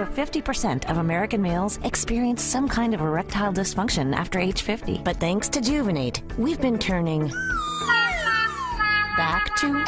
over 50% of American males experience some kind of erectile dysfunction after age 50. But thanks to Juvenate, we've been turning back to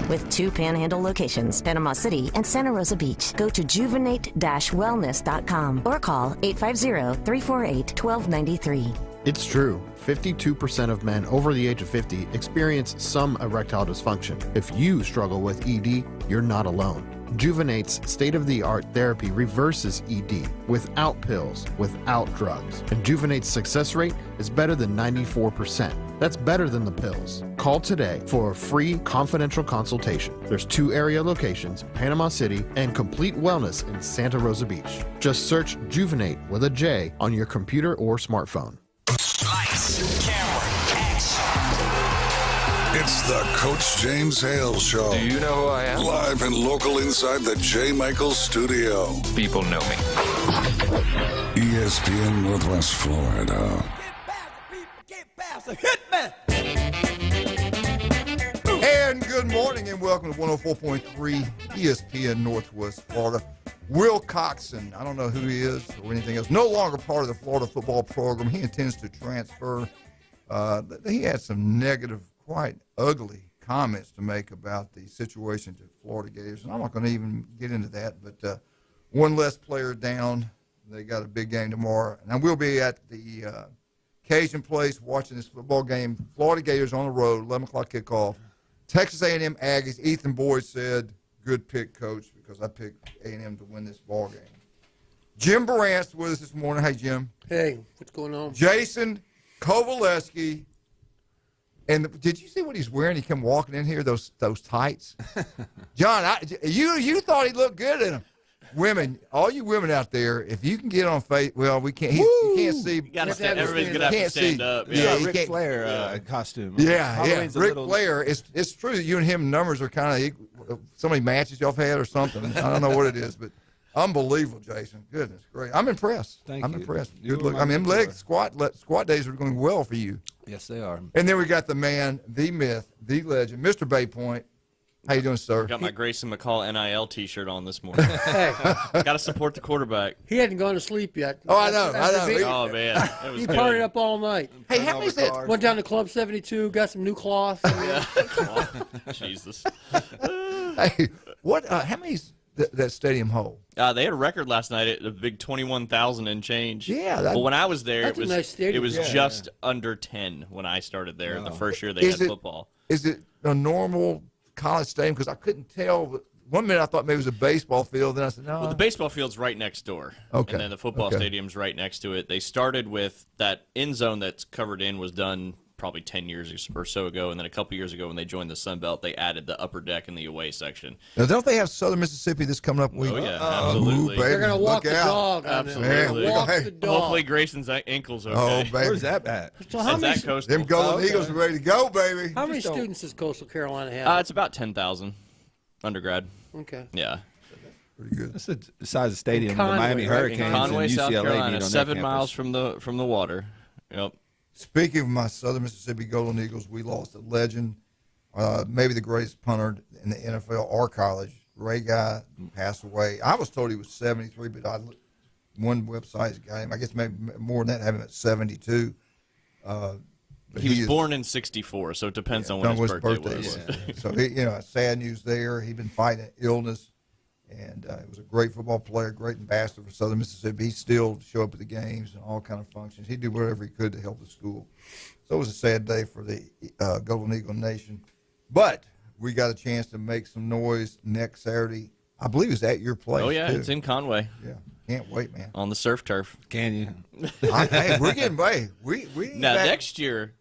with 2 Panhandle locations, Panama City and Santa Rosa Beach. Go to juvenate-wellness.com or call 850-348-1293. It's true. 52% of men over the age of 50 experience some erectile dysfunction. If you struggle with ED, you're not alone. Juvenate's state-of-the-art therapy reverses ED without pills, without drugs. And Juvenate's success rate is better than 94%. That's better than the pills. Call today for a free confidential consultation. There's 2 area locations, Panama City and Complete Wellness in Santa Rosa Beach. Just search Juvenate with a J on your computer or smartphone. Lights, camera, action. It's the Coach James Hale Show. Do you know who I am? Live and local inside the J. Michaels studio. People know me. ESPN Northwest Florida. Get past the hit man. And good morning and welcome to 104.3 ESPN Northwest Florida. Will Coxon, I don't know who he is or anything else, no longer part of the Florida football program. He intends to transfer. He had some negative, quite ugly comments to make about the situation to Florida Gators, and I'm not going to even get into that, but one less player down. They got a big game tomorrow, and I will be at the Cajun Place watching this football game. Florida Gators on the road, 11 o'clock kickoff. Texas A&M Aggies. Ethan Boyd said, good pick, Coach, because I picked A&M to win this ball game. Jim Barant's with us this morning. Hey, Jim. Hey, what's going on? Jason Kovaleski. And did you see what he's wearing? He come walking in here, those tights. John, you thought he looked good in them. Women, all you women out there, if you can get on Facebook, well, we can't. You can't see. Everybody's gonna have to stand up. Yeah, Ric Flair costume. Yeah. Ric Flair. It's true that you and him numbers are kind of equal. So many matches y'all have had or something. I don't know what it is, but unbelievable, Jason. Goodness great. I'm impressed. I'm impressed. Good look. I mean, squat days are going well for you. Yes, they are. And then we got the man, the myth, the legend, Mr. Bay Point. How you doing, sir? Got my Grayson McCall NIL T-shirt on this morning. Hey, Got to support the quarterback. he hadn't gone to sleep yet. Oh, I know. Oh man, it was He good. partied up all night. Hey, how many's that? Went down to Club 72, got some new cloth. Jesus. Hey, what? How many's that stadium hold? They had a record last night at a big 21,000 and change. Yeah. Well, when I was there, That's a nice stadium. it was just under 10 when I started there. The first year they had football. Is it a normal college stadium? Because I couldn't tell. But 1 minute I thought maybe it was a baseball field. Then I said, no. Well, the baseball field's right next door. Okay. And then the football stadium's right next to it. They started with that end zone that's covered in was done probably 10 years or so ago. And then a couple years ago when they joined the Sun Belt, they added the upper deck and the away section. Now, don't they have Southern Mississippi this coming up week? Oh, yeah, absolutely. They're going to walk the dog. Absolutely. Walk the dog. Hopefully Grayson's ankle's okay. Oh, baby. Where's that at? So how many, Them Golden Eagles are ready to go, baby. how many students does Coastal Carolina have? It's about 10,000 undergrad. Okay. Yeah. Pretty good. That's the size of stadium the Conway, Miami right? Hurricanes Conway, and UCLA South meet Carolina, on 7 that miles campus. from the water. Yep. Speaking of my Southern Mississippi Golden Eagles, we lost a legend, maybe the greatest punter in the NFL or college. Ray Guy passed away. I was told he was 73, but one website's got him. I guess maybe more than that, have him at 72. He was born in 64, so it depends on when his birthday was. Yeah. So, sad news there. He'd been fighting illness, and he was a great football player, great ambassador for Southern Mississippi. He still show up at the games and all kind of functions. He'd do whatever he could to help the school. So it was a sad day for the Golden Eagle Nation. But we got a chance to make some noise next Saturday. I believe it's at your place, Oh, yeah, too. it's in Conway. Yeah, can't wait, man. On the surf turf. Can you? Hey, we're getting way. We Now, back. next year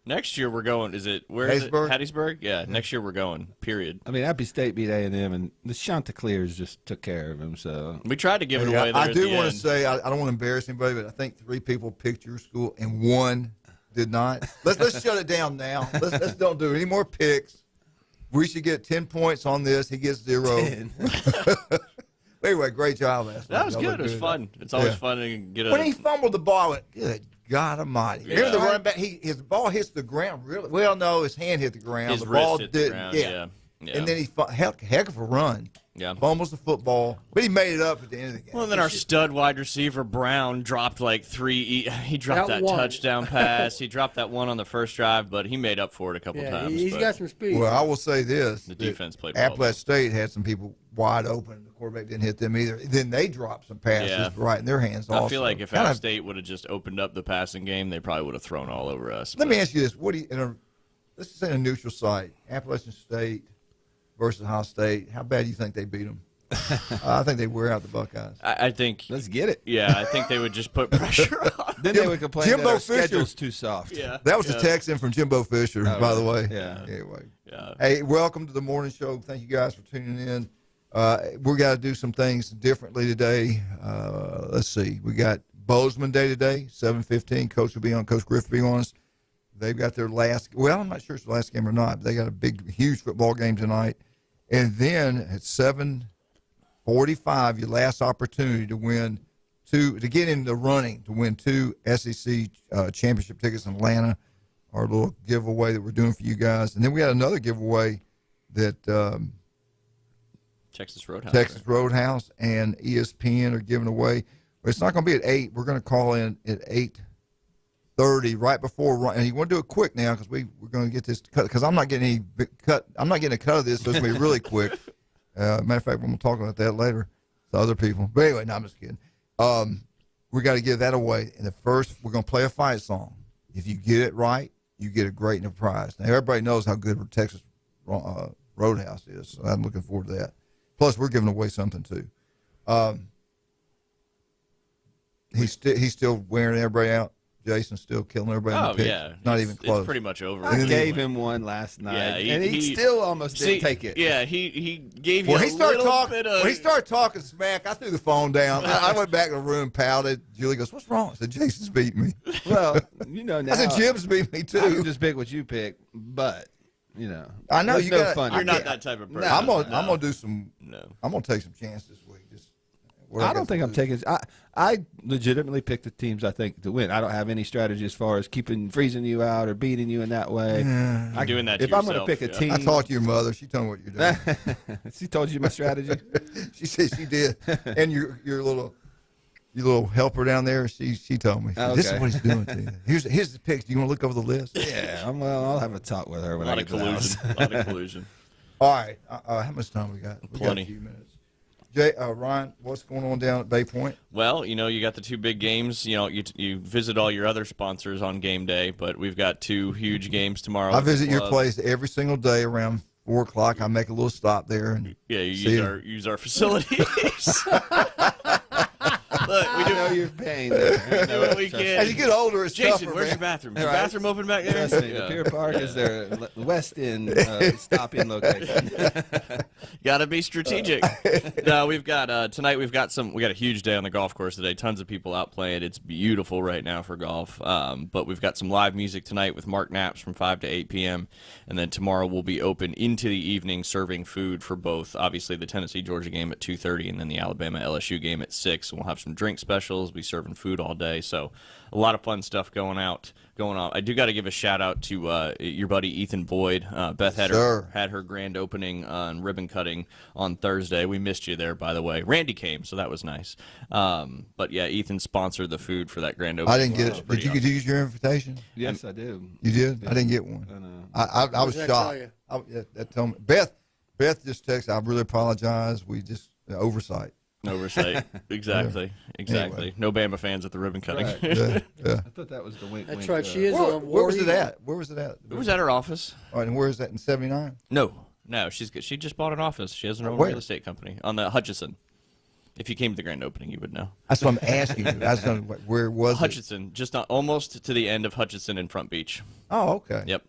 we're going, is it, where is it? Hattiesburg? Yeah, next year we're going, period. I mean, Appy State beat A&M, and the Chanticleers just took care of him. So We tried to give it away there I at do the want end. to say, I don't want to embarrass anybody, but I think 3 people picked your school and 1 did not. Let's shut it down now. Let's don't do any more picks. We should get 10 points on this. He gets 0. 10. Anyway, great job last night. That was good. It was fun. It's always fun to get a. When he fumbled the ball, I went, good God Almighty. Yeah. Remember the running back? His ball hits the ground really well. No, his hand hit the ground. His the wrist ball hit the ground, yeah. Yeah. And then he heck of a run. Yeah. Fumbles the football, but he made it up at the end of the game. Well, and then our stud wide receiver Brown dropped like 3. He dropped that one. touchdown pass. He dropped that one on the first drive, but he made up for it a couple times. He's but got some speed. Well, I will say this: the defense played well. Appalachian State had some people wide open. The quarterback didn't hit them either. Then they dropped some passes right in their hands. I also. feel like if App State would have just opened up the passing game, they probably would have thrown all over us. Let me ask you this: what do you? Let's just say a neutral site, Appalachian State versus Ohio State. How bad do you think they beat them? I think they wear out the Buckeyes. I think. Let's get it. Yeah, I think they would just put pressure on. Then they would complain Jimbo that our Fisher. schedule's too soft. Yeah, that was a text in from Jimbo Fisher, by the way. Yeah. Anyway. Yeah. Hey, welcome to the morning show. Thank you guys for tuning in. We got to do some things differently today. Let's see. We got Bozeman Day today, 7:15. Coach will be on. Coach Griff will be on us. They've got their last. Well, I'm not sure it's the last game or not. But they got a big, huge football game tonight, and then at 7:45, your last opportunity to win to get in the running to win 2 SEC championship tickets in Atlanta. Our little giveaway that we're doing for you guys, and then we got another giveaway that Texas Roadhouse. Texas Roadhouse and ESPN are giving away. But it's not going to be at 8. We're going to call in at 8:30 right before. And you want to do it quick now because we're going to get this cut because I'm not getting any cut. I'm not getting a cut of this, so it's going to be really quick. Matter of fact, we're going to talk about that later to other people. But anyway, no, I'm just kidding. We got to give that away. And the first, we're going to play a fight song. If you get it right, you get a great prize. Now, everybody knows how good Texas Roadhouse is, so I'm looking forward to that. Plus, we're giving away something, too. He's still wearing everybody out. Jason's still killing everybody in the picks. Yeah. Not even close. It's pretty much over. I gave him one last night, Yeah, and he still almost didn't take it. Yeah, he gave you When a he started little talking, bit of. when he started talking smack, I threw the phone down. I went back in the room, pouted. Julie goes, "What's wrong?" I said, "Jason's beat me." Well, now I said, "Jim's beat me I too." can just pick what you pick, but I know there's you no got. fun. You're I not can't- that type of person. I'm gonna do some. No. I'm gonna take some chances this week. Just. I don't think I'm taking. I legitimately pick the teams I think to win. I don't have any strategy as far as freezing you out or beating you in that way. You're doing that to if I'm going yourself, to pick a yeah. team, I talked to your mother. She told me what you're doing. she told you my strategy. She said she did. And your little helper down there, she told me. She said, "This is Okay. what he's doing to you. Here's the picks. Do you want to look over the list?" Yeah, I'll have a talk with her A when lot I of get to the house. collusion. A lot of collusion. All right. How much time we got? We Plenty. got a few minutes. Ryan, what's going on down at Bay Point? Well, you got the 2 big games. You visit all your other sponsors on game day, but we've got 2 huge games tomorrow. I at the visit your club. place every single day around 4 o'clock. I make a little stop there and Yeah, you see use our facilities. Look, we do. know you're paying. There. We do what we can. As you get older, it's Jason, tougher, where's your man. bathroom? Is your bathroom open back there? Trust me, Yeah. the Pier Park is their West End stop-in location. Got to be strategic. No, we've got tonight. We got a huge day on the golf course today. Tons of people out playing. It's beautiful right now for golf. But we've got some live music tonight with Mark Knaps from 5 to 8 p.m. And then tomorrow we'll be open into the evening, serving food for both. Obviously, the Tennessee Georgia game at 2:30, and then the Alabama LSU game at 6. And we'll have some drink specials. Be serving food all day. So a lot of fun stuff going on. I do got to give a shout out to your buddy Ethan Boyd. Beth had her grand opening on ribbon cutting on Thursday. We missed you there, by the way. Randy came, so that was nice. But yeah, Ethan sponsored the food for that grand opening. I didn't get it. Did you use your invitation? Yes, I do. You did? I didn't get one. I was does that shocked. tell you? That told me. Beth just texted, "I really apologize. We just oversight." Oversight. Exactly. Exactly. Anyway. No Bama fans at the ribbon cutting. Right. Yeah. I thought that was the wink. That's wink, right. She is Where, a where was it warrior. at? Where was it at? It was at her office. All right, and where is that in 79? No, she just bought an office. She has her own Where? real estate company on the Hutchinson. If you came to the grand opening, you would know. That's what I'm asking you. I was wondering where was it? Hutchinson, just almost to the end of Hutchinson in Front Beach. Oh, okay. Yep.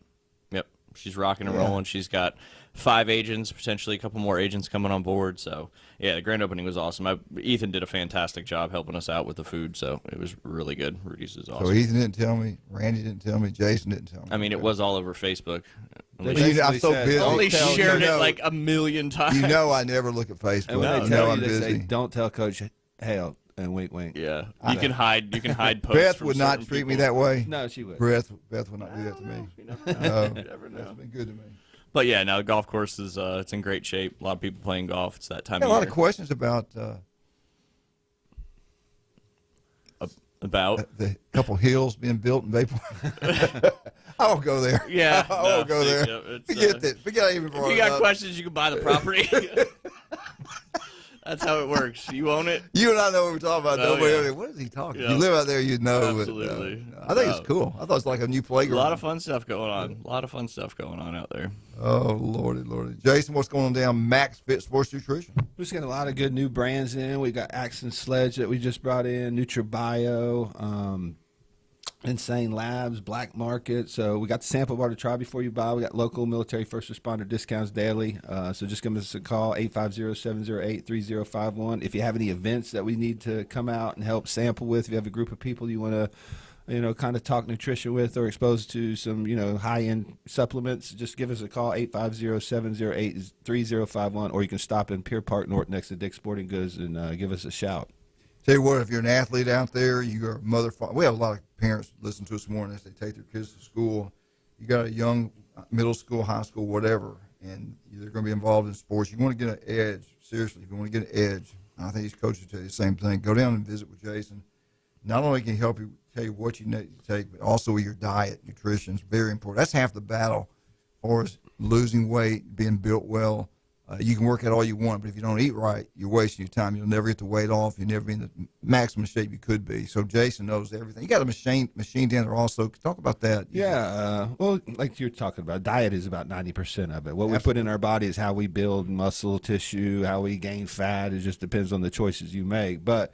She's rocking and rolling. She's got 5 agents, potentially a couple more agents coming on board. So, yeah, the grand opening was awesome. Ethan did a fantastic job helping us out with the food, so it was really good. Rudy's is awesome. So Ethan didn't tell me, Randy didn't tell me, Jason didn't tell me. I mean, it was all over Facebook. They I'm so basically busy. said, Only "Don't tell- shared you it know- like a million times. You know I never look at Facebook. And when You they know tell I'm you, they say, busy. "Don't tell Coach Hale," and wink, wink. Yeah, you can hide posts. Beth from would not certain treat me people. that way. No, she would. Beth would not do that to me. You never know. No, You never know. that's been good to me. But yeah, now the golf course is it's in great shape. A lot of people playing golf. It's that time A of lot year. of questions about the couple hills being built in Bayport. I won't go there. Yeah, I won't go there. Forget that. Forget I even brought If it you got up. questions, you can buy the property. That's how it works. You own it. You and I know what we're talking about. Oh, Nobody yeah. else, what is he talking? Yeah. You live out there, you know. Absolutely. I think it's cool. I thought it was like a new A playground. lot of fun stuff going on. A lot of fun stuff going on out there. Oh, Lordy. Jason, what's going on down Max Fit Sports Nutrition? We just got a lot of good new brands in. We got Axe Sledge that we just brought in, NutriBio, Insane Labs, Black Market. So we got the sample bar to try before you buy. We got local military first responder discounts daily. So just give us a call, 850-708-3051. If you have any events that we need to come out and help sample with, if you have a group of people you want to kind of talk nutrition with or exposed to some, high-end supplements, just give us a call, 850-708-3051, or you can stop in Pier Park North next to Dick's Sporting Goods and give us a shout. Tell you what, if you're an athlete out there, you're a mother, father. We have a lot of parents listen to us this morning as they take their kids to school. You got a young middle school, high school, whatever, and they're going to be involved in sports. You want to get an edge. Seriously, if you want to get an edge, I think these coaches tell you the same thing. Go down and visit with Jason. Not only can he help you tell you what you need to take, but also your diet, nutrition is very important. That's half the battle for us losing weight, being built well. You can work out all you want, but if you don't eat right, you're wasting your time. You'll never get the weight off. You'll never be in the maximum shape you could be. So Jason knows everything. You got a machine down there also. Talk about that. Yeah, well, like you're talking about, diet is about 90% of it. What we put in our body is how we build muscle tissue, how we gain fat. It just depends on the choices you make. But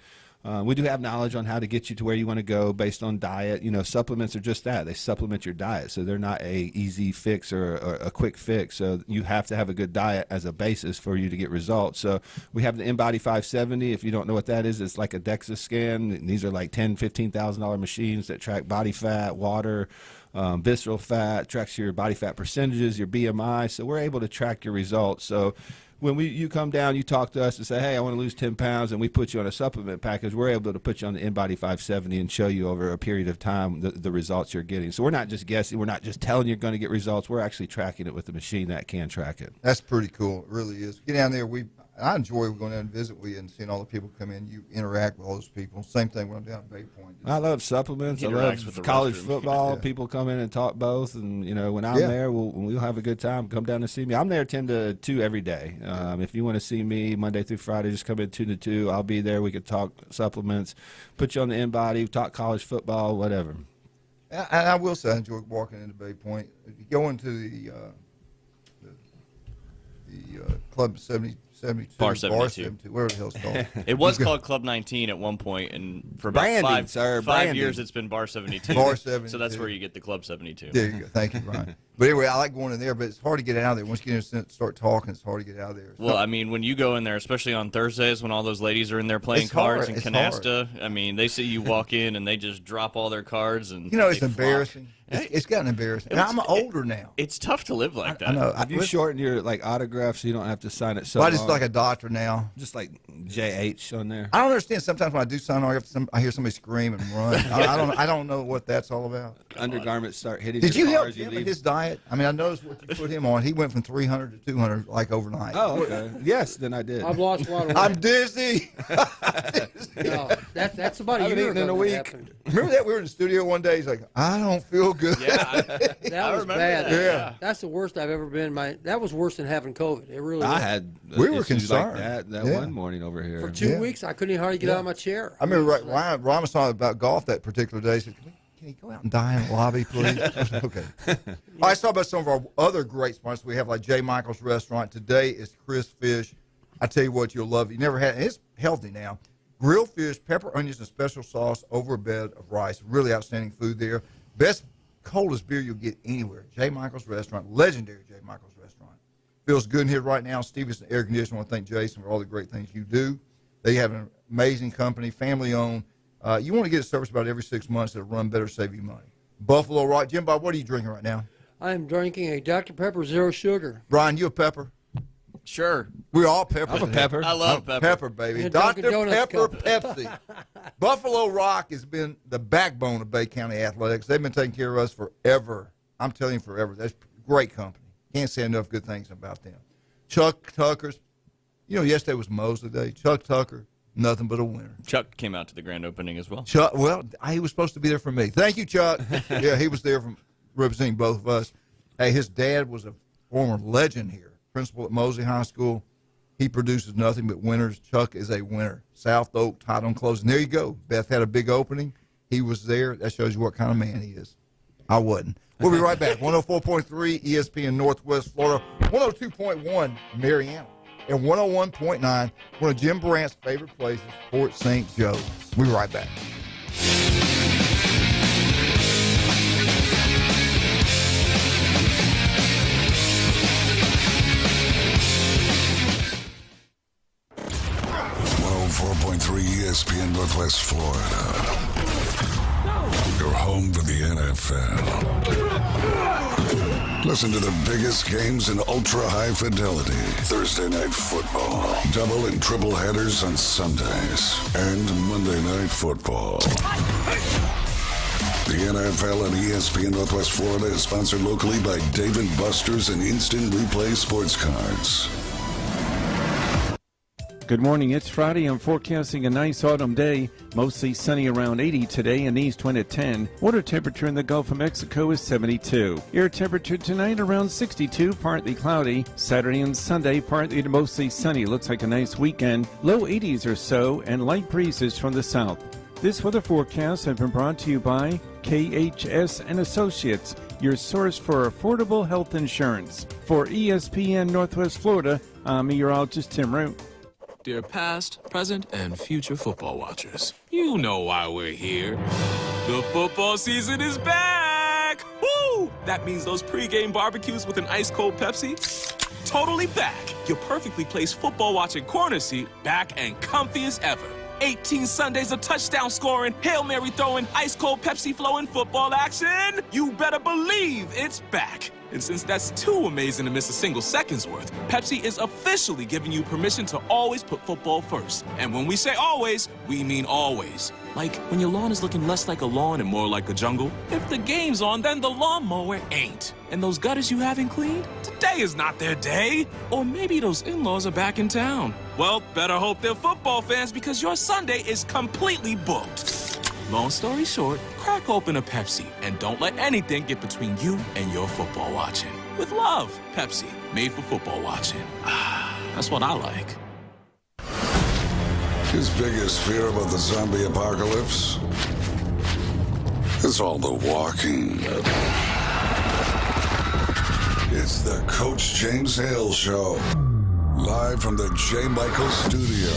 we do have knowledge on how to get you to where you want to go based on diet. Supplements are just that. They supplement your diet. So they're not a easy fix or a quick fix. So you have to have a good diet as a basis for you to get results. So we have the InBody 570. If you don't know what that is, it's like a DEXA scan. And these are like $10,000, $15,000 machines that track body fat, water, visceral fat, tracks your body fat percentages, your BMI. So we're able to track your results. So when you come down, you talk to us and say, hey, I want to lose 10 pounds, and we put you on a supplement package, we're able to put you on the InBody 570 and show you over a period of time the results you're getting. So we're not just guessing. We're not just telling you're going to get results. We're actually tracking it with a machine that can track it. That's pretty cool. It really is. Get down there. I enjoy going down and visit with you and seeing all the people come in. You interact with all those people. Same thing when I'm down at Bay Point. I love supplements. I love college football. People come in and talk both. And, when I'm there, we'll have a good time. Come down and see me. I'm there 10 to 2 every day. If you want to see me Monday through Friday, just come in 2 to 2. I'll be there. We could talk supplements, put you on the InBody, talk college football, whatever. And I will say I enjoy walking into Bay Point. If you go into the Club 72, Bar 72. whatever the hell it's called. It was called Club 19 at one point, and for about Branding, five years it's been Bar 72. Bar 72. So that's where you get the Club 72. There you go. Thank you, Brian. But anyway, I like going in there, but it's hard to get out of there. Once you get in there and start talking, it's hard to get out of there. Well, I mean, when you go in there, especially on Thursdays when all those ladies are in there playing It's cards hard. in canasta, I mean, they see you walk in and they just drop all their cards. And it's they embarrassing. It's gotten embarrassing. And I'm older now. It's tough to live like that. I know. Have you shortened your autograph so you don't have to sign it so I just long? like a doctor now. Just like JH on there. I don't understand. Sometimes when I do sign autographs, I hear somebody scream and run. I don't know what that's all about. Undergarments start hitting. Did you your help cars, him leave. in his diet? I mean, I noticed what you put him on. He went from 300 to 200 like overnight. Oh, okay. Yes, then I did. I've lost a lot of weight. I'm dizzy. No, that's about a I've year eaten in ago a that week. happened. Remember that we were in the studio one day. He's like, I don't feel good. Yeah, That I was remember bad. that, yeah. That's the worst I've ever been. That was worse than having COVID. It really I was. had We were issues like concerned. that Yeah. one morning over here. For 2 weeks, I couldn't even hardly get out of my chair. I remember Ryan was talking about golf that particular day. He said, can he go out and die in the lobby, please? I said, okay. All right, let's talk about some of our other great sponsors. We have like J. Michael's Restaurant. Today is crisp fish. I tell you what, you'll love it. You never had it. It's healthy now. Grilled fish, pepper, onions, and special sauce over a bed of rice. Really outstanding food there. Best, coldest beer you'll get anywhere. J. Michael's Restaurant, legendary J. Michael's Restaurant. Feels good in here right now. Stevenson Air Conditioning. I want to thank Jason for all the great things you do. They have an amazing company, family-owned. You want to get a service about every 6 months that'll run better, save you money. Buffalo Rock. Jim Bob, what are you drinking right now? I am drinking a Dr. Pepper Zero Sugar. Brian, you a pepper? Sure. We're all pepper. I'm a pepper. I love pepper. Pepper, baby. And a Dr. Dunkin' Donuts Pepper cup. Pepsi. Buffalo Rock has been the backbone of Bay County athletics. They've been taking care of us forever. I'm telling you, forever. That's a great company. Can't say enough good things about them. Chuck Tucker's, yesterday was Mosley Day. Chuck Tucker, nothing but a winner. Chuck came out to the grand opening as well. Chuck, well, he was supposed to be there for me. Thank you, Chuck. Yeah, he was there from representing both of us. Hey, his dad was a former legend here, principal at Mosley High School. He produces nothing but winners. Chuck is a winner. South Oak tied on closing. There you go. Beth had a big opening. He was there. That shows you what kind of man he is. I wasn't. We'll be right back. 104.3 ESPN Northwest Florida, 102.1 Marianna, and 101.9, one of Jim Brandt's favorite places, Fort St. Joe. We'll be right back. ESPN Northwest Florida. Your home for the NFL. Listen to the biggest games in ultra-high fidelity. Thursday night football. Double and triple headers on Sundays. And Monday night football. The NFL and ESPN Northwest Florida is sponsored locally by Dave & Buster's and Instant Replay Sports Cards. Good morning. It's Friday. I'm forecasting a nice autumn day. Mostly sunny, around 80 today, and east wind at 10. Water temperature in the Gulf of Mexico is 72. Air temperature tonight around 62, partly cloudy. Saturday and Sunday, partly to mostly sunny. Looks like a nice weekend. Low 80s or so, and light breezes from the south. This weather forecast has been brought to you by KHS and Associates, your source for affordable health insurance. For ESPN Northwest Florida, I'm meteorologist Tim Root. Dear past, present, and future football watchers, you know why we're here. The football season is back! Woo! That means those pregame barbecues with an ice-cold Pepsi? Totally back. Your perfectly placed football-watching corner seat back and comfy as ever. 18 Sundays of touchdown scoring, Hail Mary throwing, ice-cold Pepsi flowing football action. You better believe it's back. And since that's too amazing to miss a single second's worth, Pepsi is officially giving you permission to always put football first. And when we say always, we mean always. Like when your lawn is looking less like a lawn and more like a jungle. If the game's on, then the lawnmower ain't. And those gutters you haven't cleaned, today is not their day. Or maybe those in-laws are back in town. Well, better hope they're football fans because your Sunday is completely booked. Long story short, crack open a Pepsi and don't let anything get between you and your football watching. With love, Pepsi, made for football watching. That's what I like. His biggest fear about the zombie apocalypse is all the walking. It's the Coach James Hale Show. Live from the J. Michael Studio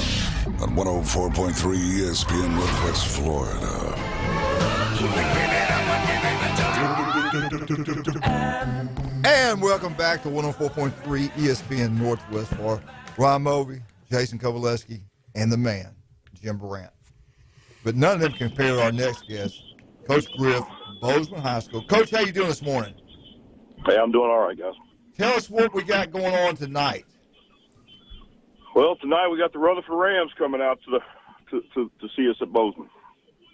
on 104.3 ESPN Northwest Florida. And welcome back to 104.3 ESPN Northwest Florida. Ron Moby, Jason Kovaleski, and the man, Jim Brandt. But none of them compare to our next guest, Coach Griff, Bozeman High School. Coach, how you doing this morning? Hey, I'm doing all right, guys. Tell us what we got going on tonight. Well, tonight we got the Rutherford Rams coming out to see us at Bozeman.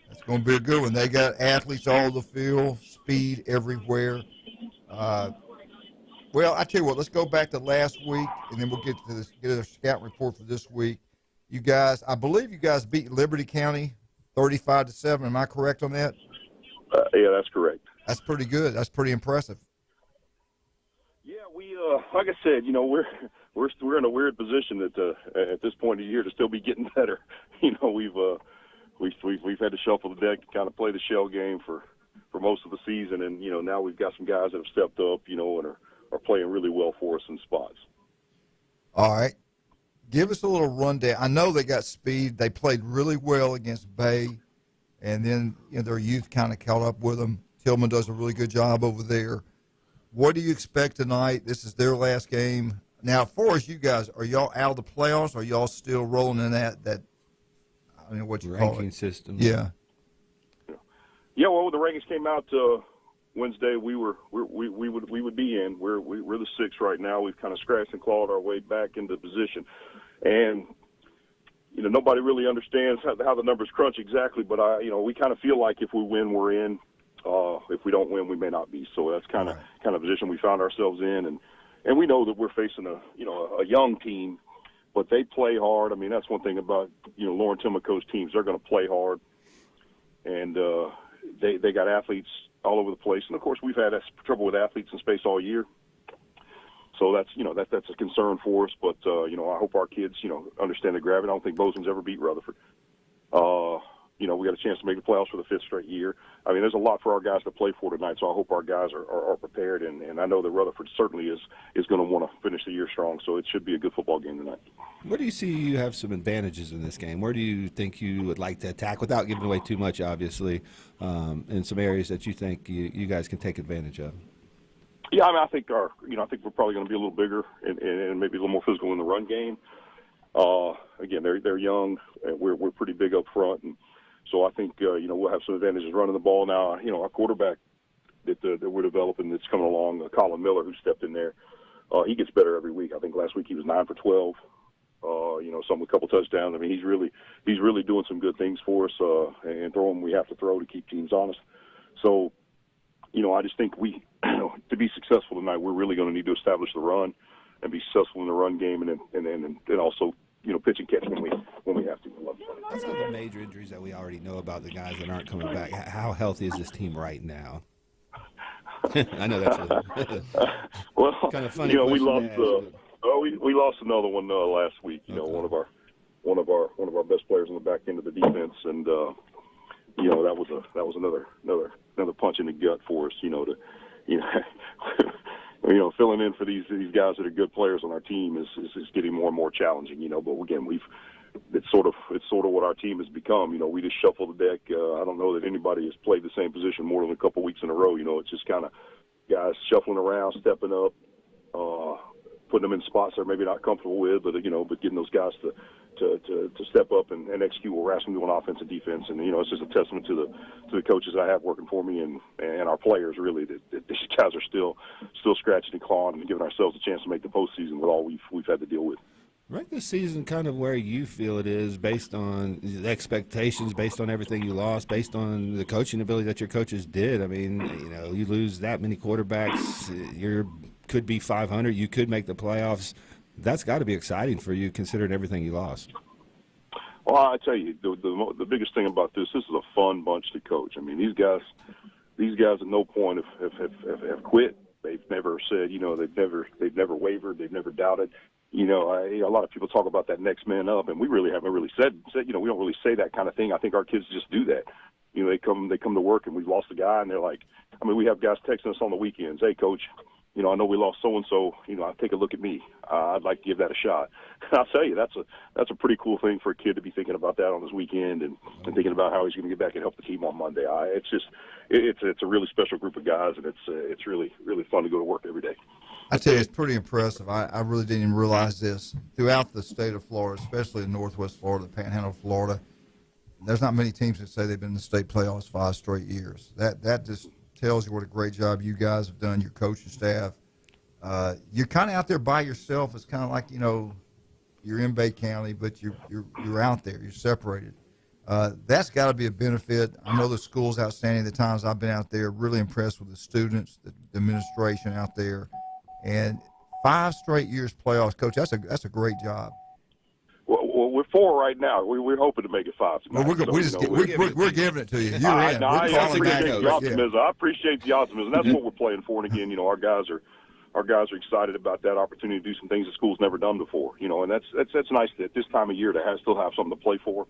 It's going to be a good one. They got athletes all over the field, speed everywhere. Well, I tell you what, let's go back to last week, and then we'll get a scout report for this week. You guys, I believe you guys beat Liberty County 35-7. Am I correct on that? Yeah, that's correct. That's pretty good. That's pretty impressive. Yeah, we like I said, we're in a weird position that at this point of the year to still be getting better. We've had to shuffle the deck to kind of play the shell game for most of the season, and now we've got some guys that have stepped up, and are playing really well for us in spots. All right. Give us a little rundown. I know they got speed. They played really well against Bay, and then their youth kind of caught up with them. Tillman does a really good job over there. What do you expect tonight? This is their last game. Now, as far as you guys, are y'all out of the playoffs? Or are y'all still rolling in that I don't know what you call it. Ranking system? Yeah. Yeah, well, the rankings came out Wednesday. We would be in. We're the sixth right now. We've kind of scratched and clawed our way back into position, and nobody really understands how the numbers crunch exactly. But we kind of feel like if we win, we're in. If we don't win, we may not be. So that's kind of position we found ourselves in, and and we know that we're facing a young team, but they play hard. I mean, that's one thing about Lauren Timoco's teams. They're going to play hard, and they got athletes all over the place. And of course, we've had trouble with athletes in space all year. So that's that's a concern for us. But I hope our kids understand the gravity. I don't think Bozeman's ever beat Rutherford. We got a chance to make the playoffs for the 5th straight year. I mean, there's a lot for our guys to play for tonight. So I hope our guys are prepared. And I know that Rutherford certainly is going to want to finish the year strong. So it should be a good football game tonight. Where do you see you have some advantages in this game? Where do you think you would like to attack without giving away too much, obviously, in some areas that you think you guys can take advantage of? Yeah, I mean, I think I think we're probably going to be a little bigger and maybe a little more physical in the run game. Again, they're young, and we're pretty big up front, and so I think we'll have some advantages running the ball. Now, our quarterback that we're developing that's coming along, Colin Miller, who stepped in there, he gets better every week. I think last week he was 9 for 12. Some a couple touchdowns. I mean, he's really doing some good things for us, and throwing we have to throw to keep teams honest. So, I just think to be successful tonight, we're really going to need to establish the run and be successful in the run game, and also pitch and catch when we have to. That's one of the major injuries that we already know about, the guys that aren't coming back. How healthy is this team right now? I know that's well, kind of funny. We lost. We lost another one last week. Okay. One of our best players on the back end of the defense, and that was another punch in the gut for us. Filling in for these guys that are good players on our team is getting more and more challenging. But again, it's sort of what our team has become. We just shuffle the deck. I don't know that anybody has played the same position more than a couple weeks in a row. It's just kind of guys shuffling around, stepping up, putting them in spots they're maybe not comfortable with, but getting those guys to step up and execute what we're asking them to do on offense and defense. And it's just a testament to the coaches I have working for me and our players, really, that these guys are still scratching and clawing and giving ourselves a chance to make the postseason with all we've had to deal with. Rank this season kind of where you feel it is based on the expectations, based on everything you lost, based on the coaching ability that your coaches did. I mean, you lose that many quarterbacks, could be 500, you could make the playoffs. That's got to be exciting for you, considering everything you lost. Well, I tell you, the biggest thing about this is a fun bunch to coach. I mean, these guys at no point have quit. They've never said, they've never wavered, they've never doubted. A lot of people talk about that next man up, and we really haven't really said, we don't really say that kind of thing. I think our kids just do that. They come to work, and we've lost a guy, and they're like, we have guys texting us on the weekends, hey, coach, I know we lost so-and-so, take a look at me. I'd like to give that a shot. And I'll tell you, that's a pretty cool thing for a kid to be thinking about that on his weekend and thinking about how he's going to get back and help the team on Monday. It's a really special group of guys, and it's really, really fun to go to work every day. I tell you, it's pretty impressive. I really didn't even realize this. Throughout the state of Florida, especially in Northwest Florida, the Panhandle of Florida, there's not many teams that say they've been in the state playoffs 5 straight years. That just tells you what a great job you guys have done, your coaching staff. You're kind of out there by yourself. It's kind of like, you're in Bay County, but you're out there. You're separated. That's got to be a benefit. I know the school's outstanding. The times I've been out there, really impressed with the students, the administration out there. And 5 straight years playoffs, Coach, that's a great job. Well, we're 4 right now. We're hoping to make it 5 tonight. Well, we're giving it to you. You're in. I appreciate the optimism. I appreciate the optimism. That's what we're playing for. And again, our guys are excited about that opportunity to do some things the school's never done before. And that's nice that this time of year to still have something to play for.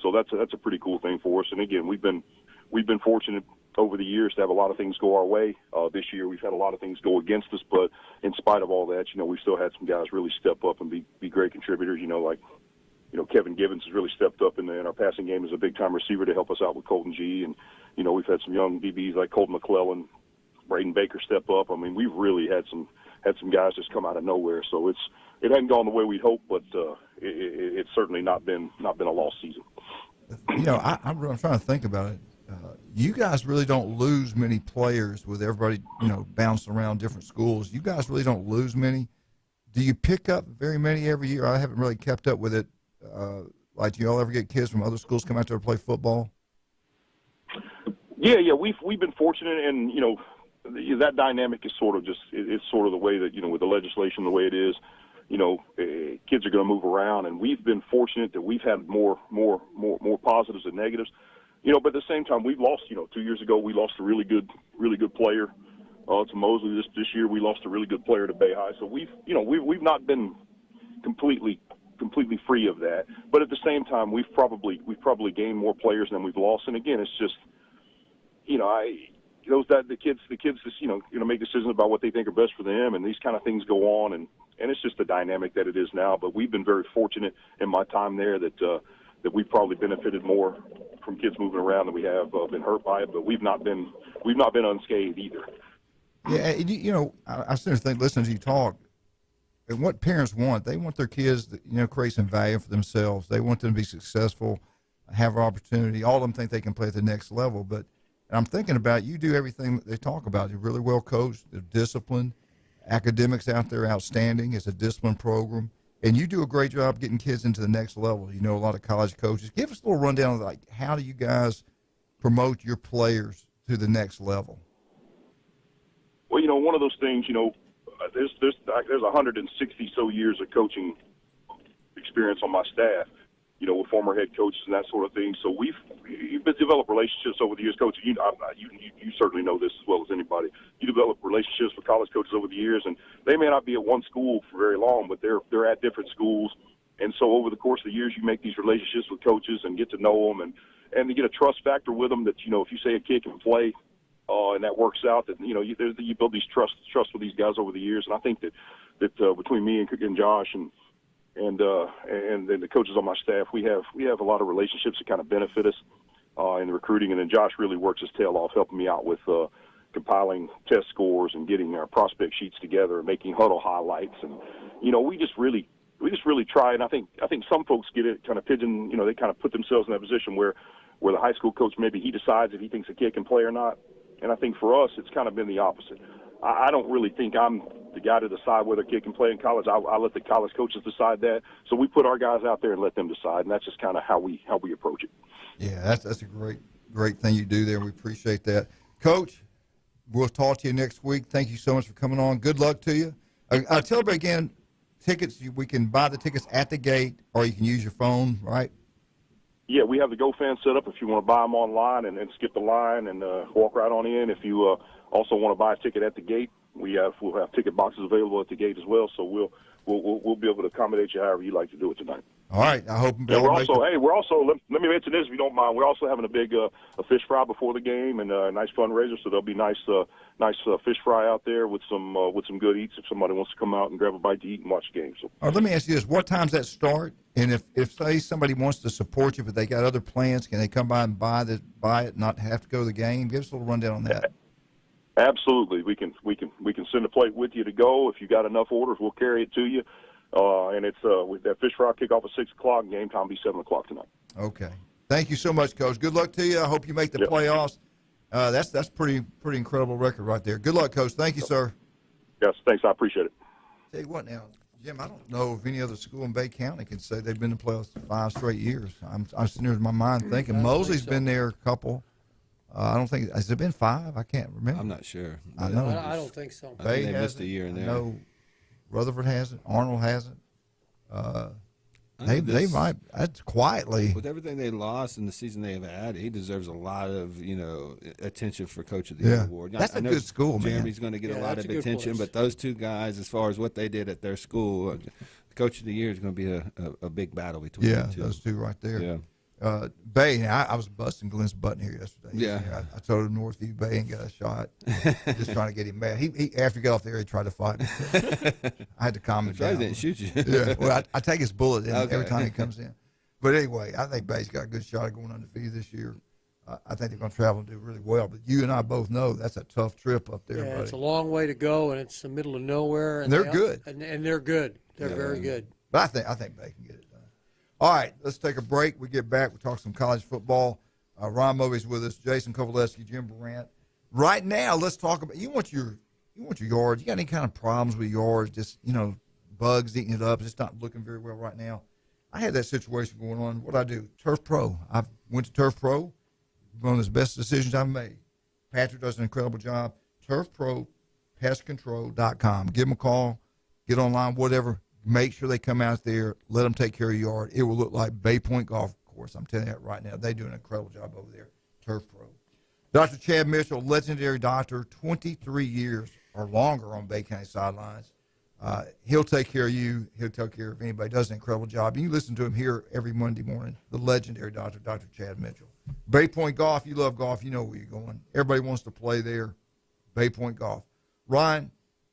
So that's a pretty cool thing for us. And again, we've been fortunate over the years to have a lot of things go our way. This year we've had a lot of things go against us, but in spite of all that, we've still had some guys really step up and be great contributors. Kevin Givens has really stepped up in our passing game as a big-time receiver to help us out with Colton G. And, we've had some young DBs like Colton McClellan, Braden Baker step up. I mean, we've really had some guys just come out of nowhere. So it hasn't gone the way we'd hoped, but it's certainly not been a lost season. I'm trying to think about it. You guys really don't lose many players with everybody, bouncing around different schools. You guys really don't lose many. Do you pick up very many every year? I haven't really kept up with it. Do you all ever get kids from other schools come out there to play football? Yeah, we've been fortunate, and that dynamic is sort of just it's sort of the way that with the legislation the way it is. Kids are going to move around, and we've been fortunate that we've had more positives than negatives. But at the same time, we've lost. 2 years ago we lost a really good player to Mosley. This year we lost a really good player to Bay High. So we've not been completely free of that. But at the same time, we've probably gained more players than we've lost. And again, it's just the kids just make decisions about what they think are best for them, and these kind of things go on, and it's just the dynamic that it is now. But we've been very fortunate in my time there that we've probably benefited more from kids moving around than we have been hurt by it. But we've not been unscathed either. Yeah, I still think listening to you talk, and what parents want, they want their kids to create some value for themselves. They want them to be successful, have an opportunity. All of them think they can play at the next level. But I'm thinking about you do everything that they talk about. You're really well coached, they're disciplined, academics out there outstanding. It's a disciplined program. And you do a great job getting kids into the next level. A lot of college coaches. Give us a little rundown of how do you guys promote your players to the next level? Well, one of those things, there's 160 so years of coaching experience on my staff, with former head coaches and that sort of thing. So we've developed relationships over the years, Coach. You certainly know this as well as anybody. You develop relationships with college coaches over the years, and they may not be at one school for very long, but they're at different schools. And so over the course of the years, you make these relationships with coaches and get to know them, and to get a trust factor with them that if you say a kid can play, and that works out, that you build these trust with these guys over the years. And I think that between me and Josh and then the coaches on my staff, we have a lot of relationships that kind of benefit us in the recruiting. And then Josh really works his tail off helping me out with compiling test scores and getting our prospect sheets together and making huddle highlights. And we just really try. And I think some folks get it kind of pigeon. They kind of put themselves in that position where the high school coach, maybe he decides if he thinks a kid can play or not. And I think for us, it's kind of been the opposite. I don't really think I'm the guy to decide whether a kid can play in college. I let the college coaches decide that. So we put our guys out there and let them decide, and that's just kind of how we approach it. Yeah, that's a great thing you do there. We appreciate that. Coach, we'll talk to you next week. Thank you so much for coming on. Good luck to you. I'll tell everybody again, tickets, we can buy the tickets at the gate, or you can use your phone, right? Yeah, we have the GoFan set up if you want to buy them online and skip the line and walk right on in. If you also want to buy a ticket at the gate, we'll have ticket boxes available at the gate as well. So we'll be able to accommodate you however you like to do it tonight. All right, I hope. And we're also let me mention this if you don't mind. We're also having a big a fish fry before the game and a nice fundraiser. So there'll be nice fish fry out there with some good eats if somebody wants to come out and grab a bite to eat and watch the game. So. All right, let me ask you this: what time's that start? And if say somebody wants to support you but they got other plans, can they come by and buy it, not have to go to the game? Give us a little rundown on that. Absolutely, we can send a plate with you to go. If you got enough orders, we'll carry it to you. And it's with that fish fry kickoff at 6 o'clock. Game time will be 7 o'clock tonight. Okay. Thank you so much, Coach. Good luck to you. I hope you make the playoffs. That's pretty incredible record right there. Good luck, Coach. Thank you, sir. Yes, thanks. I appreciate it. Tell you what now, Jim, I don't know if any other school in Bay County can say they've been in the playoffs 5 straight years. I'm sitting here in my mind thinking Mosley's been there a couple. I don't think – has it been 5? I can't remember. I'm not sure. I don't think so. I think they missed a year in there. No, Rutherford hasn't. Arnold hasn't. They might. That's quietly. With everything they lost in the season they have had, he deserves a lot of attention for Coach of the Year award. That's a good school, man. Jeremy's going to get a lot of attention, but those two guys, as far as what they did at their school, Coach of the Year is going to be a big battle between them two. Those two right there. Yeah. Bay, I was busting Glenn's button here yesterday. Yeah. I told him Northview Bay and got a shot. Just trying to get him mad. He after he got off there, he tried to fight me. I had to calm him down. He didn't shoot you. Yeah. Well, I take his bullet every time he comes in. But anyway, I think Bay's got a good shot of going undefeated this year. I think they're going to travel and do really well. But you and I both know that's a tough trip up there, buddy. It's a long way to go, and it's the middle of nowhere. And they're good. And they're good. They're very good. But I think Bay can get it done. All right, let's take a break. We get back. We talk some college football. Ron Movey's with us. Jason Kovaleski, Jim Brandt. Right now, let's talk about you want your yards. You got any kind of problems with yards? Just bugs eating it up. It's just not looking very well right now. I had that situation going on. What I do? Turf Pro. I went to Turf Pro. One of the best decisions I've made. Patrick does an incredible job. turfpropestcontrol.com. Give them a call, get online, whatever. Make sure they come out there. Let them take care of your yard. It will look like Bay Point Golf Course. I'm telling you that right now. They do an incredible job over there. Turf Pro. Dr. Chad Mitchell, legendary doctor, 23 years or longer on Bay County sidelines. He'll take care of you. He'll take care of anybody. Does an incredible job. You listen to him here every Monday morning. The legendary doctor, Dr. Chad Mitchell. Bay Point Golf. You love golf. You know where you're going. Everybody wants to play there. Bay Point Golf. Ryan,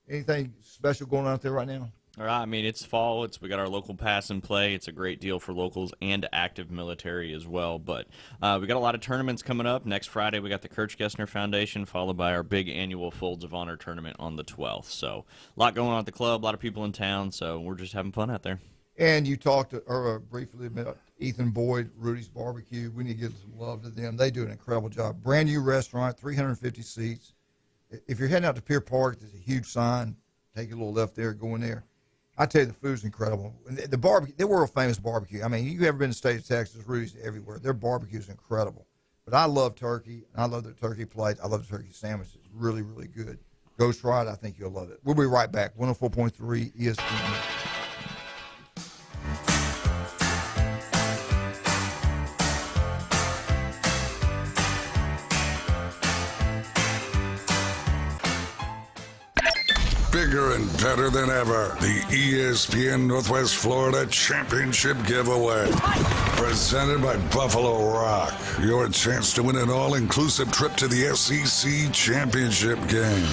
anything special going on out there right now? All right, I mean, it's fall. We got our local pass and play. It's a great deal for locals and active military as well. But we got a lot of tournaments coming up. Next Friday, we got the Kirch Gessner Foundation, followed by our big annual Folds of Honor tournament on the 12th. So a lot going on at the club, a lot of people in town. So we're just having fun out there. And you talked briefly about Ethan Boyd, Rudy's Barbecue. We need to give some love to them. They do an incredible job. Brand new restaurant, 350 seats. If you're heading out to Pier Park, there's a huge sign. Take a little left there, go in there. I tell you, the food's incredible. The barbecue, they're world famous barbecue. I mean, you ever been to the state of Texas, Rudy's everywhere. Their barbecue is incredible. But I love turkey. I love their turkey plates. I love the turkey sandwiches. It's really, really good. Go try it. I think you'll love it. We'll be right back. 104.3 ESPN. Bigger and better than ever. The ESPN Northwest Florida Championship Giveaway. Presented by Buffalo Rock. Your chance to win an all-inclusive trip to the SEC Championship game.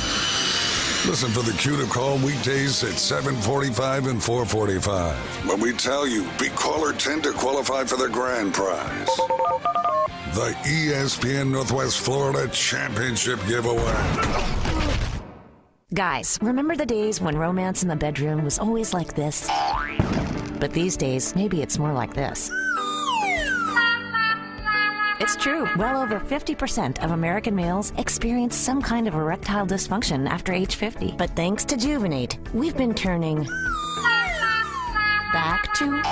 Listen for the cue to call weekdays at 7:45 and 4:45. When we tell you, be caller 10 to qualify for the grand prize. The ESPN Northwest Florida Championship Giveaway. Guys, remember the days when romance in the bedroom was always like this? But these days, maybe it's more like this. It's true. Well over 50% of American males experience some kind of erectile dysfunction after age 50. But thanks to Juvenate, we've been turning back to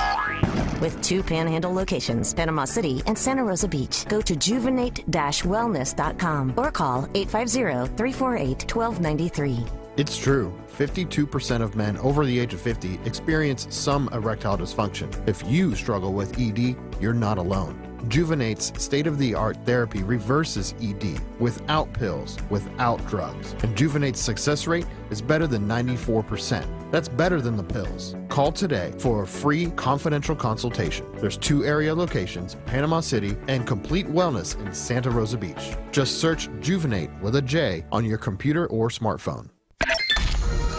with 2 Panhandle locations, Panama City and Santa Rosa Beach. Go to juvenate-wellness.com or call 850-348-1293. It's true. 52% of men over the age of 50 experience some erectile dysfunction. If you struggle with ED, you're not alone. Juvenate's state-of-the-art therapy reverses ED without pills, without drugs. And Juvenate's success rate is better than 94%. That's better than the pills. Call today for a free confidential consultation. There's 2 area locations, Panama City and Complete Wellness in Santa Rosa Beach. Just search Juvenate with a J on your computer or smartphone.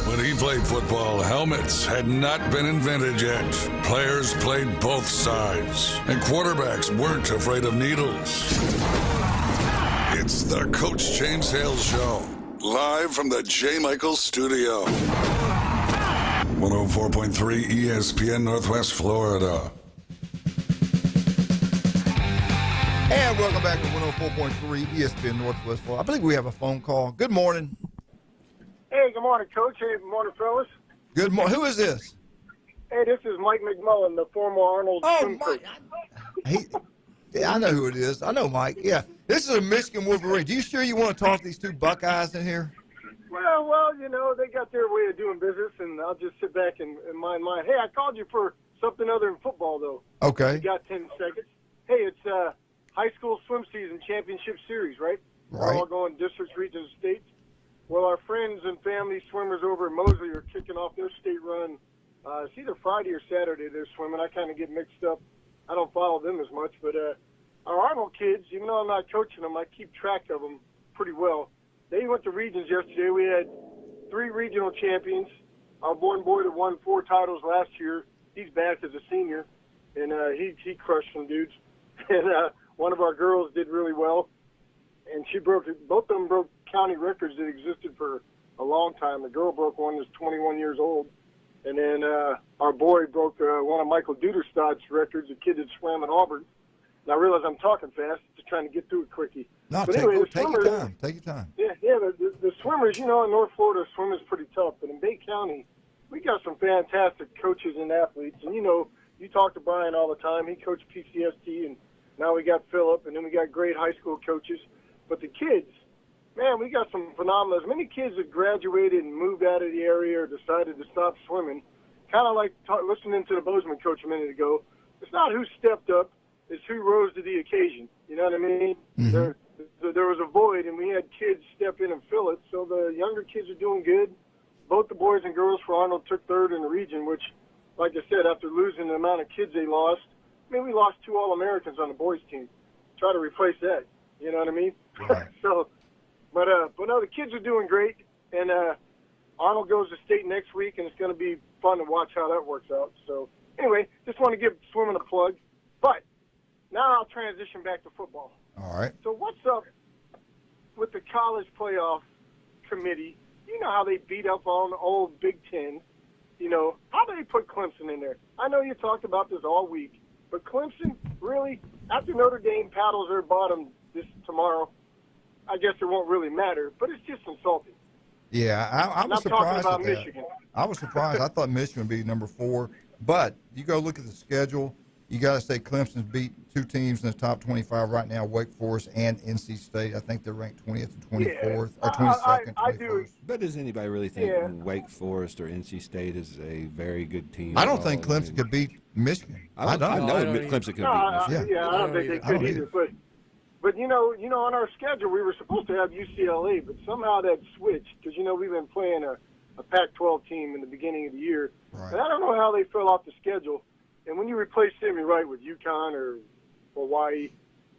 When he played football, helmets had not been invented yet. Players played both sides, and quarterbacks weren't afraid of needles. It's the Coach James Hale Show, live from the J. Michael Studio. 104.3 ESPN Northwest Florida. And welcome back to 104.3 ESPN Northwest Florida. I believe we have a phone call. Good morning. Hey, good morning, Coach. Hey, good morning, fellas. Good morning. Who is this? Hey, this is Mike McMullen, the former Arnold. Oh, Mike. Yeah, I know who it is. I know Mike. Yeah. This is a Michigan Wolverine. You sure you want to talk to these 2 Buckeyes in here? Well, you know, they got their way of doing business, and I'll just sit back and mind mine. Hey, I called you for something other than football, though. Okay. You got 10 seconds. Hey, it's high school swim season championship series, right? Right. We're all going districts, regions, states. Well, our friends and family swimmers over in Mosley are kicking off their state run. It's either Friday or Saturday they're swimming. I kind of get mixed up. I don't follow them as much. But our Arnold kids, even though I'm not coaching them, I keep track of them pretty well. They went to regions yesterday. We had 3 regional champions. Our one boy that won 4 titles last year, he's back as a senior, and he crushed some dudes. And one of our girls did really well, and both of them broke county records that existed for a long time. The girl broke one that's 21 years old. And then our boy broke one of Michael Duderstadt's records, a kid that swam at Auburn. And I realize I'm talking fast, just trying to get through it quickie. No, but take anyway, your swimmers, time. Take your time. Yeah, the swimmers, you know, in North Florida, swimming's pretty tough. But in Bay County, we got some fantastic coaches and athletes. And, you know, you talk to Brian all the time. He coached PCST, and now we got Phillip, and then we got great high school coaches. But the kids, man, we got some phenomenal. As many kids that graduated and moved out of the area or decided to stop swimming, kind of like listening to the Bozeman coach a minute ago. It's not who stepped up, it's who rose to the occasion. You know what I mean? There was a void, and we had kids step in and fill it. So the younger kids are doing good. Both the boys and girls for Arnold took third in the region, which, like I said, after losing the amount of kids they lost, I mean, we lost 2 All-Americans on the boys' team. Try to replace that. You know what I mean? Right. But no, the kids are doing great, and Arnold goes to state next week, and it's going to be fun to watch how that works out. So anyway, just want to give swimming a plug. But now I'll transition back to football. All right. So what's up with the college playoff committee? You know how they beat up on the old Big Ten. You know, how do they put Clemson in there? I know you talked about this all week, but Clemson, really, after Notre Dame paddles their bottom this tomorrow, I guess it won't really matter, but it's just insulting. Yeah, I was surprised about at that. Michigan. I was surprised. I thought Michigan would be number 4. But you go look at the schedule, you got to say Clemson's beat 2 teams in the top 25 right now, Wake Forest and NC State. I think they're ranked 20th and 24th, or 22nd, I do. But does anybody really think Wake Forest or NC State is a very good team? I don't think Clemson could beat Michigan. I know Clemson could beat Michigan. Yeah, I don't think they could either. But you know, on our schedule we were supposed to have UCLA, but somehow that switched because we've been playing a Pac-12 team in the beginning of the year, and I don't know how they fell off the schedule. And when you replace Sammy Wright with UConn or Hawaii,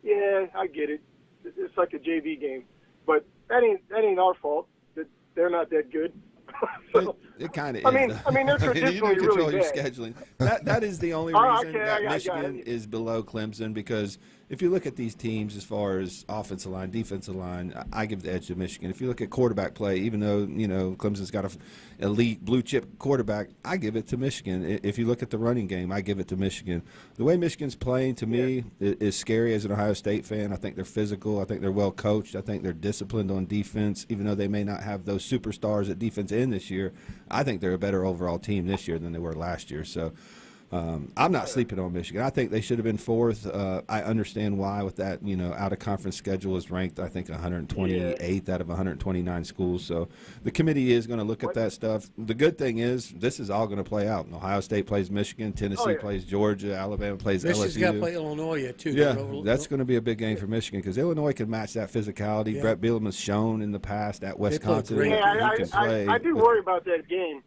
yeah, I get it. It's like a JV game, but that ain't our fault that they're not that good. So, it kind of is. I mean, they're traditionally you control really your bad. scheduling. That is the only reason that Michigan is below Clemson, because if you look at these teams as far as offensive line, defensive line, I give the edge to Michigan. If you look at quarterback play, even though Clemson's got an elite blue chip quarterback, I give it to Michigan. If you look at the running game, I give it to Michigan. The way Michigan's playing to me is scary as an Ohio State fan. I think they're physical. I think they're well coached. I think they're disciplined on defense, even though they may not have those superstars at defense in this year. I think they're a better overall team this year than they were last year. So I'm not sleeping on Michigan. I think they should have been 4th. I understand why with that, out of conference schedule is ranked, I think, 128th out of 129 schools. So the committee is going to look at that stuff. The good thing is this is all going to play out. Ohio State plays Michigan, Tennessee plays Georgia, Alabama plays Michigan's LSU. got to play Illinois yet, too. Yeah, that's going to be a big game for Michigan because Illinois can match that physicality. Yeah. Brett Bielema's shown in the past at Wisconsin. I do worry about that game.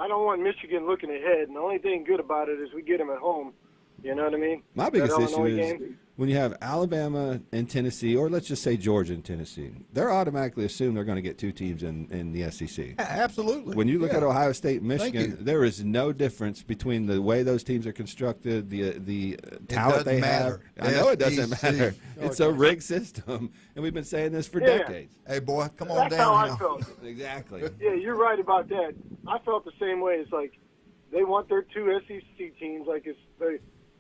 I don't want Michigan looking ahead, and the only thing good about it is we get them at home. You know what I mean? My biggest issue is game. when you have Alabama and Tennessee, or let's just say Georgia and Tennessee, they're automatically assumed they're going to get 2 teams in the SEC. Absolutely. When you look at Ohio State and Michigan, there is no difference between the way those teams are constructed, the talent they have. I know it doesn't matter. It's a rigged system, and we've been saying this for decades. Hey, boy, come on That's down. how I felt. Exactly. Yeah, you're right about that. I felt the same way. It's like they want their 2 SEC teams like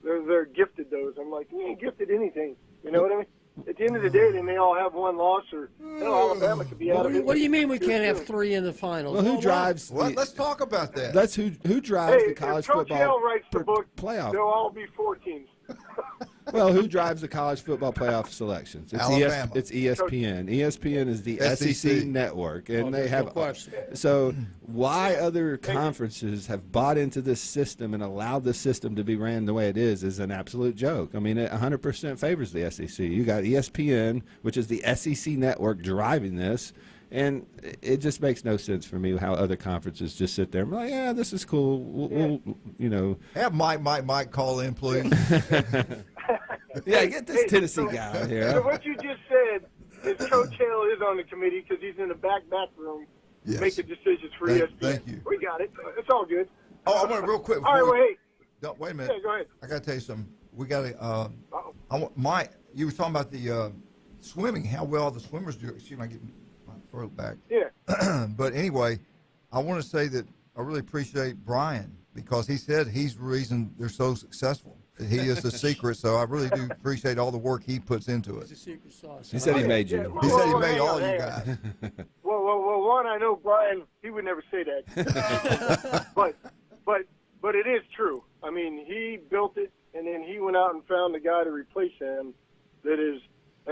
they're gifted those. I'm like, you ain't gifted anything. You know what I mean? At the end of the day, they may all have 1 loss, or Alabama could be out of it. What do you mean we can't have 3 in the finals? Well, who drives? Let's talk about that. That's who drives the college if Coach football Hale writes the book, playoff. there'll all be 4 teams. Well, who drives the college football playoff selections? It's Alabama. It's ESPN. ESPN is the SEC network, and they have. So why other conferences have bought into this system and allowed this system to be ran the way it is an absolute joke. I mean, it 100% favors the SEC. You got ESPN, which is the SEC network, driving this. And it just makes no sense for me how other conferences just sit there and be like, yeah, this is cool. We'll Have Mike call in, please. Yeah, get this Tennessee guy out here. So what you just said is Coach Hale is on the committee because he's in the back room making decisions for ESPN. Thank you. We got it. It's all good. Oh, I want to real quick. All right, well, hey. Wait a minute. Yeah, go ahead. I got to tell you something. We got to. Mike, you were talking about the swimming, how well the swimmers do. Excuse me, I get my throat back. Yeah. But anyway, I want to say that I really appreciate Brian because he said he's the reason they're so successul. He is the secret, so I really do appreciate all the work he puts into it. It's a secret sauce. He said he made you. He said he made all you guys. Well, one, I know Brian, he would never say that. but it is true. I mean, he built it, and then he went out and found the guy to replace him that is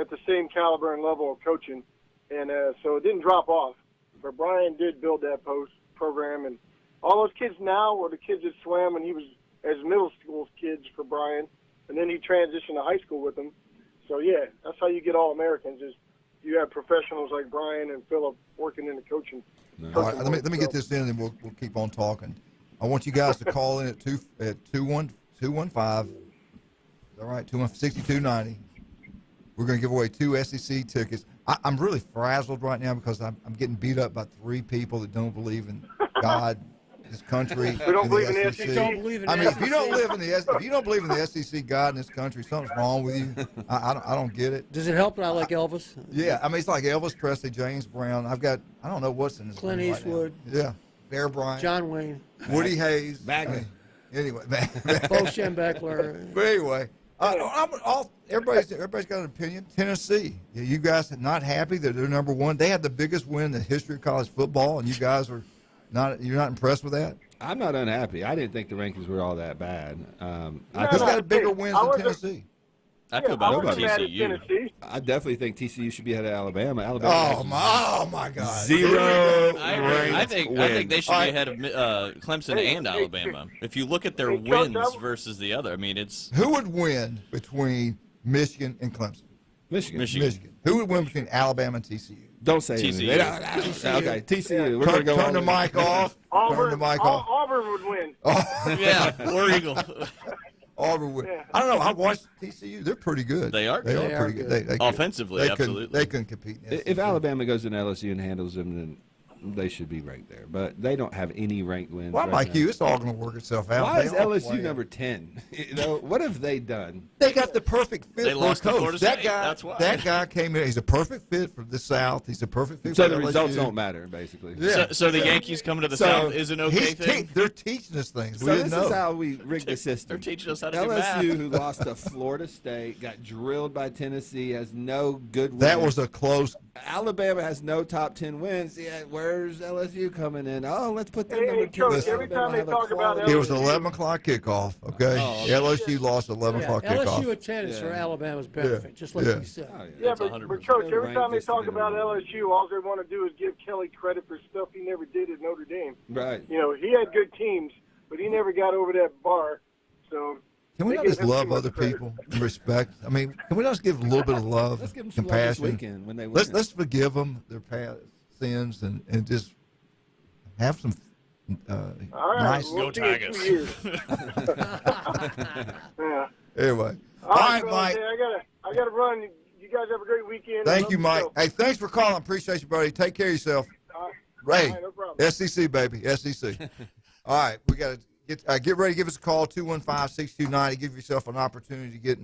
at the same caliber and level of coaching. and so it didn't drop off. But Brian did build that post program, and all those kids now were the kids that swam when he was as middle school kids for Brian, and then he transitioned to high school with them. So yeah, that's how you get all Americans. Is you have professionals like Brian and Philip working in the coaching. All right, let me get this in, and we'll keep on talking. I want you guys to call in at 215. All right, 6290. We're going to give away 2 SEC tickets. I'm really frazzled right now because I'm getting beat up by 3 people that don't believe in God, this country. We don't believe in the SEC. SEC. Don't believe in I mean, the if you don't believe in the SEC God in this country, something's wrong with you. I don't get it. Does it help that I like Elvis? Yeah, I mean, it's like Elvis Presley, James Brown. I don't know what's in this. Clint name right Eastwood. now. Yeah, Bear Bryant. John Wayne. Woody Hayes. Bagley. Anyway, Bo Schembechler. But anyway, everybody's got an opinion. Tennessee, you guys are not happy that they're number 1. They had the biggest win in the history of college football, and you guys are not. You're not impressed with that? I'm not unhappy. I didn't think the rankings were all that bad. Who's got bigger wins than Tennessee? I feel bad for wasn't mad at TCU. Tennessee. I definitely think TCU should be ahead of Alabama. Oh my God! 0 I think they should be ahead of Clemson and hey, Alabama. If you look at their hey, Coach, wins versus the other, I mean, it's Who would win between Michigan and Clemson? Michigan. Who would win between Alabama and TCU? Don't say TCU. anything. Okay, TCU. We're going to go Turn the mic off. Turn the mic off. Auburn would win. yeah, War Eagle. Auburn would. Yeah. I don't know. I watched TCU. They're pretty good. They are They good. are pretty good. They Offensively, absolutely. They couldn't compete. In the If SEC. Alabama goes in LSU and handles them, then they should be right there. But they don't have any ranked wins. Well, I'm right like now. you. It's all going to work itself out. Why They is all LSU play. number 10? What have they done? They got the perfect fit They for lost a to coach. Florida That State, guy. that's why. That guy came in. He's a perfect fit for the South. He's a perfect fit So for the LSU. results don't matter, basically. Yeah. So the Yankees coming to the So South is an okay thing. They're teaching us things. So We this didn't know. is how we rig the system. They're teaching us how to do LSU, math. who lost to Florida State, got drilled by Tennessee, has no good wins. That was a close. Alabama has no top 10 wins. Yeah, where's LSU coming in? Oh, let's put them Hey, number 2. Coach, every time they talk about It was LSU, 11 o'clock kickoff. Okay. LSU lost 11 Yeah, o'clock LSU kickoff. at 10 is for Yeah. Alabama's benefit, just like Yeah. you said. Oh, Yeah, That's but 100%. Coach, every Ranked time they just to talk get about them. LSU, all they want to do is give Kelly credit for stuff he never did at Notre Dame. Right. You know, he had good teams, but he never got over that bar. So Can we they not give just him too love much other credit. people and respect? I mean, can we not just give a little bit of love, Let's give them some love this compassion? weekend when they win. Let's forgive them their past sins and just have some All right, nice. we'll see in 2 years. Yeah. Anyway, All all right, right, Mike. Hey, I gotta run. You guys have a great weekend. Thank Love you, the Mike. show. Hey, thanks for calling. Appreciate you, buddy. Take care of yourself. Ray, All right, no problem. SEC baby, SEC. All right, we got to get ready. Give us a call 215-6290. Give yourself an opportunity to get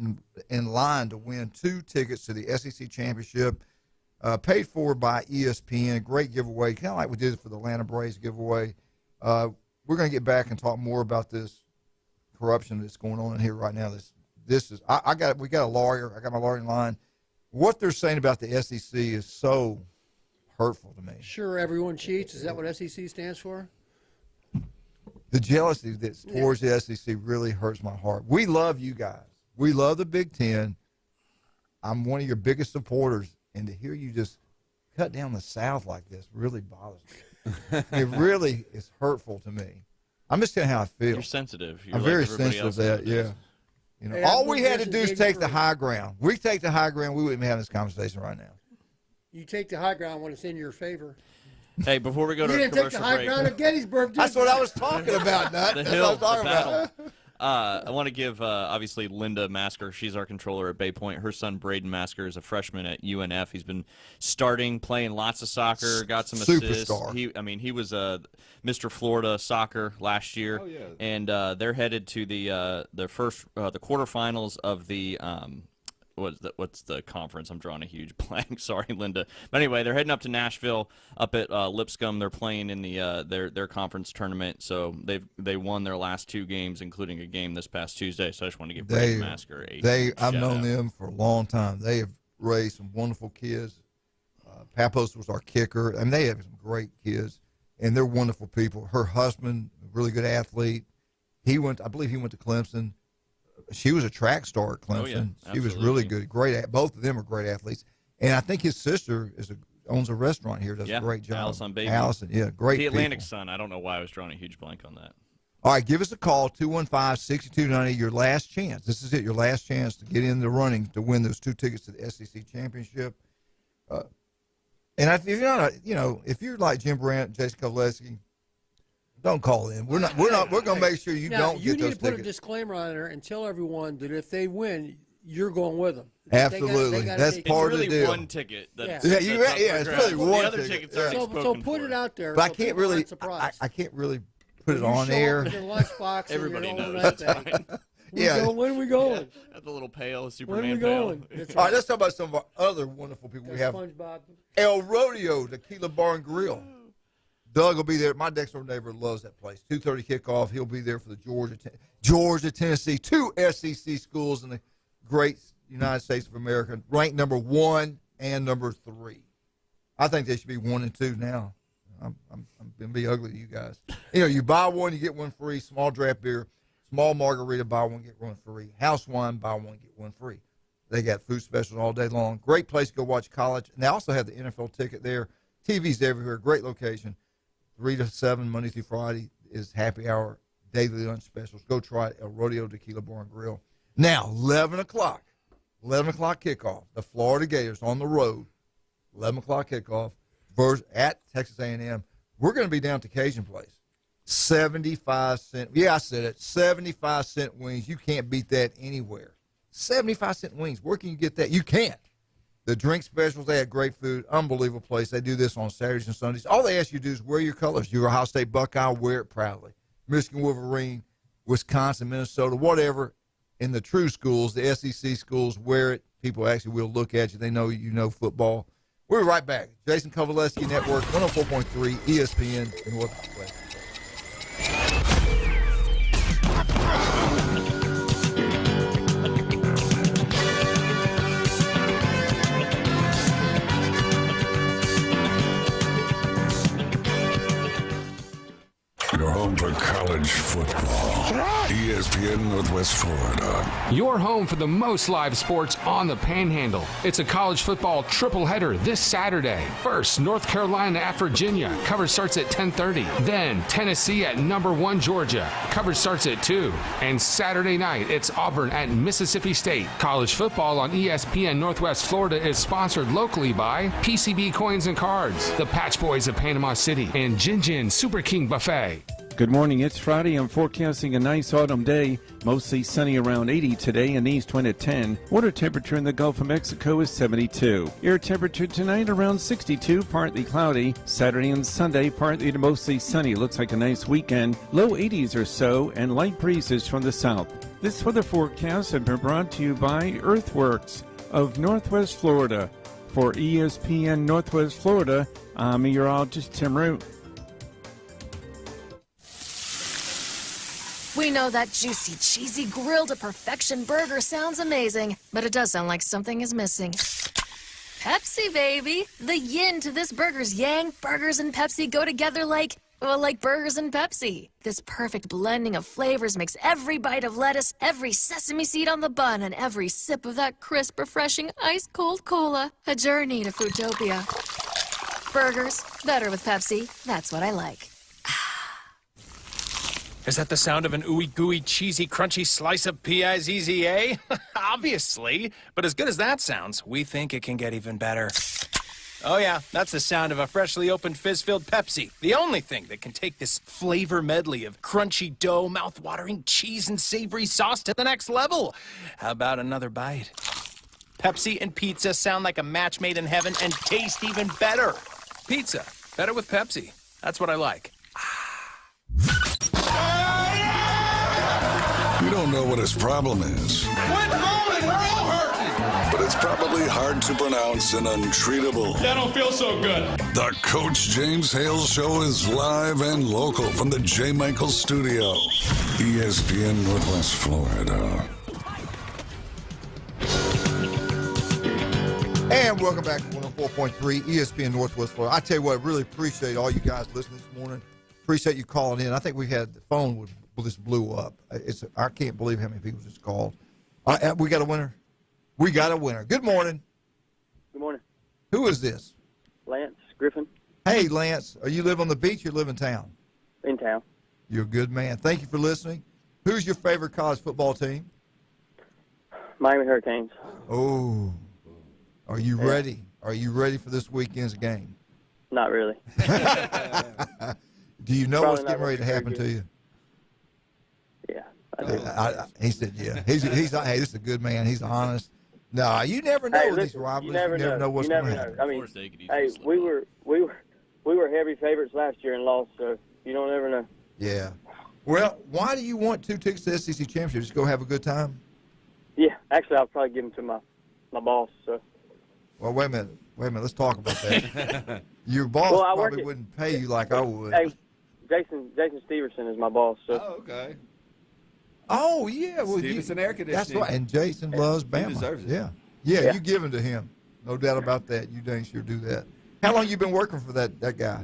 in line to win 2 tickets to the SEC championship, paid for by ESPN. A great giveaway, kind of like we did for the Atlanta Braves giveaway. We're going to get back and talk more about this corruption that's going on in here right now. This is we got a lawyer. I got my lawyer in line. What they're saying about the SEC is so hurtful to me. Sure, everyone cheats. Is that what SEC stands for? The jealousy that's towards the SEC really hurts my heart. We love you guys. We love the Big Ten. I'm one of your biggest supporters, and to hear you just cut down the South like this really bothers me. It really is hurtful to me. I'm just telling you how I feel. You're sensitive. You're I'm like very everybody sensitive else to that. nowadays. Yeah. You know, Hey, all I'm we had to just do is big take the for- high ground. We take the high ground, we wouldn't be having this conversation right now. You take the high ground when it's in your favor. Hey, before we go to You a didn't take the commercial high break, ground at Gettysburg, did That's you? what I was talking about, Nut. the That's hill, what I was the talking battle. about. I want to give, obviously, Linda Masker. She's our controller at Bay Point. Her son, Braden Masker, is a freshman at UNF. He's been starting, playing lots of soccer, got some assists. Superstar. He was Mr. Florida soccer last year. Oh, yeah. And they're headed to the quarterfinals of the what's the conference? I'm drawing a huge blank. Sorry, Linda. But anyway, they're heading up to Nashville, up at Lipscomb. They're playing in the their conference tournament. So they won their last 2 games, including a game this past Tuesday. So I just want to give Braden Masker a I've known shout-out. them for a long time. They have raised some wonderful kids. Papos was our kicker. I mean, they have some great kids, and they're wonderful people. Her husband, a really good athlete. I believe he went to Clemson. She was a track star at Clemson. Oh, yeah, she was absolutely. really good. Both of them are great athletes. And I think his sister is a owns a restaurant here, does a great job. Allison Baby. Allison, yeah, great The Atlantic people. Sun. I don't know why I was drawing a huge blank on that. All right, give us a call, 215-6290, your last chance. This is it, your last chance to get in the running to win those 2 tickets to the SEC Championship. And if you're not, if you're like Jim Brandt, Jason Kovaleski, don't call in. We're going to make sure you don't get those tickets. You need to put a disclaimer on there and tell everyone that if they win, you're going with them. Absolutely, that's part of the deal. It's really one ticket. It's really one The other ticket. tickets are So put it out there. But so I can't really, I can't really put it on air. Everybody knows. That's fine. When are we going? At the little pail, When Superman are we pail. going? All right, let's talk about some of our other wonderful people we have. SpongeBob. El Rodeo, Tequila Bar and Grill. Doug will be there. My next door neighbor loves that place. 2:30 kickoff. He'll be there for the Georgia, Tennessee, 2 SEC schools in the great United States of America, ranked number 1 and number 3. I think they should be 1 and 2 now. I'm going to be ugly to you guys. You buy one, you get one free. Small draft beer, small margarita, buy one, get one free. House wine, buy one, get one free. They got food specials all day long. Great place to go watch college. And they also have the NFL ticket there. TVs everywhere. Great location. 3 to 7, Monday through Friday is happy hour, daily lunch specials. Go try it, El Rodeo Tequila Bar and Grill. Now, 11 o'clock kickoff. The Florida Gators on the road, 11 o'clock kickoff at Texas A&M. We're going to be down to Cajun Place. 75 cent. Yeah, I said it. 75 cent wings. You can't beat that anywhere. 75 cent wings. Where can you get that? You can't. The drink specials, they had great food. Unbelievable place. They do this on Saturdays and Sundays. All they ask you to do is wear your colors. You're Ohio State Buckeye, wear it proudly. Michigan Wolverine, Wisconsin, Minnesota, whatever. In the true schools, the SEC schools, wear it. People actually will look at you. They know you know football. We'll be right back. Jason Kovaleski Network, 104.3 ESPN in Northwest. Your home for college football. ESPN Northwest Florida. Your home for the most live sports on the Panhandle. It's a college football triple-header this Saturday. First, North Carolina at Virginia. Coverage starts at 10:30. Then, Tennessee at number 1 Georgia. Coverage starts at 2. And Saturday night, it's Auburn at Mississippi State. College football on ESPN Northwest Florida is sponsored locally by PCB Coins and Cards, the Patch Boys of Panama City, and Jin Jin Super King Buffet. Good morning. It's Friday. I'm forecasting a nice autumn day. Mostly sunny, around 80 today, and east wind at 10. Water temperature in the Gulf of Mexico is 72. Air temperature tonight around 62, partly cloudy. Saturday and Sunday, partly to mostly sunny. Looks like a nice weekend. Low 80s or so, and light breezes from the south. This weather forecast has been brought to you by Earthworks of Northwest Florida. For ESPN Northwest Florida, I'm meteorologist Tim Root. We know that juicy, cheesy, grilled to perfection burger sounds amazing, but it does sound like something is missing. Pepsi, baby! The yin to this burger's yang. Burgers and Pepsi go together like burgers and Pepsi. This perfect blending of flavors makes every bite of lettuce, every sesame seed on the bun, and every sip of that crisp, refreshing, ice-cold cola a journey to Foodtopia. Burgers, better with Pepsi. That's what I like. Is that the sound of an ooey gooey, cheesy, crunchy slice of P-I-Z-Z-A? Obviously. But as good as that sounds, we think it can get even better. Oh yeah, that's the sound of a freshly opened fizz-filled Pepsi. The only thing that can take this flavor medley of crunchy dough, mouth-watering cheese, and savory sauce to the next level. How about another bite? Pepsi and pizza sound like a match made in heaven and taste even better. Pizza, better with Pepsi. That's what I like. You don't know what his problem is. Quit moaning, we're all hurting! But it's probably hard to pronounce and untreatable. That don't feel so good. The Coach James Hale Show is live and local from the J. Michael Studio. ESPN Northwest Florida. And welcome back to 104.3 ESPN Northwest Florida. I tell you what, I really appreciate all you guys listening this morning. Appreciate you calling in. I think we had the phone was just blew up. I can't believe how many people just called. We got a winner. We got a winner. Good morning. Good morning. Who is this? Lance Griffin. Hey, Lance, are you live on the beach or live in town? In town. You're a good man. Thank you for listening. Who's your favorite college football team? Miami Hurricanes. Oh, are you ready? Are you ready for this weekend's game? Not really. Do you know Probably what's not getting ready to very happen good. to you? Yeah. He said, yeah. He's hey, this is a good man. He's honest. No, you never know Hey, with these listen, rivalries. you never know. What's You going never to happen. know. I mean, hey, we were heavy favorites last year and lost, so you don't ever know. Yeah. Well, why do you want 2 tickets to the SEC Championship? Just go have a good time? Yeah, actually, I'll probably give them to my boss. So. Well, wait a minute. Let's talk about that. Your boss Well, I work probably at- wouldn't pay you like I would. Hey, Jason Steverson is my boss. So. Oh, okay. Oh, yeah. Well, Stevenson Air Conditioning. That's right. And Jason loves Bama. He deserves it. Yeah, you give him to him. No doubt about that. You dang sure do that. How long you been working for that guy?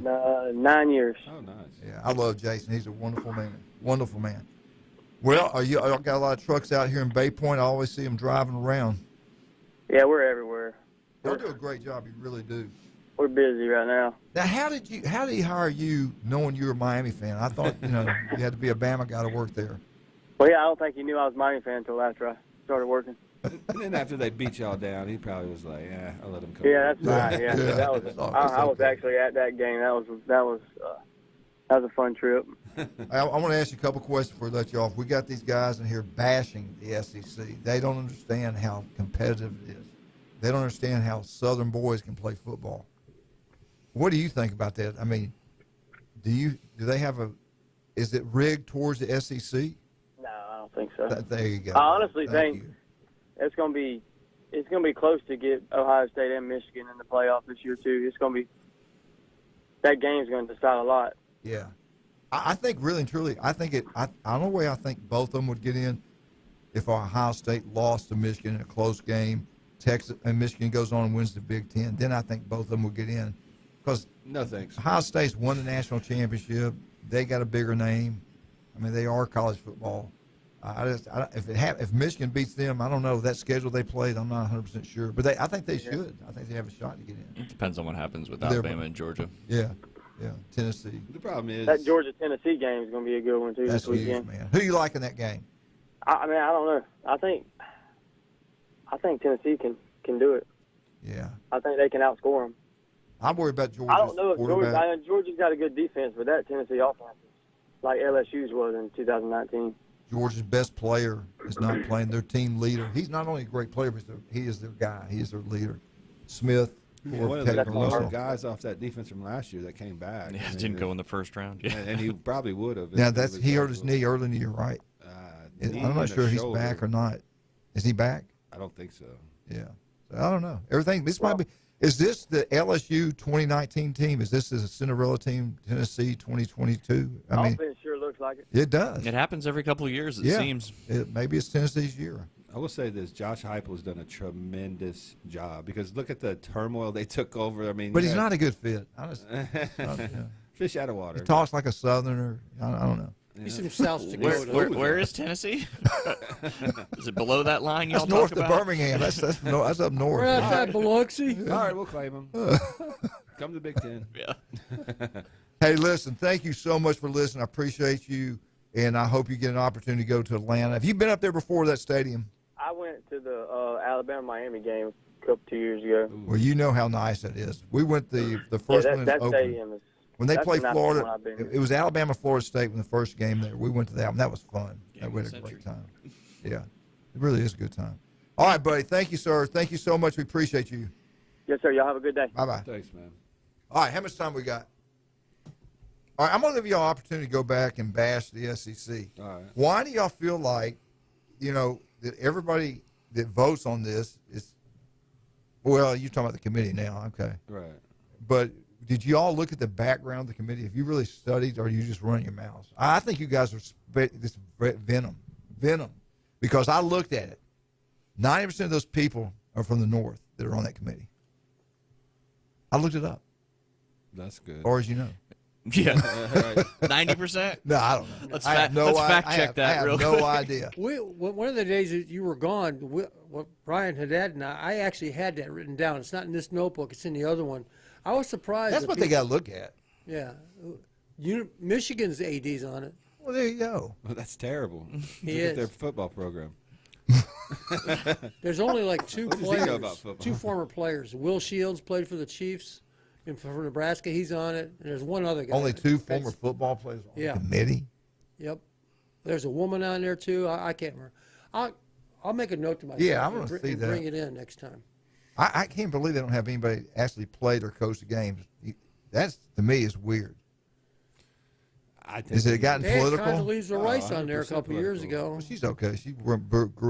9 years. Oh, nice. Yeah, I love Jason. He's a wonderful man. Wonderful man. Well, y'all got a lot of trucks out here in Bay Point. I always see them driving around. Yeah, we're everywhere. Y'all do a great job. You really do. We're busy right now. Now, how did he hire you knowing you were a Miami fan? I thought, you had to be a Bama guy to work there. Well, yeah, I don't think he knew I was a Miami fan until after I started working. And then after they beat y'all down, he probably was like, "Yeah, I'll let him come." Yeah, that's right. Yeah, that was. I was actually at that game. That was a fun trip. I want to ask you a couple questions before we let you off. We got these guys in here bashing the SEC. They don't understand how competitive it is. They don't understand how Southern boys can play football. What do you think about that? I mean, do they have is it rigged towards the SEC? No, I don't think so. There you go. I honestly Thank think you. it's going to be close to get Ohio State and Michigan in the playoff this year too. It's going to be that game's going to decide a lot. Yeah. I think really and truly, I don't know why I think both of them would get in if Ohio State lost to Michigan in a close game, Texas and Michigan goes on and wins the Big Ten. Then I think both of them will get in because No thanks. Ohio State's won the national championship. They got a bigger name. I mean, they are college football. If Michigan beats them, I don't know that schedule they played. I'm not 100% sure, but I think they should. I think they have a shot to get in. It depends on what happens with They're- Alabama and Georgia. Yeah, Tennessee. The problem is That Georgia-Tennessee game is going to be a good one too That's this huge, weekend. man. Who you like in that game? I mean, I don't know. I think Tennessee can do it. Yeah, I think they can outscore them. I'm worried about Georgia's I don't know if quarterback. Georgia's got a good defense, but that Tennessee offense is like LSU's was in 2019. Georgia's best player is not playing. Their team leader. He's not only a great player, but he is their guy. He is their leader. Smith. one of the smart guys off that defense from last year that came back. Yeah, I mean, didn't go in the first round. Yeah. and he probably would have. Now he hurt his knee early in the year, right? I'm not sure he's back or not. Is he back? I don't think so. Yeah, so I don't know. This might be. Is this the LSU 2019 team? Is this a Cinderella team, Tennessee 2022? I mean, Offense sure looks like it. it does. It happens every couple of years, it seems. Maybe it's Tennessee's year. I will say this: Josh Heupel has done a tremendous job because look at the turmoil they took over. I mean, But he's not a good fit. Fish out of water. He talks like a Southerner. I don't know. He's from South Dakota. Where is Tennessee? Is it below that line y'all That's north talk of about? Birmingham. That's up north. We're outside Biloxi. All right, we'll claim him. Come to the Big Ten. Yeah. Hey, listen, thank you so much for listening. I appreciate you, and I hope you get an opportunity to go to Atlanta. Have you been up there before, that stadium? I went to the Alabama-Miami game a couple 2 years ago. Well, you know how nice it is. We went the first one in that Oakland. stadium is. When they that's played the nicest one Florida, I've been in. it was Alabama-Florida State when the first game there. We went to that one. That was fun. We had a great time. Yeah, it really is a good time. All right, buddy. Thank you, sir. Thank you so much. We appreciate you. Yes, sir. Y'all have a good day. Bye-bye. Thanks, man. All right, how much time we got? All right, I'm going to give you all an opportunity to go back and bash the SEC. All right. Why do y'all feel like, that everybody that votes on this is, well, you're talking about the committee now, okay. Right. But did you all look at the background of the committee? Have you really studied, or are you just running your mouths? I think you guys are this venom, because I looked at it. 90% of those people are from the north that are on that committee. I looked it up. That's good. Or as you know. Yeah. 90%? No, I don't know. Let's Let's fact check that I have real no quick. idea. One of the days that you were gone, Brian Haddad and I actually had that written down. It's not in this notebook. It's in the other one. I was surprised. That's what they got to look at. Yeah. Michigan's AD's on it. Well, there you go. Well, that's terrible. He Look at is. their football program. There's only like two What does he know players, about football? two former players. Will Shields played for the Chiefs, and for Nebraska, he's on it. And there's one other guy. Only two former football players on the committee. Yep. There's a woman on there too. I can't remember. I'll make a note to myself. Yeah, I'm going to see and that. Bring it in next time. I can't believe they don't have anybody actually played or coached the games. That's, to me, is weird. Has it gotten political? They had Condoleezza Rice on there a couple years ago. Well, she's okay. She grew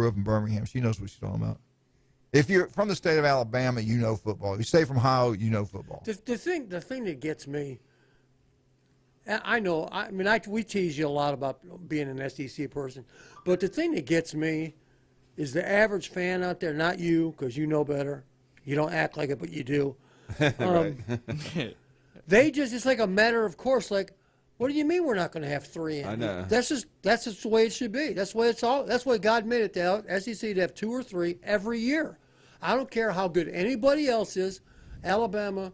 up in Birmingham. She knows what she's talking about. If you're from the state of Alabama, you know football. If you stay from Ohio, you know football. The thing that gets me, I know. I mean, we tease you a lot about being an SEC person, but the thing that gets me is the average fan out there. Not you, because you know better. You don't act like it, but you do. They just—it's like a matter of course. Like, what do you mean we're not going to have three in? I know. That's just the way it should be. That's the way it's all. That's why God made it to SEC to have 2 or 3 every year. I don't care how good anybody else is. Alabama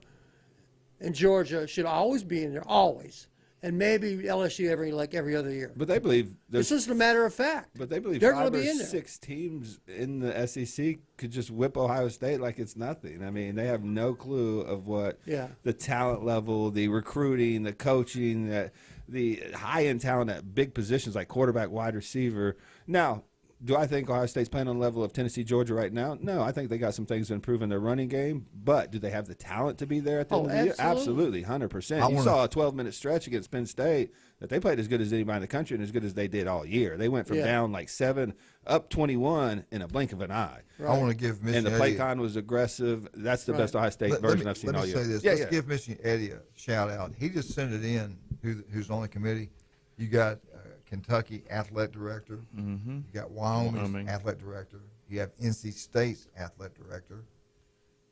and Georgia should always be in there, always. And maybe LSU every other year. But they believe it's just a matter of fact. But they believe they're 5 going to be or in there. 6 teams in the SEC could just whip Ohio State like it's nothing. I mean, they have no clue of what the talent level, the recruiting, the coaching, the high-end talent at big positions like quarterback, wide receiver. Now, do I think Ohio State's playing on the level of Tennessee, Georgia right now? No, I think they got some things to improve in their running game. But do they have the talent to be there at the end of the year? Absolutely, 100%. You saw a 12-minute stretch against Penn State that they played as good as anybody in the country and as good as they did all year. They went from down like 7 up 21 in a blink of an eye. Right. I want to give Michigan and the play con was aggressive. That's the best Ohio State version I've seen all year. Let me say this. Let's give Michigan Eddie a shout-out. He just sent it in, who's on the committee. You got Kentucky athletic director. Mm-hmm. You got Wyoming's athletic director. You have NC State's athletic director.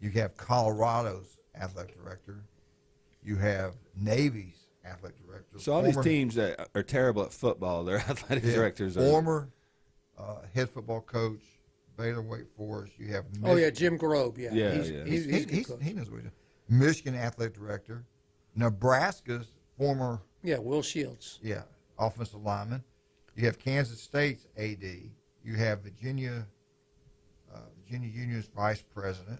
You have Colorado's athletic director. You have Navy's athletic director. So all these teams that are terrible at football, their athletic directors are former head football coach, Baylor, Wake Forest. You have Jim Grove. He knows what he does. Michigan athletic director, Nebraska's former Will Shields. Offensive lineman. You have Kansas State's AD. You have Virginia Union's vice president.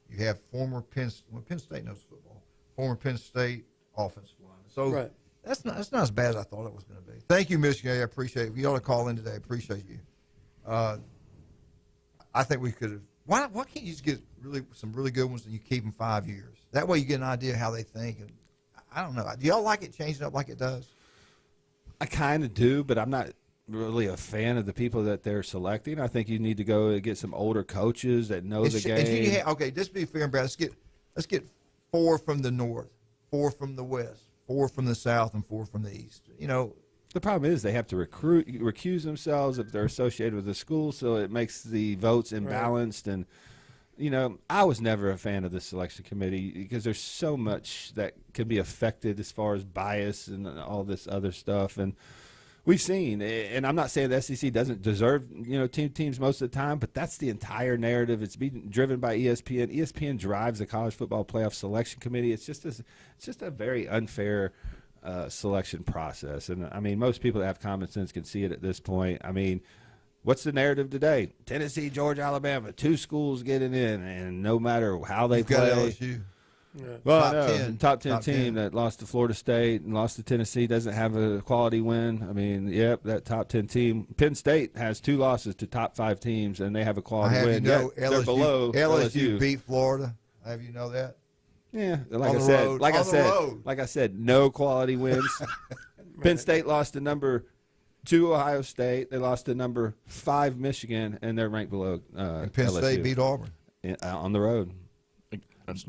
You have former Penn State knows football. Former Penn State offensive lineman. So that's not as bad as I thought it was going to be. Thank you, Michigan. I appreciate it. You ought to call in today. I appreciate you. I think we could have. Why can't you just get some really good ones and you keep them 5 years? That way you get an idea how they think. And I don't know. Do y'all like it changing up like it does? I kind of do, but I'm not really a fan of the people that they're selecting. I think you need to go and get some older coaches that know the game. Okay, just be fair and bad. Let's get 4 from the north, 4 from the west, 4 from the south, and 4 from the east. You know, the problem is they have to recuse themselves if they're associated with the school, so it makes the votes imbalanced. And you know, I was never a fan of the selection committee because there's so much that can be affected as far as bias and all this other stuff. And we've seen, and I'm not saying the SEC doesn't deserve, teams most of the time, but that's the entire narrative. It's being driven by ESPN. ESPN drives the college football playoff selection committee. It's just a very unfair selection process. And I mean, most people that have common sense can see it at this point. I mean, what's the narrative today? Tennessee, Georgia, Alabama, 2 schools getting in, and no matter how they play. Got LSU. Well, top 10 team that lost to Florida State and lost to Tennessee doesn't have a quality win. I mean, that top 10 team. Penn State has 2 losses to top 5 teams, and they have a quality win. They're below LSU beat Florida. Have you know that? Yeah, like I said, no quality wins. Penn State lost to number 2 Ohio State. They lost to number 5 Michigan, and they're ranked below and Penn LSU. State beat Auburn on the road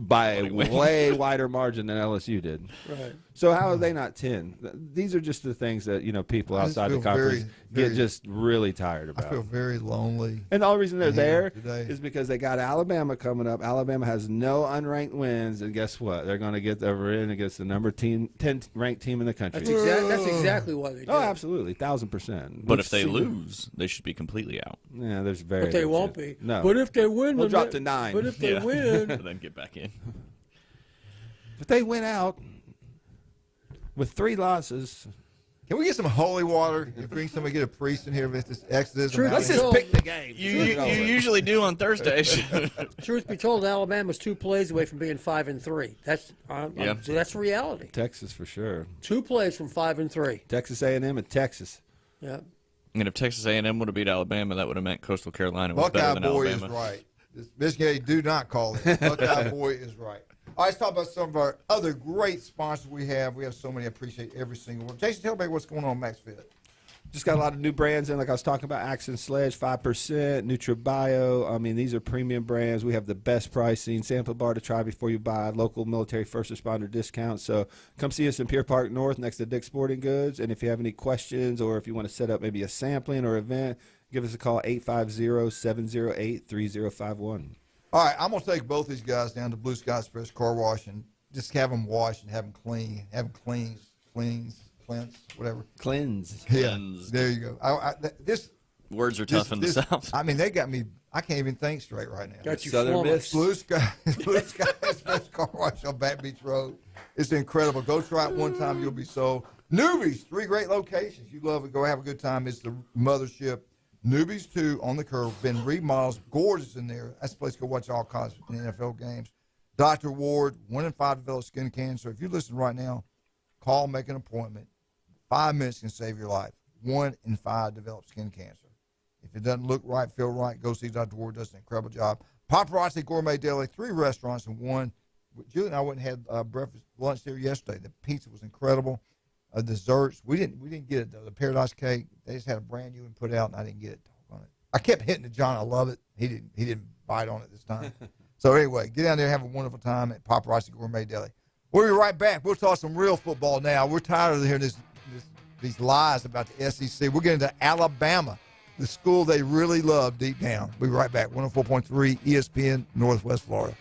by a way wider margin than LSU did. Right. So how are they not 10? These are just the things that people outside the conference get just really tired about. I feel very lonely. And the only reason they're there is because they got Alabama coming up. Alabama has no unranked wins, and guess what? They're going to get over in against the number 10 ranked team in the country. That's exactly why they do. Oh, absolutely, 1,000%. But if they lose, they should be completely out. Yeah, there's very. But they won't be. No. But if they win, they'll drop to 9. But if they win, then get back in. If they went out with 3 losses. Can we get some holy water? If we can get a priest in here with this Exodus. Let's just pick the game. You usually do on Thursdays. Truth be told, Alabama's 2 plays away from being 5-3. That's so that's reality. Texas for sure. 2 plays from 5-3. Texas A&M and Texas. Yeah. And if Texas A&M would have beat Alabama, that would have meant Coastal Carolina was better than Buckeye Boy Alabama. is right. Michigan, do not call it. Buckeye Boy is right. All right, let's talk about some of our other great sponsors we have. We have so many. I appreciate every single one. Jason, tell me what's going on Max Fit. Just got a lot of new brands in, like I was talking about, Accent Sledge, 5%, NutriBio. I mean, these are premium brands. We have the best pricing, sample bar to try before you buy, local military first responder discounts. So come see us in Pier Park North next to Dick's Sporting Goods. And if you have any questions or if you want to set up maybe a sampling or event, give us a call, 850-708-3051. All right, I'm going to take both these guys down to Blue Sky Express Car Wash and just have them wash and have them clean, cleanse, whatever. Cleanse. Yeah, there you go. This words are tough in the South. I mean, they got me. I can't even think straight right now. Got you Southern Miss. Blue Sky Express Car Wash on Baton Beach Road. It's incredible. Go try it one time, you'll be sold. Newbies, 3 great locations. You love it. Go have a good time. It's the mothership. Newbies 2 on the curve, been remodeled, gorgeous in there. That's the place to go watch all kinds of NFL games. Dr. Ward, 1 in 5 develop skin cancer. If you listen right now, call, make an appointment. 5 minutes can save your life. 1 in 5 develop skin cancer. If it doesn't look right, feel right, go see Dr. Ward. Does an incredible job. Paparazzi Gourmet Deli, 3 restaurants in one. Julie and I went and had lunch there yesterday. The pizza was incredible. Desserts, we didn't get it though. The Paradise Cake, they just had a brand new one put out, and I didn't get it. On it. I kept hitting it, John. I love it. He didn't bite on it this time. So anyway, get down there, have a wonderful time at Paparazzi Gourmet Deli. We'll be right back. We'll talk some real football now. We're tired of hearing these lies about the SEC. We're getting to Alabama, the school they really love deep down. We'll be right back. 104.3 ESPN, Northwest Florida.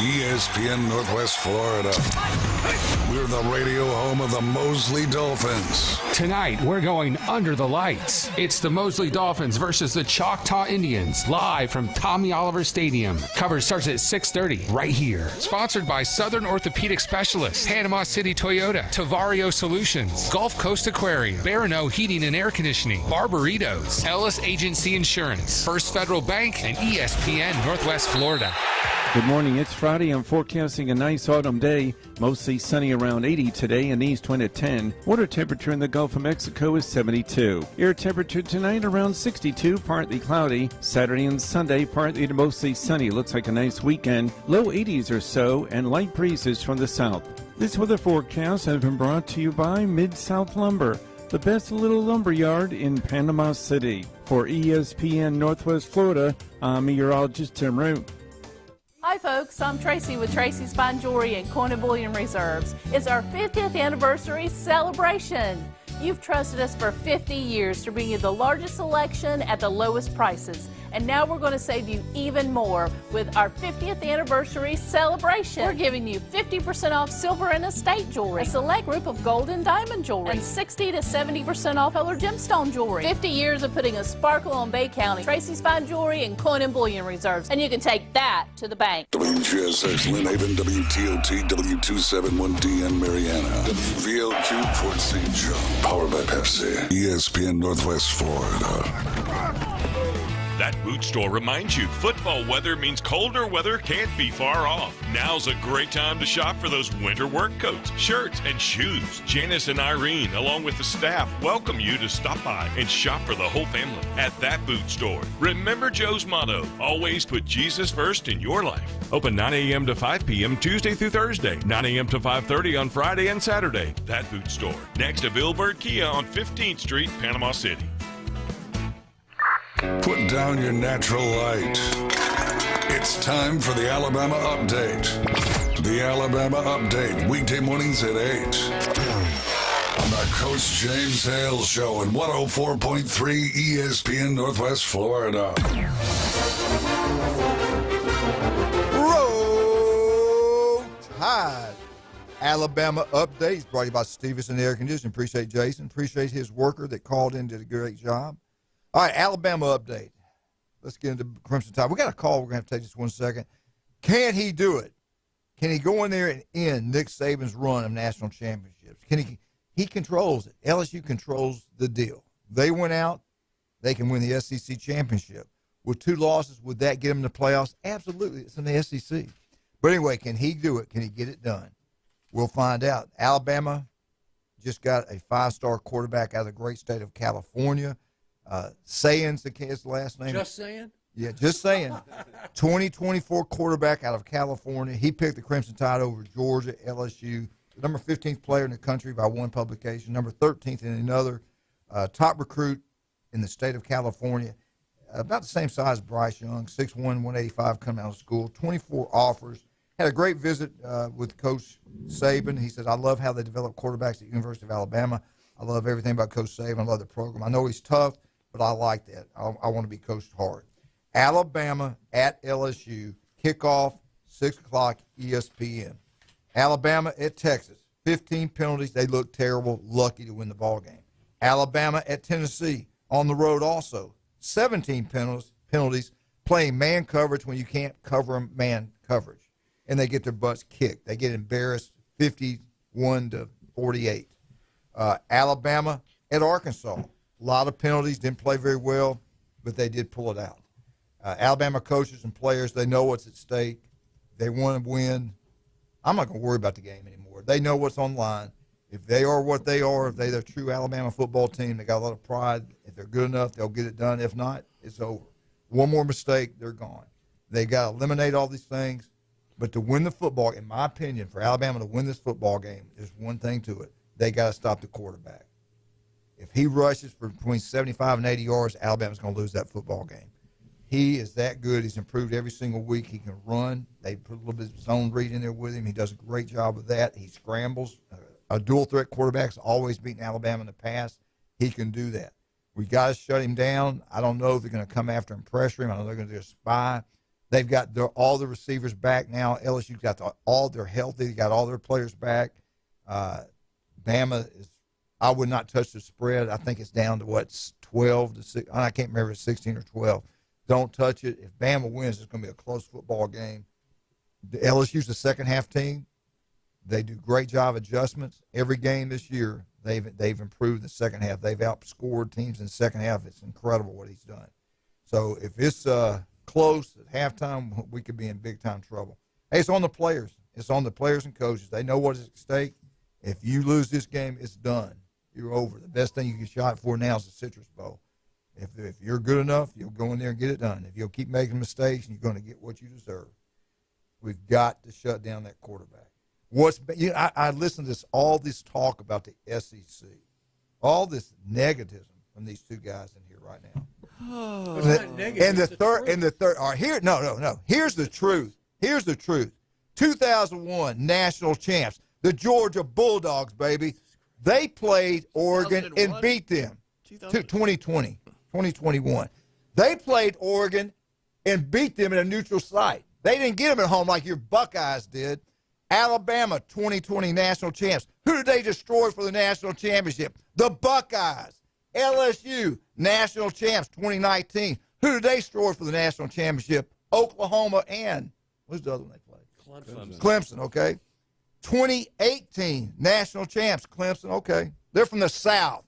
ESPN Northwest Florida. We're the radio home of the Mosley Dolphins. Tonight, we're going under the lights. It's the Mosley Dolphins versus the Choctaw Indians, live from Tommy Oliver Stadium. Coverage starts at 6:30 right here. Sponsored by Southern Orthopedic Specialists, Panama City Toyota, Tavario Solutions, Gulf Coast Aquarium, Barano Heating and Air Conditioning, Barbaritos, Ellis Agency Insurance, First Federal Bank, and ESPN Northwest Florida. Good morning. It's Friday. I'm forecasting a nice autumn day. Mostly sunny around 80 today and east wind at 10. Water temperature in the Gulf of Mexico is 72. Air temperature tonight around 62, partly cloudy. Saturday and Sunday partly to mostly sunny. Looks like a nice weekend. Low 80s or so and light breezes from the south. This weather forecast has been brought to you by Mid-South Lumber, the best little lumber yard in Panama City. For ESPN Northwest Florida, I'm meteorologist Tim Root. Hi folks, I'm Tracy with Tracy's Fine Jewelry and Coin and Bullion Reserves. It's our 50th anniversary celebration. You've trusted us for 50 years to bring you the largest selection at the lowest prices. And now we're going to save you even more with our 50th anniversary celebration. We're giving you 50% off silver and estate jewelry, a select group of gold and diamond jewelry, and 60 to 70% off colored gemstone jewelry. 50 years of putting a sparkle on Bay County. Tracy's Fine Jewelry and Coin and Bullion Reserves. And you can take that to the bank. WGSX Lynn Haven, WTOT, W271DN Mariana, WVLQ Port St. John, powered by Pepsi, ESPN Northwest Florida. That boot store reminds you football weather means colder weather can't be far off. Now's a great time to shop for those winter work coats, shirts, and shoes. Janice and Irene, along with the staff, welcome you to stop by and shop for the whole family at that boot store. Remember Joe's motto, always put Jesus first in your life. Open 9 a.m. to 5 p.m. Tuesday through Thursday, 9 a.m. to 5:30 on Friday and Saturday. That boot store. Next to Billboard Kia on 15th Street, Panama City. Put down your natural light. It's time for the Alabama Update. The Alabama Update, weekday mornings at 8. On the Coach James Hale Show on 104.3 ESPN Northwest Florida. Roll Tide. Alabama update is brought to you by Stevenson Air Conditioning. Appreciate Jason. Appreciate his worker that called in, did a great job. All right, Alabama update. Let's get into Crimson Tide. We got a call. We're going to have to take just 1 second. Can he do it? Can he go in there and end Nick Saban's run of national championships? He controls it. LSU controls the deal. They went out. They can win the SEC championship. With 2 losses, would that get them in the playoffs? Absolutely. It's in the SEC. But anyway, can he do it? Can he get it done? We'll find out. Alabama just got a 5-star quarterback out of the great state of California. Sayin's his last name. Just saying? Yeah, just saying. 2024 quarterback out of California. He picked the Crimson Tide over Georgia, LSU. The number 15th player in the country by one publication. Number 13th in another. Top recruit in the state of California. About the same size as Bryce Young. 6'1", 185 coming out of school. 24 offers. Had a great visit with Coach Saban. He said, I love how they develop quarterbacks at the University of Alabama. I love everything about Coach Saban. I love the program. I know he's tough, but I like that. I want to be coached hard. Alabama at LSU, kickoff, 6 o'clock, ESPN. Alabama at Texas, 15 penalties. They look terrible, lucky to win the ball game. Alabama at Tennessee, on the road also, 17 penalties, playing man coverage when you can't cover them man coverage. And they get their butts kicked. They get embarrassed 51-48. Alabama at Arkansas. A lot of penalties, didn't play very well, but they did pull it out. Alabama coaches and players, they know what's at stake. They want to win. I'm not going to worry about the game anymore. They know what's on the line. If they are what they are, if they're the true Alabama football team, they got a lot of pride. If they're good enough, they'll get it done. If not, it's over. One more mistake, they're gone. They got to eliminate all these things. But to win the football, in my opinion, for Alabama to win this football game, there's one thing to it. They got to stop the quarterback. If he rushes for between 75 and 80 yards, Alabama's going to lose that football game. He is that good. He's improved every single week. He can run. They put a little bit of zone read in there with him. He does a great job of that. He scrambles. A dual-threat quarterback's always beaten Alabama in the past. He can do that. We got to shut him down. I don't know if they're going to come after him, pressure him. I know they're going to do a spy. They've got all the receivers back now. LSU's got all they're healthy. They got all their players back. Bama is. I would not touch the spread. I think it's down to 12 to 6. I can't remember if it's 16 or 12. Don't touch it. If Bama wins, it's going to be a close football game. The LSU's the second half team. They do great job adjustments. Every game this year, they've improved the second half. They've outscored teams in the second half. It's incredible what he's done. So if it's close at halftime, we could be in big-time trouble. Hey, it's on the players. It's on the players and coaches. They know what is at stake. If you lose this game, it's done. You're over. The best thing you can shot for now is the Citrus Bowl. If you're good enough, you'll go in there and get it done. If you'll keep making mistakes, you're going to get what you deserve. We've got to shut down that quarterback. I listen to all this talk about the SEC, all this negativism from these two guys in here right now. And the third. All right, no. Here's the truth. 2001 national champs, the Georgia Bulldogs, baby. They played Oregon and beat them. 2021. They played Oregon and beat them in a neutral site. They didn't get them at home like your Buckeyes did. Alabama 2020 national champs. Who did they destroy for the national championship? The Buckeyes. LSU national champs 2019. Who did they destroy for the national championship? Oklahoma and who's the other one they played? Clemson, okay. 2018 national champs, Clemson, okay. They're from the South.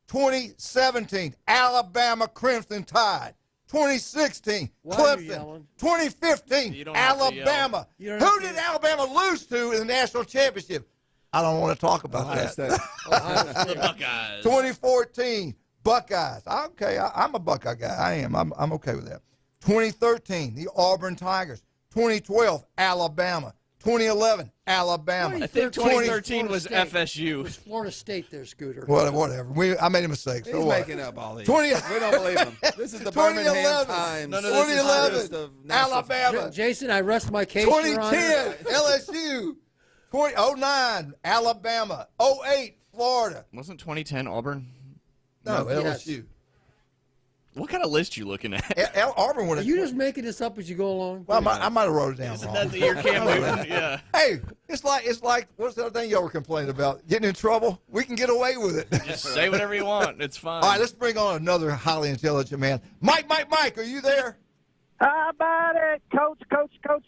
2017 Alabama Crimson Tide. 2016 Clemson. 2015 Alabama. Who did Alabama lose to in the national championship? I don't want to talk about that. The Buckeyes. 2014 Buckeyes. Okay, I'm a Buckeye guy. I am. I'm okay with that. 2013 the Auburn Tigers. 2012 Alabama. 2011 Alabama. I think 2013 was FSU. It was Florida State there, Scooter. Whatever. I made a mistake. He's making up all these. 20, we don't believe him. This is the Birmingham Times. 2011 Alabama. Jason, I rest my case. 2010 LSU. 2009 Alabama. 2008 Florida. Wasn't 2010 Auburn? No, LSU. What kind of list you looking at? Auburn Are you just making this up as you go along? Well, I might have wrote it down Isn't wrong. that the year Cam Newton? Yeah. Hey, it's like what's the other thing y'all were complaining about? Getting in trouble? We can get away with it. Just say whatever you want. It's fine. All right, let's bring on another highly intelligent man. Mike, are you there? How about it, Coach?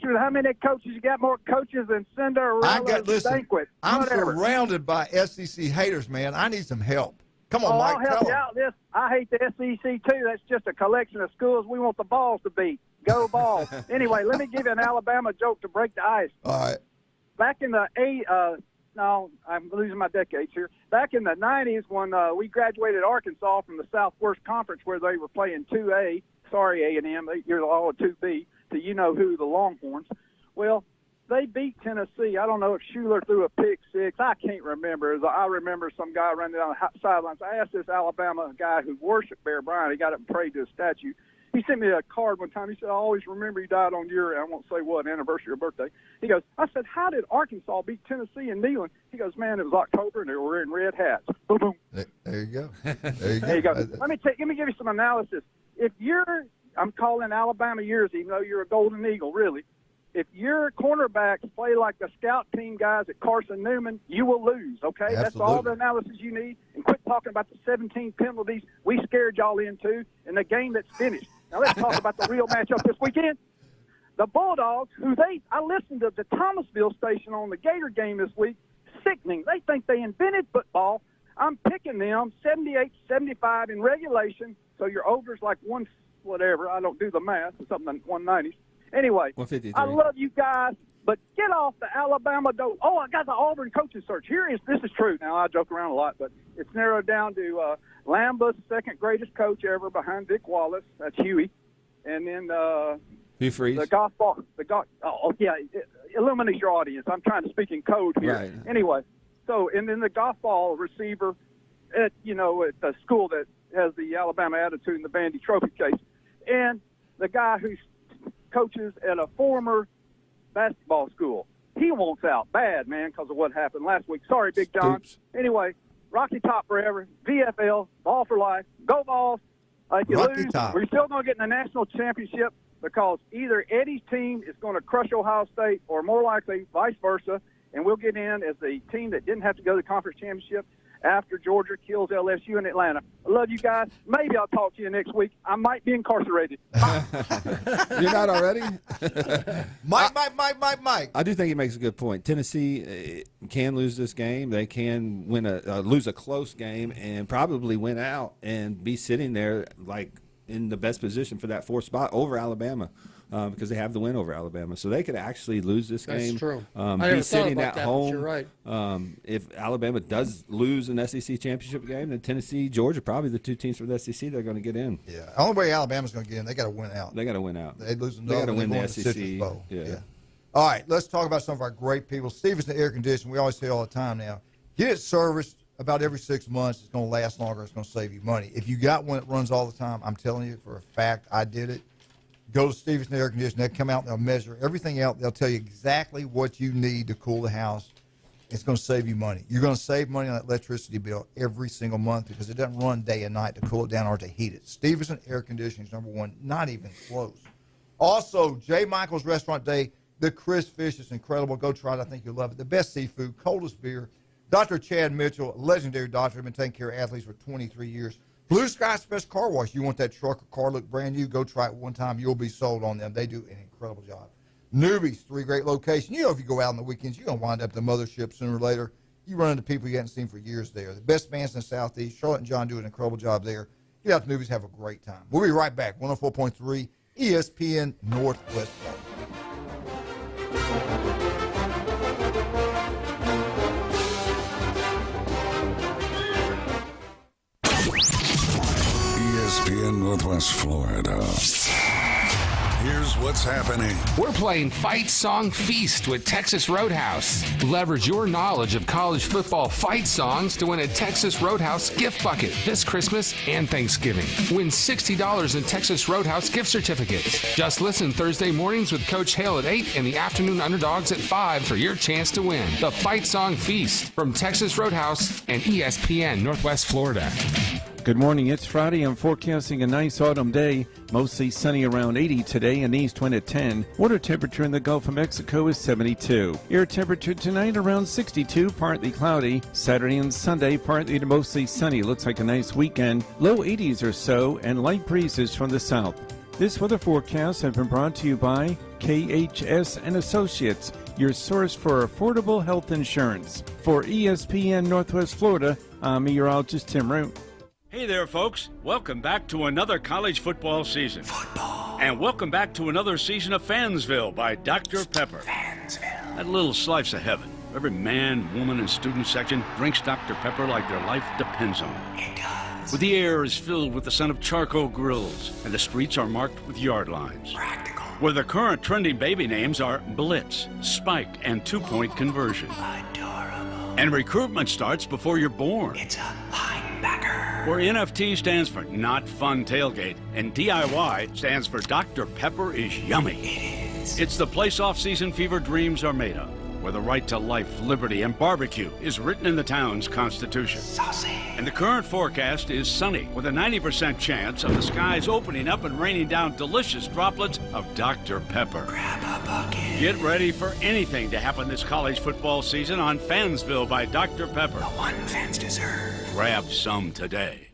How many coaches? You got more coaches than Cinderella's banquet. I'm Whatever. surrounded by SEC haters, man. I need some help. Come on, Oh, Mike. I'll help tell you 'em. out. I hate the SEC too. That's just a collection of schools we want the balls to beat. Go balls. Anyway, let me give you an Alabama joke to break the ice. All right. Back in the no, I'm losing my decades here. Back in the 90s when we graduated Arkansas from the Southwest Conference where they were playing 2A, sorry A&M, you're all 2B, to you-know-who, the Longhorns. Well, they beat Tennessee. I don't know if Schuler threw a pick six. I can't remember. I remember some guy running down the sidelines. I asked this Alabama guy who worshiped Bear Bryant. He got up and prayed to a statue. He sent me a card one time. He said, I always remember you died on your, I won't say what, anniversary or birthday. He goes, I said, how did Arkansas beat Tennessee in Neyland? He goes, man, it was October, and they were wearing red hats. Boom, boom. There you go. There you go. Let me give you some analysis. If I'm calling Alabama yours, even though you're a Golden Eagle, really. If your cornerbacks play like the scout team guys at Carson Newman, you will lose, okay? Absolutely. That's all the analysis you need. And quit talking about the 17 penalties we scared y'all into in the game that's finished. Now let's talk about the real matchup this weekend. The Bulldogs, I listened to the Thomasville station on the Gator game this week, sickening. They think they invented football. I'm picking them 78-75 in regulation, so your over's like whatever. I don't do the math. It's something like 190s. Anyway, 153. I love you guys, but get off the Alabama dope. Oh, I got the Auburn coaching search. This is true. Now, I joke around a lot, but it's narrowed down to Lamba's second greatest coach ever behind Dick Wallace. That's Huey. And then Hugh Freeze. illuminate your audience. I'm trying to speak in code here. Right. Anyway, and then the golf ball receiver at the school that has the Alabama attitude in the Bandy Trophy case. And the guy who coaches at a former basketball school. He wants out bad, man, because of what happened last week. Sorry, Big John. Oops. Anyway, Rocky Top forever, VFL, ball for life, go balls. If you Rocky lose, Top. we're still going to get in the national championship because either Eddie's team is going to crush Ohio State or more likely vice versa, and we'll get in as the team that didn't have to go to the conference championship after Georgia kills LSU in Atlanta. I love you guys. Maybe I'll talk to you next week. I might be incarcerated. You're not already? Mike. I do think he makes a good point. Tennessee can lose this game. They can lose a close game and probably win out and be sitting there like in the best position for that fourth spot over Alabama. Because they have the win over Alabama. So they could actually lose this game. That's true. I Be never thought sitting about at that, but home. you're right. If Alabama does lose an SEC championship game, then Tennessee, Georgia, probably the two teams from the SEC that are going to get in. Yeah. The only way Alabama's going to get in, they got to win out. They got to win out. They lose another. They got to win going the to SEC. Citrus Bowl. Yeah. All right, let's talk about some of our great people. Stevenson Air Conditioning, we always say all the time now, get it serviced about every 6 months. It's going to last longer. It's going to save you money. If you got one that runs all the time, I'm telling you for a fact, I did it. Go to Stevenson Air Conditioning. They'll come out and they'll measure everything out. They'll tell you exactly what you need to cool the house. It's going to save you money. You're going to save money on that electricity bill every single month because it doesn't run day and night to cool it down or to heat it. Stevenson Air Conditioning is number one, not even close. Also, J. Michael's Restaurant Day, the crisp fish is incredible. Go try it. I think you'll love it. The best seafood, coldest beer. Dr. Chad Mitchell, a legendary doctor, has been taking care of athletes for 23 years. Blue Sky's best car wash. You want that truck or car look brand new, go try it one time. You'll be sold on them. They do an incredible job. Newbies, 3 great locations. You know if you go out on the weekends, you're going to wind up at the mothership sooner or later. You run into people you haven't seen for years there. The best bands in the Southeast. Charlotte and John do an incredible job there. Get out to Newbies, have a great time. We'll be right back. 104.3 ESPN Northwest. ESPN Northwest Florida. Here's what's happening. We're playing Fight Song Feast with Texas Roadhouse. Leverage your knowledge of college football fight songs to win a Texas Roadhouse gift bucket this Christmas and Thanksgiving. Win $60 in Texas Roadhouse gift certificates. Just listen Thursday mornings with Coach Hale at 8 and the afternoon underdogs at 5 for your chance to win. The Fight Song Feast from Texas Roadhouse and ESPN Northwest Florida. Good morning. It's Friday. I'm forecasting a nice autumn day. Mostly sunny around 80 today, an east wind at 10. Water temperature in the Gulf of Mexico is 72. Air temperature tonight around 62, partly cloudy. Saturday and Sunday, partly to mostly sunny. Looks like a nice weekend. Low 80s or so, and light breezes from the south. This weather forecast has been brought to you by KHS and Associates, your source for affordable health insurance. For ESPN Northwest Florida, I'm meteorologist Tim Root. Hey there, folks. Welcome back to another college football season. And welcome back to another season of Fansville by Dr. Pepper. That little slice of heaven. Every man, woman, and student section drinks Dr. Pepper like their life depends on it. It does. Where the air is filled with the scent of charcoal grills, and the streets are marked with yard lines. Practical. Where the current trending baby names are Blitz, Spike, and two-point conversion. Adorable. And recruitment starts before you're born. It's a linebacker. Where NFT stands for Not Fun Tailgate, and DIY stands for Dr. Pepper is Yummy. It is. It's the place off-season fever dreams are made of, where the right to life, liberty, and barbecue is written in the town's constitution. Saucy. And the current forecast is sunny, with a 90% chance of the skies opening up and raining down delicious droplets of Dr. Pepper. Grab a bucket. Get ready for anything to happen this college football season on Fansville by Dr. Pepper. The one fans deserve. Grab some today.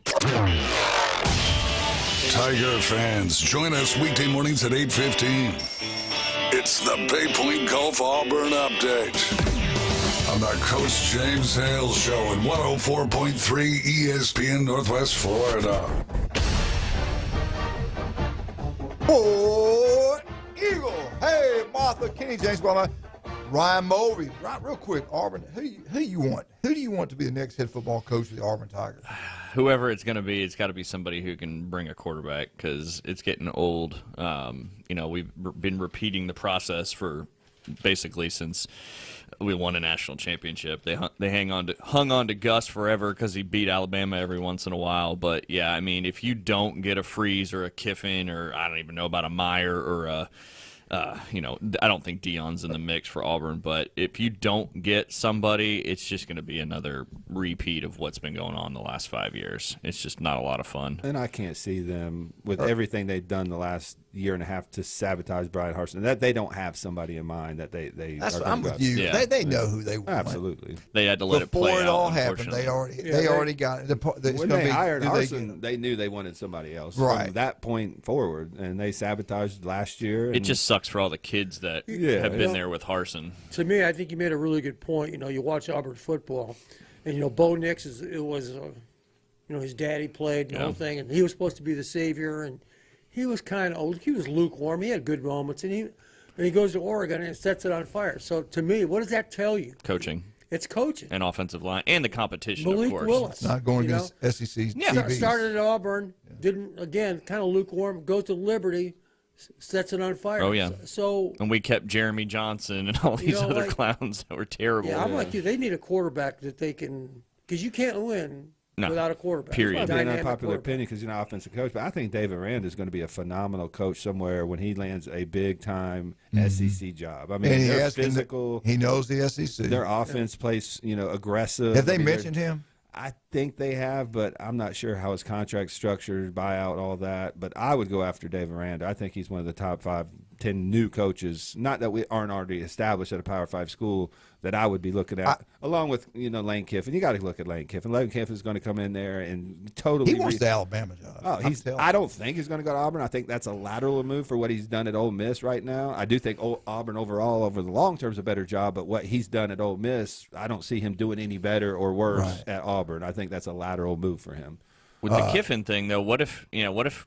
Tiger fans, join us weekday mornings at 8:15. It's the Bay Point Golf Auburn Update on the Coach James Hale Show at 104.3 ESPN Northwest Florida. Boy, Eagle. Hey, Martha, Kenny, James, Ryan Mulvey. Right, real quick, Auburn. Who you want? Who do you want to be the next head football coach of the Auburn Tigers? Whoever it's going to be, it's got to be somebody who can bring a quarterback because it's getting old. We've been repeating the process for basically since we won a national championship. They hung on to Gus forever because he beat Alabama every once in a while. But yeah, I mean, if you don't get a Freeze or a Kiffin or I don't even know about a Meyer or a I don't think Dion's in the mix for Auburn, but if you don't get somebody, it's just going to be another repeat of what's been going on the last 5 years. It's just not a lot of fun. And I can't see them with everything they've done the last year and a half to sabotage Brian Harsin. That they don't have somebody in mind that they That's are I'm with you. Yeah. They know who they want. Absolutely. They had to let Before it play it out, all happened, they already got it. When they hired Harsin, they knew they wanted somebody else. Right. From that point forward, and they sabotaged last year. It just sucks for all the kids that have been there with Harsin. To me, I think you made a really good point. You watch Auburn football, and Bo Nix was his daddy played the whole thing, and he was supposed to be the savior, and he was kind of old. He was lukewarm. He had good moments, and he goes to Oregon and sets it on fire. So to me, what does that tell you? Coaching. It's coaching. And offensive line and the competition, Malik of course. Willis. Not going against SEC. Started at Auburn, didn't again, kind of lukewarm. Goes to Liberty, sets it on fire. Oh yeah. So and we kept Jeremy Johnson and all these other clowns that were terrible. Yeah, I'm like you. They need a quarterback that they can, because you can't win without a quarterback. Period. It's an unpopular opinion because you're not an offensive coach, but I think David Aranda is going to be a phenomenal coach somewhere when he lands a big-time SEC job. I mean, and they're physical. He knows the SEC. Their offense plays, aggressive. Have they mentioned him? I think they have, but I'm not sure how his contract's structured, buyout, all that. But I would go after Dave Aranda. I think he's one of the top 5, 10 new coaches, not that we aren't already established at a Power 5 school, that I would be looking at, along with, Lane Kiffin. You got to look at Lane Kiffin. Lane Kiffin is going to come in there and totally. He wants the Alabama job. I don't think he's going to go to Auburn. I think that's a lateral move for what he's done at Ole Miss right now. I do think Auburn overall, over the long term, is a better job, but what he's done at Ole Miss, I don't see him doing any better or worse at Auburn. I think that's a lateral move for him. With the Kiffin thing, though, what if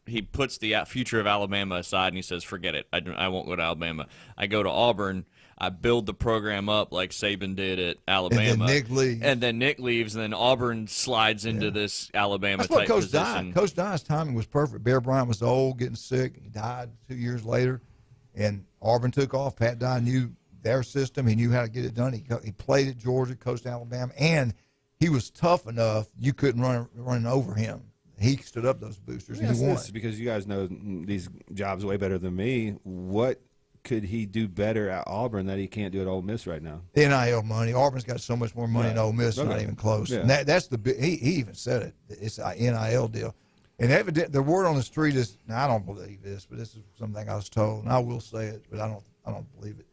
he puts the future of Alabama aside and he says, "Forget it, I won't go to Alabama. I go to Auburn. I build the program up like Saban did at Alabama, and then Nick leaves, and then Auburn slides into this Alabama That's what type Coach position." Coach Dye's timing was perfect. Bear Bryant was old, getting sick. He died 2 years later, and Auburn took off. Pat Dye knew their system. He knew how to get it done. He played at Georgia, coached Alabama, and he was tough enough you couldn't run over him. He stood up those boosters, and he won. Because you guys know these jobs way better than me. What could he do better at Auburn that he can't do at Ole Miss right now? NIL money. Auburn's got so much more money than Ole Miss, not even close. Yeah. And that's the big. He even said it. It's an NIL deal. And the word on the street is, now I don't believe this, but this is something I was told, and I will say it, but I don't believe it.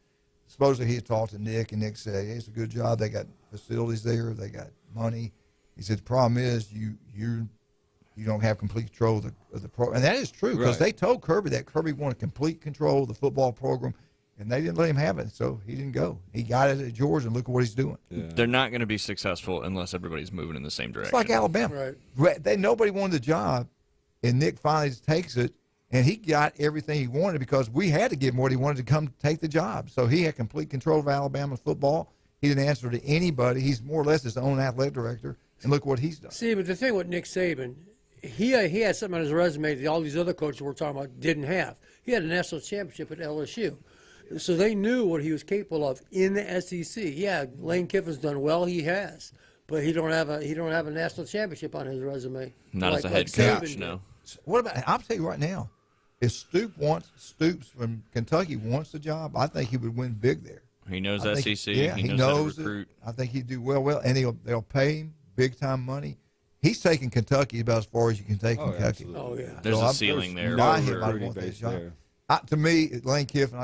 Supposedly he had talked to Nick, and Nick said, hey, it's a good job. They got facilities there. They got money. He said the problem is you don't have complete control of the program. And that is true, because they told Kirby that Kirby wanted complete control of the football program, and they didn't let him have it, so he didn't go. He got it at Georgia, and look at what he's doing. Yeah. They're not going to be successful unless everybody's moving in the same direction. It's like Alabama. Right. Nobody wanted the job, and Nick finally takes it, and he got everything he wanted because we had to give him what he wanted to come take the job. So he had complete control of Alabama football. He didn't answer to anybody. He's more or less his own athletic director, and look what he's done. See, but the thing with Nick Saban, he had something on his resume that all these other coaches we're talking about didn't have. He had a national championship at LSU. So they knew what he was capable of in the SEC. Yeah, Lane Kiffin's done well. He has, but he don't have a national championship on his resume. Not as a head coach, no. What about? I'll tell you right now, if Stoops from Kentucky wants the job, I think he would win big there. He knows SEC. Yeah, he knows how to recruit. I think he'd do well, and they'll pay him big time money. He's taking Kentucky about as far as you can take Kentucky. Absolutely. Oh yeah, there's a ceiling there. To me, Lane Kiffin,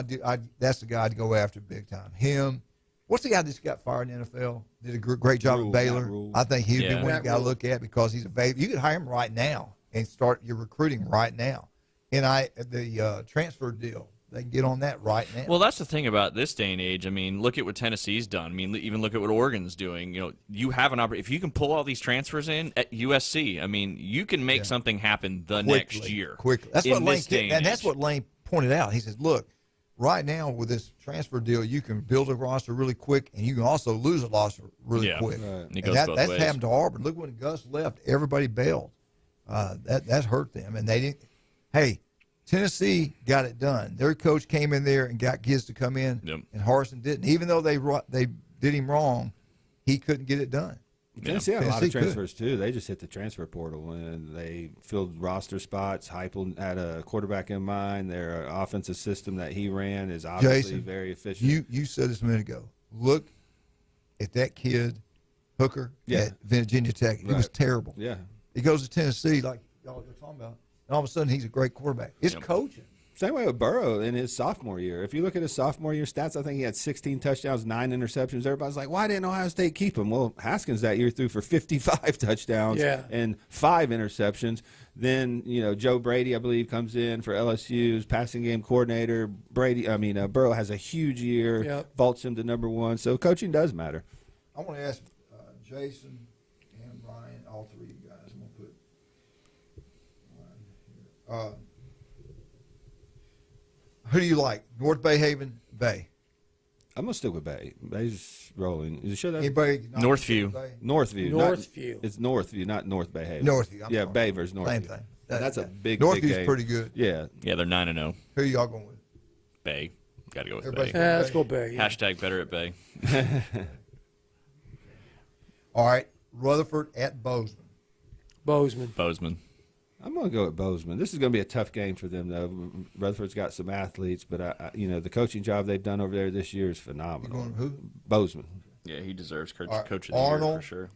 that's the guy I'd go after big time. Him. What's the guy that just got fired in the NFL? Did a great job at Baylor. I think he'd be one you got to look at because he's available. You could hire him right now and start your recruiting right now. And the transfer deal, they can get on that right now. Well, that's the thing about this day and age. I mean, look at what Tennessee's done. I mean, even look at what Oregon's doing. You know, you have an opportunity. If you can pull all these transfers in at USC, I mean, you can make something happen next year. Quickly. That's what Lane and that's what Lane pointed out. He says, look, right now with this transfer deal, you can build a roster really quick, and you can also lose a roster really quick. Right. And that's happened to Auburn. Look, when Gus left, everybody bailed. That hurt them, and they didn't. Hey, Tennessee got it done. Their coach came in there and got kids to come in, and Harsin didn't. Even though they did him wrong, he couldn't get it done. Tennessee had a lot of transfers, too. They just hit the transfer portal, and they filled roster spots. Heupel had a quarterback in mind. Their offensive system that he ran is obviously very efficient. You said this a minute ago. Look at that kid, Hooker, at Virginia Tech. He was terrible. Yeah. He goes to Tennessee, like y'all are talking about, and all of a sudden he's a great quarterback. It's coaching. Same way with Burrow in his sophomore year. If you look at his sophomore year stats, I think he had 16 touchdowns, 9 interceptions. Everybody's like, why didn't Ohio State keep him? Well, Haskins that year threw for 55 touchdowns and 5 interceptions. Then, Joe Brady, I believe, comes in for LSU's passing game coordinator. Burrow has a huge year, vaults him to #1. So coaching does matter. I want to ask Jason and Ryan, all three of you guys. I'm going to put Ryan here. Who do you like? North Bay, Haven, Bay? I'm going to stick with Bay. Bay's rolling. Is it sure that Northview. Northview. It's Northview, not North Bay Haven. Northview. Bay versus Northview. Same thing. That's a big Northview's game. pretty good. Yeah. Yeah, they're 9-0. Who are y'all going with? Bay. Got to go with Everybody's Bay. Let's go Bay. Yeah. Hashtag better at Bay. All right. Rutherford at Bozeman. Bozeman. I'm going to go with Bozeman. This is going to be a tough game for them, though. Rutherford's got some athletes, but the coaching job they've done over there this year is phenomenal. You going who? Bozeman. Yeah, he deserves coach of the Arnold, year for sure.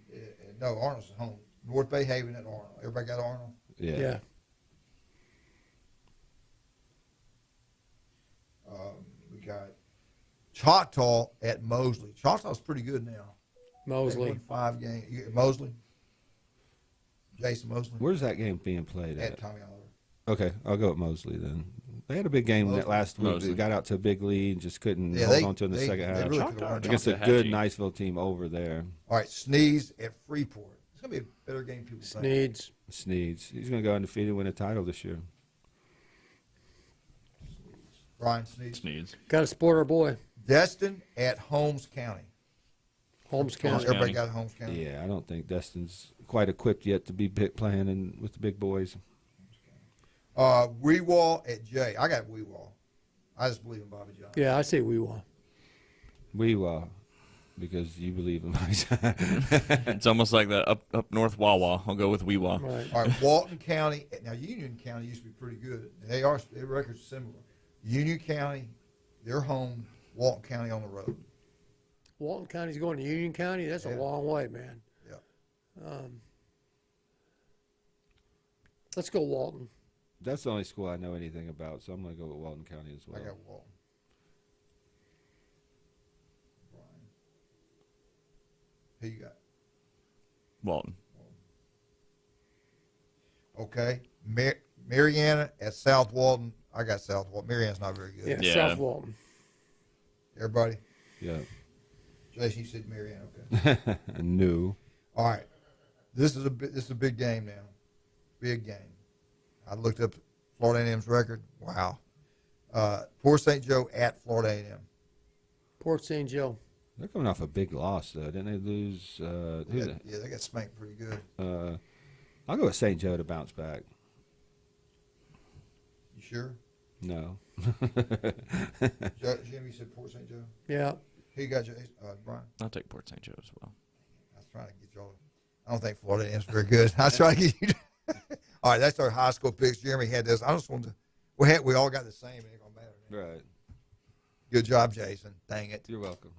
No, Arnold's at home. North Bay, Haven at Arnold. Everybody got Arnold? Yeah. We got Choctaw at Mosley. Choctaw's pretty good now. Mosley. They won 5 games. Mosley? Jason Mosley? Where's that game being played at? Tommy Oliver. Okay, I'll go with Mosley then. They had a big game that last week. They got out to a big lead and just couldn't hold on to it in the second half. Really against a good Niceville team over there. All right, Sneeds at Freeport. It's going to be a better game, people think. Sneeds. He's going to go undefeated and win a title this year. Brian Sneeds. Got to support our boy. Destin at Holmes County. Holmes County. Everybody got Holmes County. Yeah, I don't think Destin's quite equipped yet to be playing with the big boys. Weewall at Jay. I got Weewall. I just believe in Bobby Johnson. Yeah, I say Weewall. Weewall, because you believe in Bobby Johnson. It's almost like that up north Wawa. I'll go with Weewall. Right. All right, Walton County. Now, Union County used to be pretty good. Their records are similar. Union County, They're home, Walton County on the road. Walton County's going to Union County? That's a long way, man. Yeah. Let's go Walton. That's the only school I know anything about, so I'm going to go with Walton County as well. I got Walton. Who you got? Walton. Okay. Mariana at South Walton. I got South Walton. Mariana's not very good. Yeah, South Walton. Everybody? Yeah. Jason, you said Mariana. Okay. No. All right. This is a big game now. Big game. I looked up Florida A&M's record. Wow. Port St. Joe at Florida A&M. Port St. Joe. They're coming off a big loss, though. Didn't they lose? Yeah, they got spanked pretty good. I'll go with St. Joe to bounce back. You sure? No. Jimmy said Port St. Joe? Yeah. Who you got, Brian? I'll take Port St. Joe as well. I was trying to get y'all. I don't think Florida A&M's very good. I was trying to get you. All right, that's our high school picks. Jeremy had this. I just wanted to. We all got the same. It ain't gonna matter. Right. Good job, Jason. Dang it. You're welcome.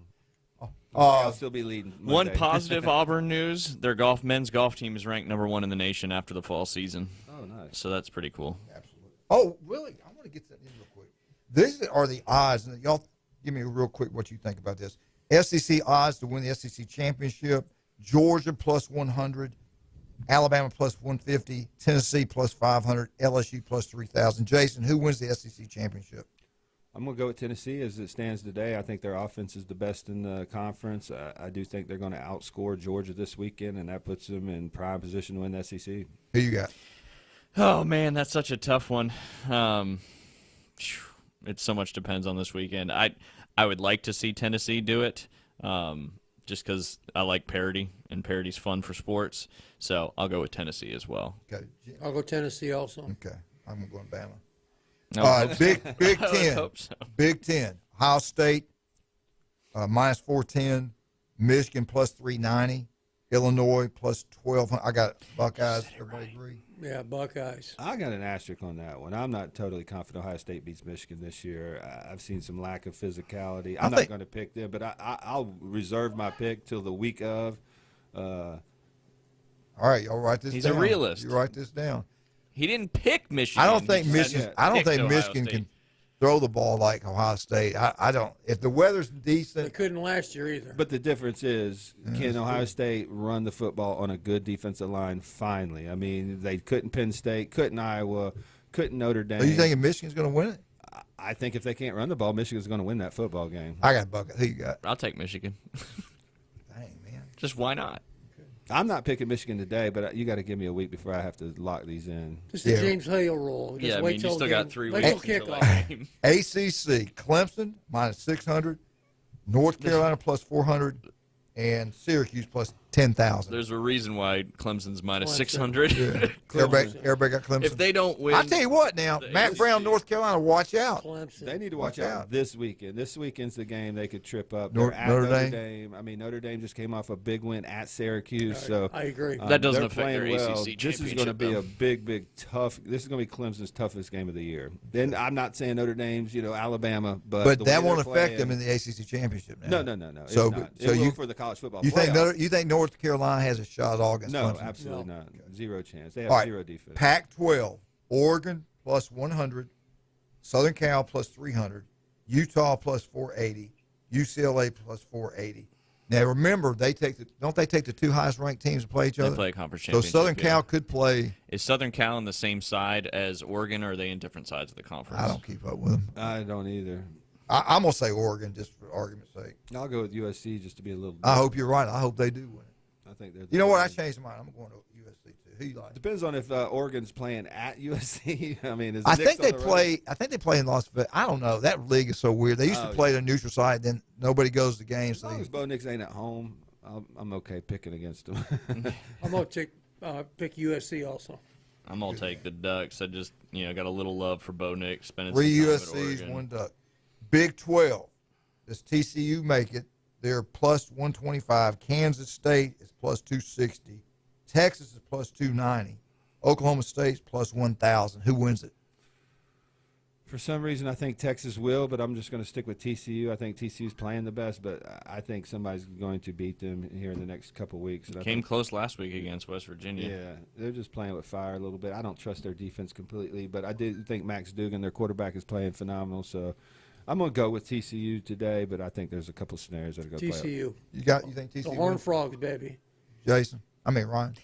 I'll still be leading. One Monday. positive Auburn news: their men's golf team is ranked #1 in the nation after the fall season. Oh, nice. So that's pretty cool. Absolutely. Oh, really? I want to get that in real quick. These are the odds, and y'all give me real quick what you think about this. SEC odds to win the SEC championship: Georgia plus 100, Alabama plus 150, Tennessee plus 500, LSU plus 3,000. Jason, who wins the SEC championship? I'm going to go with Tennessee as it stands today. I think their offense is the best in the conference. I do think they're going to outscore Georgia this weekend, and that puts them in prime position to win the SEC. Who you got? Oh, man, that's such a tough one. It so much depends on this weekend. I would like to see Tennessee do it just because I like parity, and parity's fun for sports. So I'll go with Tennessee as well. Okay. I'll go Tennessee also. Okay. I'm going to Bama. No. Big I would 10. hope so. Big 10. Ohio State minus 410. Michigan plus 390. Illinois plus 1,200. I got Buckeyes. Everybody agree? Yeah, Buckeyes. I got an asterisk on that one. I'm not totally confident Ohio State beats Michigan this year. I've seen some lack of physicality. I'm not going to pick them, but I'll reserve my pick till the week of. All right, y'all write this down. He's a realist. You write this down. He didn't pick Michigan. I don't think He Michigan. said I don't picked think Ohio Michigan State. can throw the ball like Ohio State. I don't. If the weather's They decent, couldn't last year either. But the difference is, can Ohio State run the football on a good defensive line finally? I mean, they couldn't Penn State, couldn't Iowa, couldn't Notre Dame. are you thinking Michigan's going to win it? I think if they can't run the ball, Michigan's going to win that football game. I got Buckeye. Who you got? I'll take Michigan. Dang, man. Just why not? I'm not picking Michigan today, but you got to give me a week before I have to lock these in. Just the James Hale rule. Just Yeah, I wait mean, till you still game- got 3 wait weeks till until kickoff. that game. ACC, Clemson minus 600, North Carolina plus 400, and Syracuse plus 10,000. There's a reason why Clemson's minus Clemson. 600. Yeah. Everybody got Clemson. If they don't win, I tell you what, now Matt Brown, North Carolina, watch out. Clemson. They need to watch out this weekend. This weekend's the game they could trip up. Notre They're at Dame? Dame. I mean, Notre Dame just came off a big win at Syracuse, so I agree. That doesn't they're affect their playing well. ACC This is going to championship, be though. a big, tough. This is going to be Clemson's toughest game of the year. Then I'm not saying Notre Dame's, Alabama, but the that way won't they're affect playing- them in the ACC championship. Now. No. So, it's not. so It will you for the college football. You think playoff. North Carolina has a shot at all against No, Clemson? absolutely not. Zero chance. They have All right. zero defense. Pac-12, Oregon plus 100, Southern Cal plus 300, Utah plus 480, UCLA plus 480. Now remember, don't they take the 2 highest ranked teams to play each They other? play a conference So championship. Southern yeah. Cal could play. Is Southern Cal on the same side as Oregon, or are they in different sides of the conference? I don't keep up with them. I don't either. I'm gonna say Oregon just for argument's sake. I'll go with USC just to be a little. I hope you're right. I hope they do win it. I think they're. You know what? I changed my mind. I'm going to USC too. Who you like? Depends on if Oregon's playing at USC. I mean, I think they play. I think they play in Las Vegas. I don't know. That league is so weird. They used to play the neutral side, then nobody goes to games. As long as Bo Nix ain't at home, I'm okay picking against them. I'm going to pick USC also. I'm gonna take the Ducks. I just got a little love for Bo Nix spending 3 some time at USC's, Oregon. 1 Duck. Big 12. Does TCU make it? They're plus 125. Kansas State is plus 260. Texas is plus 290. Oklahoma State's plus 1,000. Who wins it? For some reason, I think Texas will, but I'm just going to stick with TCU. I think TCU's playing the best, but I think somebody's going to beat them here in the next couple weeks. And Came close last week against West Virginia. Yeah, they're just playing with fire a little bit. I don't trust their defense completely, but I do think Max Duggan, their quarterback, is playing phenomenal. So I'm going to go with TCU today, but I think there's a couple scenarios that are going to play. TCU. You think TCU? The Horned Frogs, baby. Jason? Ryan.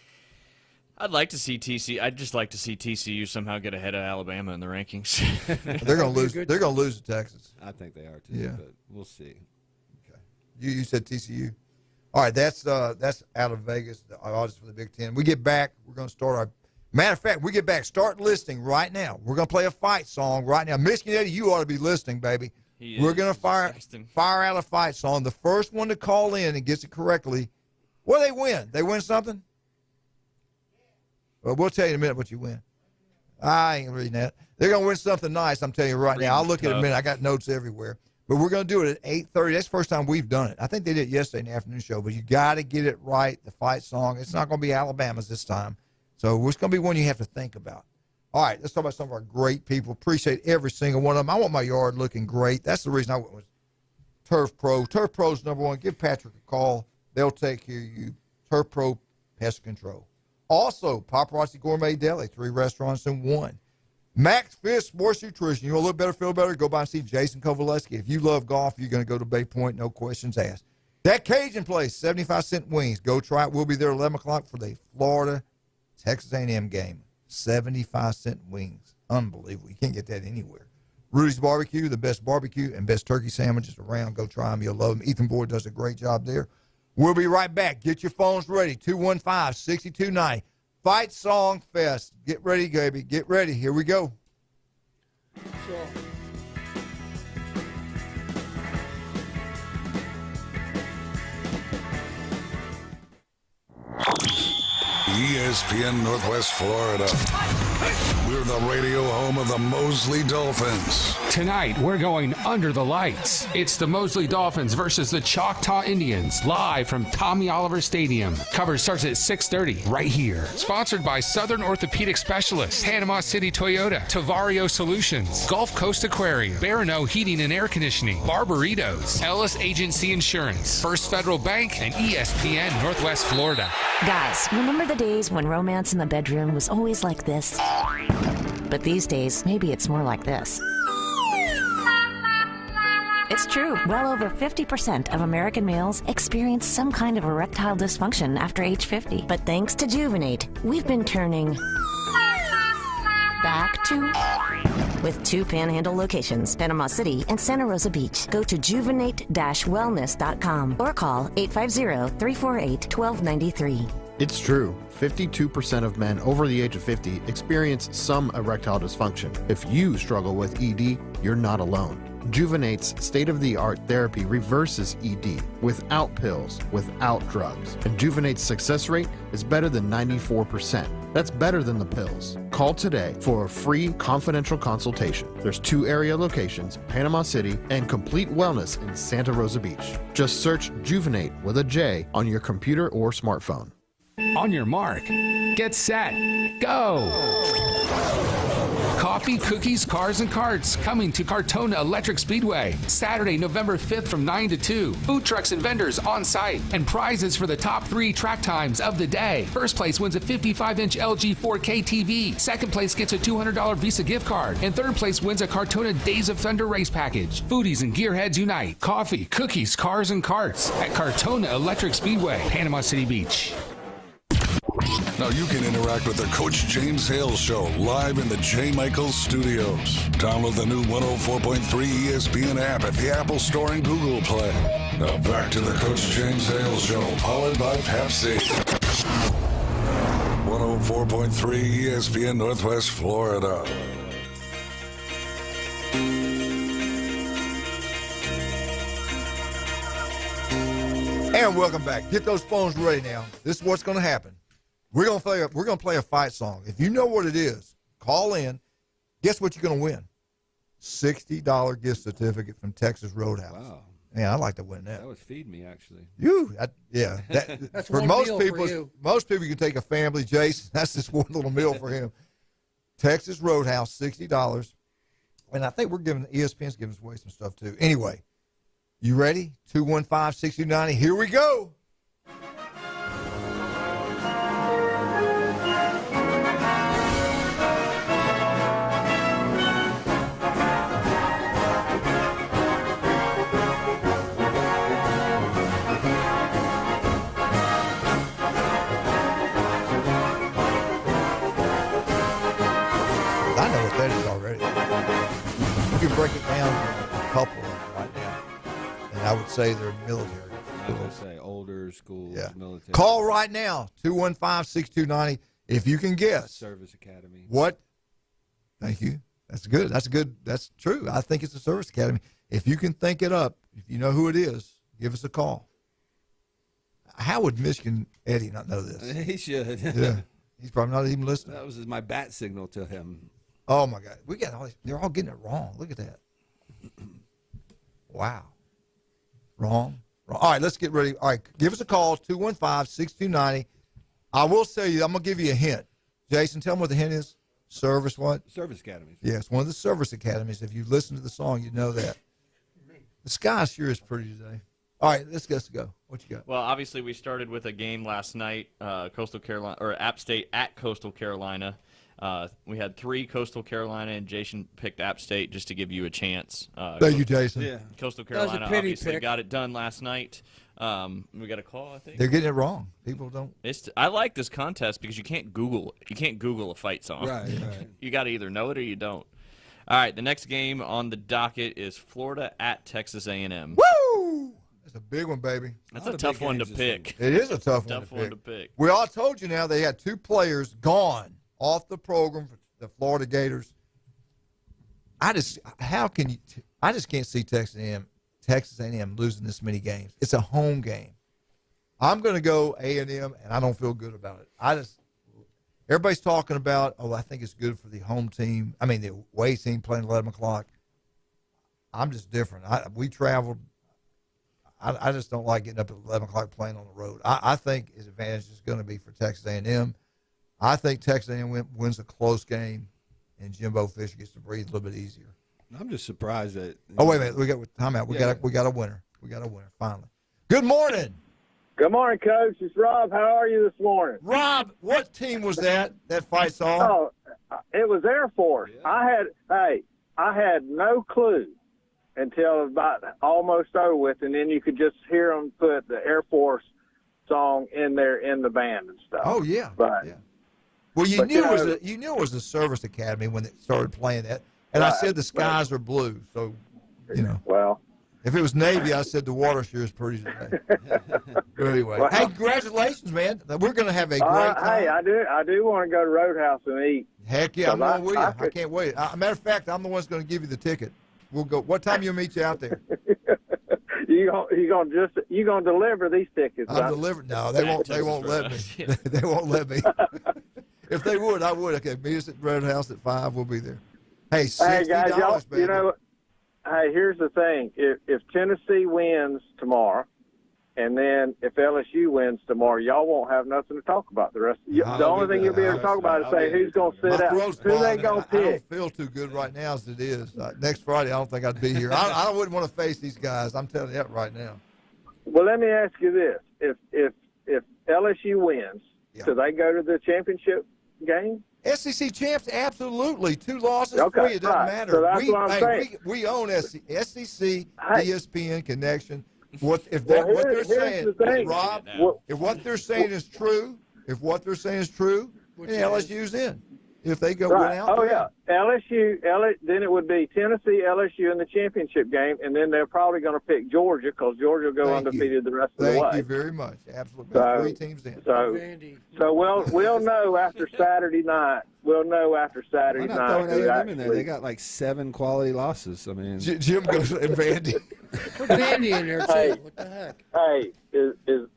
I'd like to see I'd just like to see TCU somehow get ahead of Alabama in the rankings. They're going to lose. They're going to lose to Texas. I think they are too. Yeah. But we'll see. Okay. You said TCU. All right. That's out of Vegas. The odds for the Big Ten. We get back. We're going to start our. Matter of fact, we get back. Start listening right now. We're going to play a fight song right now. Michigan Eddie, you ought to be listening, baby. We're going to fire out a fight song. The first one to call in and gets it correctly. What do they win? They win something? Well, we'll tell you in a minute what you win. I ain't reading that. They're going to win something nice, I'm telling you right now. I'll look at it in a minute. I got notes everywhere. But we're going to do it at 8:30. That's the first time we've done it. I think they did it yesterday in the afternoon show, but you got to get it right, the fight song. It's not going to be Alabama's this time. So it's going to be one you have to think about. All right, let's talk about some of our great people. Appreciate every single one of them. I want my yard looking great. That's the reason I went with Turf Pro. Turf Pro's number one. Give Patrick a call. They'll take care of you. Turf Pro Pest Control. Also, Paparazzi Gourmet Deli, 3 restaurants in 1. Max Fish Sports Nutrition. You want to look better, feel better? Go by and see Jason Kovaleski. If you love golf, you're going to go to Bay Point, no questions asked. That Cajun place, 75-cent wings. Go try it. We'll be there at 11 o'clock for the Florida-Texas A&M game. 75-cent wings. Unbelievable. You can't get that anywhere. Rudy's Barbecue, the best barbecue and best turkey sandwiches around. Go try them. You'll love them. Ethan Boyd does a great job there. We'll be right back. Get your phones ready. 215-6290. Fight Song Fest. Get ready, baby. Get ready. Here we go. Sure. ESPN Northwest Florida. We're the radio home of the Mosley Dolphins. Tonight, we're going under the lights. It's the Mosley Dolphins versus the Choctaw Indians, live from Tommy Oliver Stadium. Coverage starts at 6:30 right here. Sponsored by Southern Orthopedic Specialists, Panama City Toyota, Tavario Solutions, Gulf Coast Aquarium, Barano Heating and Air Conditioning, Barberitos, Ellis Agency Insurance, First Federal Bank, and ESPN Northwest Florida. Guys, remember the days when romance in the bedroom was always like this? But these days, maybe it's more like this. It's true. Well over 50% of American males experience some kind of erectile dysfunction after age 50. But thanks to Juvenate, we've been turning back to with 2 Panhandle locations, Panama City and Santa Rosa Beach. Go to juvenate-wellness.com or call 850-348-1293. It's true. 52% of men over the age of 50 experience some erectile dysfunction. If you struggle with ED, you're not alone. Juvenate's state-of-the-art therapy reverses ED without pills, without drugs. And Juvenate's success rate is better than 94%. That's better than the pills. Call today for a free confidential consultation. There's 2 area locations, Panama City and Complete Wellness in Santa Rosa Beach. Just search Juvenate with a J on your computer or smartphone. On your mark, get set, go! Coffee, cookies, cars, and carts coming to Cartona Electric Speedway. Saturday, November 5th from 9 to 2. Food trucks and vendors on site. And prizes for the top 3 track times of the day. First place wins a 55-inch LG 4K TV. Second place gets a $200 Visa gift card. And third place wins a Cartona Days of Thunder race package. Foodies and gearheads unite. Coffee, cookies, cars, and carts at Cartona Electric Speedway, Panama City Beach. Now you can interact with the Coach James Hale Show live in the J. Michaels Studios. Download the new 104.3 ESPN app at the Apple Store and Google Play. Now back to the Coach James Hale Show, powered by Pepsi. 104.3 ESPN Northwest Florida. And welcome back. Get those phones ready now. This is what's going to happen. We're gonna play a fight song. If you know what it is, call in. Guess what you're gonna win? $60 gift certificate from Texas Roadhouse. Wow. Yeah, I'd like to win that. That would feed me, actually. Yeah. That's for one most meal people, for you. most people you can take a family. Jason, that's just one little meal for him. Texas Roadhouse, $60. And I think ESPN's giving us away some stuff too. Anyway, you ready? 215-6290. Here we go. You can break it down to a couple right now, and I would say they're military. I would say older schools, military. Call right now, 215-6290, if you can guess. Service Academy. What? Thank you. That's good. That's good. That's true. I think it's the Service Academy. If you can think it up, if you know who it is, give us a call. How would Michigan Eddie not know this? He should. Yeah. He's probably not even listening. That was my bat signal to him. Oh, my God. We got all these. They're all getting it wrong. Look at that. Wow. Wrong. All right, let's get ready. All right, give us a call, 215-6290. I will say you, I'm going to give you a hint. Jason, tell them what the hint is. Service what? Service Academies. Yeah, it's one of the service academies. If you listen to the song, you know that. The sky sure is pretty today. All right, let's go. What you got? Well, obviously we started with a game last night, Coastal Carolina or App State at Coastal Carolina. We had 3 Coastal Carolina, and Jason picked App State just to give you a chance. Thank you, Jason. Yeah. Coastal Carolina obviously got it done last night. We got a call, I think. They're getting it wrong. People don't. I like this contest because you can't Google a fight song. Right. You got to either know it or you don't. All right, the next game on the docket is Florida at Texas A&M. Woo! That's a big one, baby. That's a tough one to pick. It is a tough one to pick. We all told you now they had 2 players gone off the program for the Florida Gators. I just can't see Texas A&M losing this many games. It's a home game. I'm going to go A&M, and I don't feel good about it. Everybody's talking about, I think it's good for the home team. I mean, the away team playing 11 o'clock. I'm just different. We traveled. I just don't like getting up at 11 o'clock playing on the road. I think his advantage is going to be for Texas A&M. I think Texas A&M wins a close game, and Jimbo Fisher gets to breathe a little bit easier. I'm just surprised that. Oh, wait a minute. We got timeout. We got a winner. We got a winner finally. Good morning. Good morning, Coach. It's Rob. How are you this morning? Rob, what team was that fight song? Oh, it was Air Force. Yeah. I had no clue until about almost over with, and then you could just hear them put the Air Force song in there in the band and stuff. Oh yeah, but yeah. Well, you knew it was the Service Academy when they started playing that, and I said the skies are blue. So, well, if it was Navy, I said the water sure is pretty today. But anyway, well, hey, congratulations, man! We're going to have a great time. Hey, I do want to go to Roadhouse and eat. Heck yeah, I'm going with you. I can't wait. Matter of fact, I'm the one that's going to give you the ticket. We'll go. What time you meet you out there? You gonna deliver these tickets? I'm delivering. No, they won't. They won't let me. They won't let me. If they would, I would. Okay, meet us at Roadhouse at 5. We'll be there. Hey, $60, guys, y'all, baby. Hey, here's the thing. If Tennessee wins tomorrow, and then if LSU wins tomorrow, y'all won't have nothing to talk about the rest. The only thing you'll be able to talk about is saying who's going to sit out, who they going to pick. I don't feel too good right now as it is. Next Friday, I don't think I'd be here. I wouldn't want to face these guys. I'm telling you that right now. Well, let me ask you this: if LSU wins, do they go to the championship game? SEC champs, absolutely. 2 losses, okay, 3. It doesn't matter. So that's what I'm saying. We own SEC, ESPN connection. If they're saying, Rob, if what they're saying is true, then LSU's in. If they go win out, LSU. Then it would be Tennessee, LSU in the championship game, and then they're probably going to pick Georgia because Georgia will go undefeated the rest of the way. Thank you very much. Absolutely, 3 teams in. So we'll know after Saturday night. We'll know after Saturday night. Not throwing A&M in there. They got like 7 quality losses. I mean, Jim goes and Vandy. Put Vandy in there too. What the heck? Hey,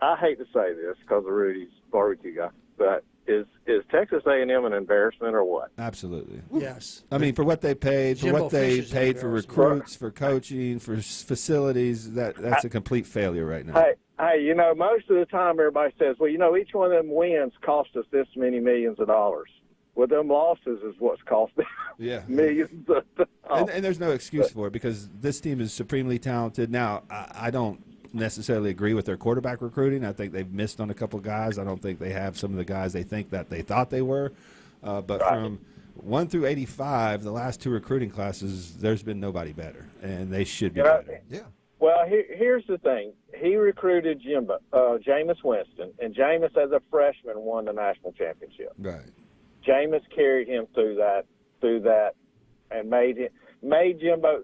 I hate to say this because of Rudy's barbecue guy, but is Texas A&M an embarrassment or what? Absolutely. Yes. I mean, for what they paid, for what they paid for recruits, for coaching, for facilities, that's a complete failure right now. Hey, most of the time everybody says, well, each one of them wins cost us this many millions of dollars. Well, them losses is what's cost them millions of dollars. And there's no excuse for it because this team is supremely talented. Now, I don't necessarily agree with their quarterback recruiting. I think they've missed on a couple guys. I don't think they have some of the guys they think that they thought they were. But from 1 through 85, the last 2 recruiting classes, there's been nobody better, and they should be better. Yeah. Well, here's the thing. He recruited Jameis Winston, and Jameis as a freshman won the national championship. Right. Jameis carried him through that, and made Jimbo.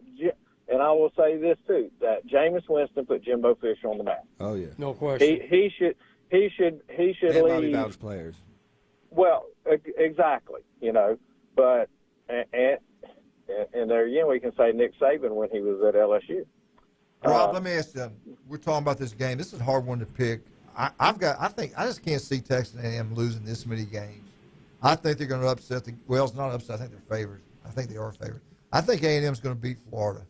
And I will say this too: that Jameis Winston put Jimbo Fisher on the map. Oh yeah, no question. He should and Bobby lead. Bowden's players. Well, exactly. But and there again we can say Nick Saban when he was at LSU. Rob, let me ask you. We're talking about this game. This is a hard one to pick. I just can't see Texas A&M losing this many games. I think they're going to upset it's not upset. I think they're favored. I think they are favored. I think A&M is going to beat Florida.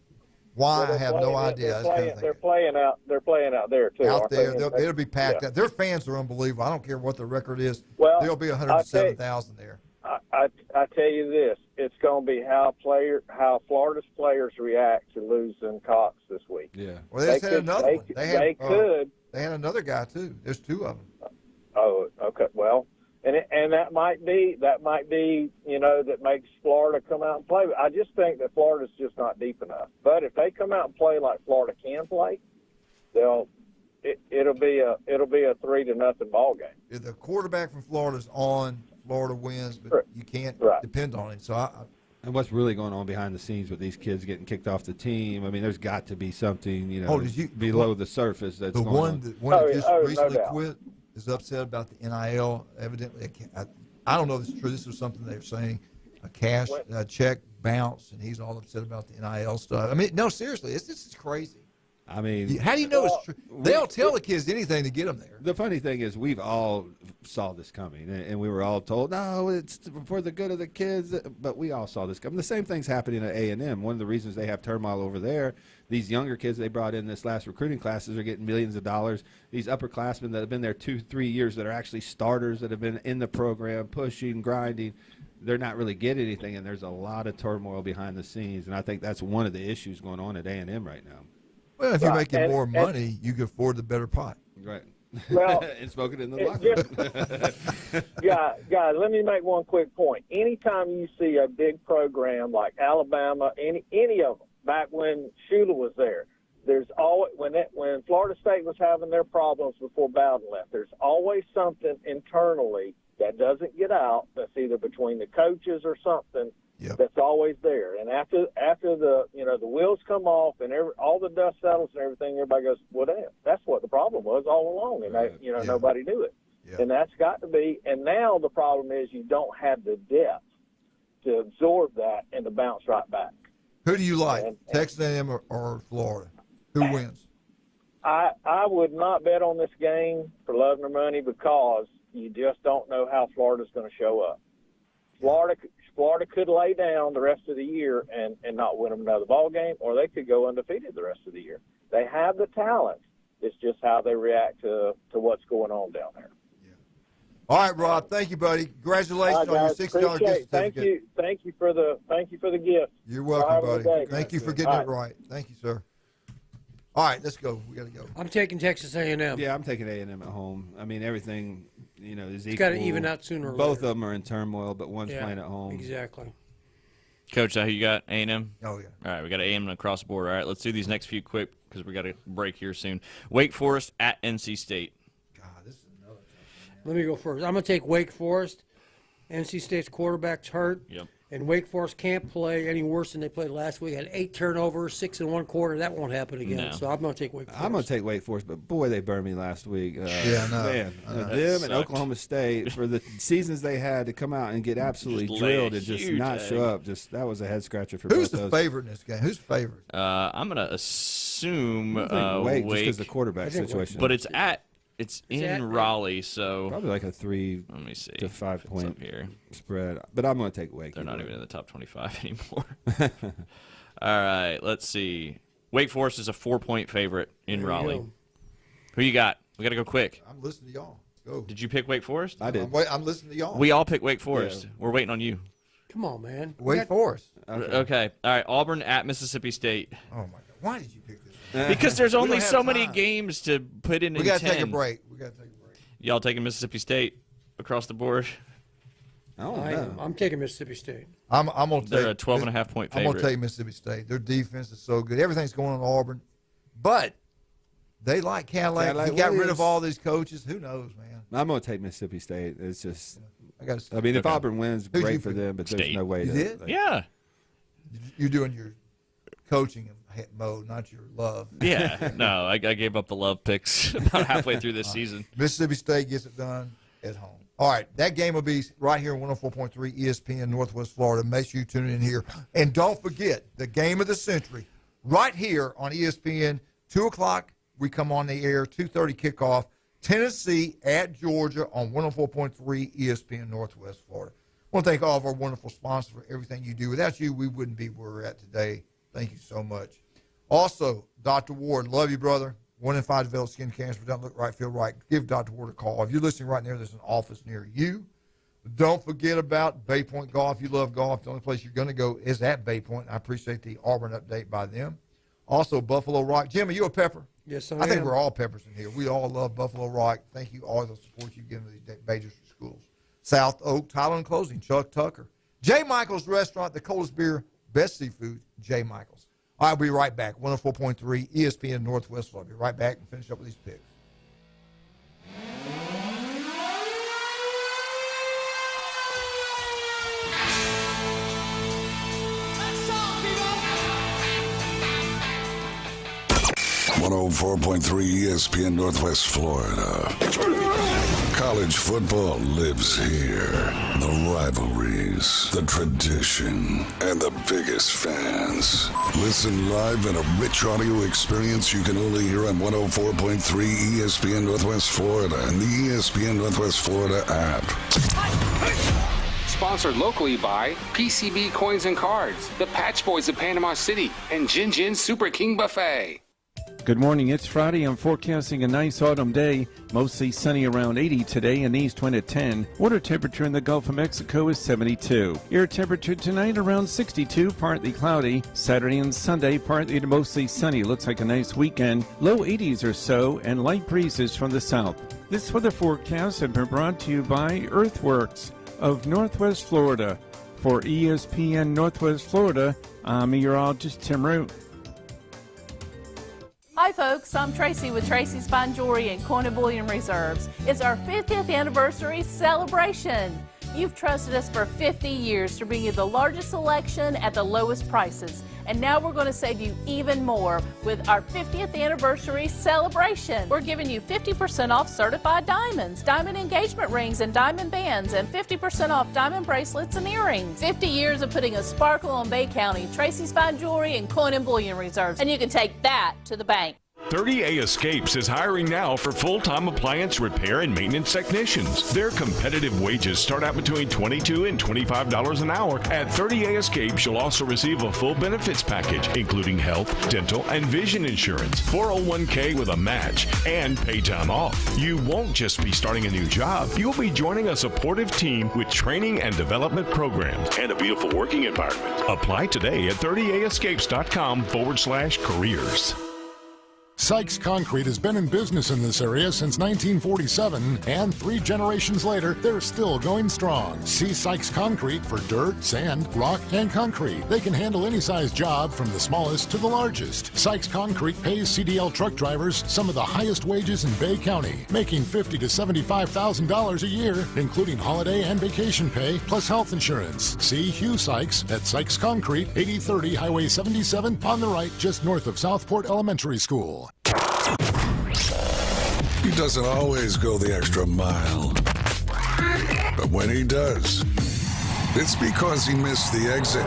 Why? Well, I have no idea. They're playing out there too. Out there, they? They'll be packed out. Their fans are unbelievable. I don't care what the record is. Well, there'll be 107,000 there. I tell you this: it's going to be how Florida's players react to losing Cox this week. Yeah. Well, they had another one. They could. They had another guy too. There's 2 of them. Oh, okay. Well, and that might be that makes Florida come out and play. But I just think that Florida's just not deep enough. But if they come out and play like Florida can play, it'll be a 3-0 ball game. If the quarterback from Florida's on, Florida wins, but you can't depend on him. So and what's really going on behind the scenes with these kids getting kicked off the team? I mean, there's got to be something, below the surface that's going on. The one that just recently quit is upset about the NIL. Evidently, I don't know if it's true. This was something they were saying, a check bounce, and he's all upset about the NIL stuff. I mean, no, seriously, this is crazy. I mean, how do you know it's true? They'll tell the kids anything to get them there. The funny thing is, we've all saw this coming, and we were all told, no, it's for the good of the kids. But we all saw this coming. The same thing's happening at A&M. One of the reasons they have turmoil over there, these younger kids they brought in this last recruiting classes are getting millions of dollars. These upperclassmen that have been there 2-3 years that are actually starters that have been in the program, pushing, grinding, they're not really getting anything, and there's a lot of turmoil behind the scenes. And I think that's one of the issues going on at A&M right now. Well, if you're making more money, you can afford the better pot. Right. Well, and smoking in the locker room. Guys, let me make one quick point. Anytime you see a big program like Alabama, any of them, back when Shula was there, there's always when Florida State was having their problems before Bowden left, there's always something internally that doesn't get out. That's either between the coaches or something. Yep. That's always there, and after the the wheels come off and all the dust settles and everything, everybody goes, well, damn, that's what the problem was all along, and nobody knew it, and that's got to be. And now the problem is you don't have the depth to absorb that and to bounce right back. Who do you like, Texas A&M or Florida? Who wins? I would not bet on this game for love nor money because you just don't know how Florida's going to show up. Florida could lay down the rest of the year and not win them another ball game, or they could go undefeated the rest of the year. They have the talent. It's just how they react to what's going on down there. Yeah. All right, Rob. Thank you, buddy. Congratulations on your $60 gift certificate. Thank you for the gift. You're welcome, buddy. Thank you for getting it right. Thank you, sir. All right, let's go. We got to go. I'm taking Texas A&M. Yeah, I'm taking A&M at home. I mean, everything, is equal. It's got to even out sooner or later. Both of them are in turmoil, but one's playing at home. Exactly. Coach, who you got? A&M? Oh, yeah. All right, we got A&M across the board. All right, let's do these next few quick because we got a break here soon. Wake Forest at NC State. God, this is another time. Let me go first. I'm going to take Wake Forest. NC State's quarterback's hurt. Yep. And Wake Forest can't play any worse than they played last week. Had 8 turnovers, 6 in one quarter. That won't happen again. No. So I'm going to take Wake Forest. I'm going to take Wake Forest, but boy, they burned me last week. Yeah, I know. Man, them and Oklahoma State for the seasons they had to come out and get absolutely drilled and just not show up. That was a head scratcher for Who's both the those. favorite in this game? Who's the favorite? I'm going to assume Wake, just Wake, because the quarterback situation. but it's in Raleigh, so probably like a 3 to 5 point here spread. But I'm going to take Wake. They're not even in the top 25 anymore. All right, let's see. Wake Forest is a 4-point favorite in Raleigh. Who you got? We got to go quick. I'm listening to y'all. Go. Did you pick Wake Forest? I did. I'm listening to y'all. We all picked Wake Forest. Yeah. We're waiting on you. Come on, man. Wake Forest. Okay. All right. Auburn at Mississippi State. Oh, my God. Why did you pick this? Because there's only so many games to put in. We got to take a break. Y'all taking Mississippi State across the board? I'm taking Mississippi State. I'm going to take. They're a 12.5-point favorite. I'm going to take Mississippi State. Their defense is so good. Everything's going on in Auburn, but they like Cadillac. He got rid of all these coaches. Who knows, man? I'm going to take Mississippi State. It's just. I mean, if Auburn wins, great for them, but there's no way. You did? Yeah. You're doing your coaching mode, not your love. Yeah. No, I gave up the love picks about halfway through this season. Mississippi State gets it done at home. All right, that game will be right here on 104.3 ESPN Northwest Florida. Make sure you tune in here. And don't forget, the game of the century, right here on ESPN, 2 o'clock, we come on the air, 2:30 kickoff, Tennessee at Georgia on 104.3 ESPN Northwest Florida. I want to thank all of our wonderful sponsors for everything you do. Without you, we wouldn't be where we're at today. Thank you so much. Also, Dr. Ward, love you, brother. 1 in 5 develop skin cancer. Don't look right, feel right. Give Dr. Ward a call. If you're listening right now, there's an office near you. Don't forget about Bay Point Golf. You love golf. The only place you're going to go is at Bay Point. I appreciate the Auburn update by them. Also, Buffalo Rock. Jim, are you a pepper? Yes, I think we're all peppers in here. We all love Buffalo Rock. Thank you all the support you've given to these major schools. South Oak, Tyler and Closing, Chuck Tucker. J. Michael's Restaurant, the coldest beer, best seafood, J. Michael's. I'll be right back. 104.3 ESPN Northwest Florida. Be right back and finish up with these picks. Let's talk, people. 104.3 ESPN Northwest Florida. College football lives here. The rivalries, the tradition, and the biggest fans. Listen live in a rich audio experience you can only hear on 104.3 ESPN Northwest Florida and the ESPN Northwest Florida app. Sponsored locally by PCB Coins and Cards, the Patch Boys of Panama City, and Jin Jin Super King Buffet. Good morning. It's Friday. I'm forecasting a nice autumn day. Mostly sunny, around 80 today, and east wind at 10. Water temperature in the Gulf of Mexico is 72. Air temperature tonight around 62, partly cloudy. Saturday and Sunday, partly to mostly sunny. Looks like a nice weekend. Low 80s or so, and light breezes from the south. This weather forecast has been brought to you by Earthworks of Northwest Florida. For ESPN Northwest Florida, I'm meteorologist Tim Root. Hi folks, I'm Tracy with Tracy's Fine Jewelry and Coin and Bullion Reserves. It's our 50th anniversary celebration. You've trusted us for 50 years to bring you the largest selection at the lowest prices. And now we're going to save you even more with our 50th anniversary celebration. We're giving you 50% off certified diamonds, diamond engagement rings and diamond bands, and 50% off diamond bracelets and earrings. 50 years of putting a sparkle on Bay County, Tracy's Fine Jewelry and Coin and Bullion Reserves. And you can take that to the bank. 30A Escapes is hiring now for full-time appliance repair and maintenance technicians. Their competitive wages start out between $22 and $25 an hour. At 30A Escapes, you'll also receive a full benefits package, including health, dental, and vision insurance, 401k with a match, and pay time off. You won't just be starting a new job. You'll be joining a supportive team with training and development programs and a beautiful working environment. Apply today at 30aescapes.com/careers. Sykes Concrete has been in business in this area since 1947, and 3 generations later, they're still going strong. See Sykes Concrete for dirt, sand, rock, and concrete. They can handle any size job from the smallest to the largest. Sykes Concrete pays CDL truck drivers some of the highest wages in Bay County, making $50,000 to $75,000 a year, including holiday and vacation pay, plus health insurance. See Hugh Sykes at Sykes Concrete, 8030 Highway 77 on the right, just north of Southport Elementary School. He doesn't always go the extra mile. But when he does, it's because he missed the exit.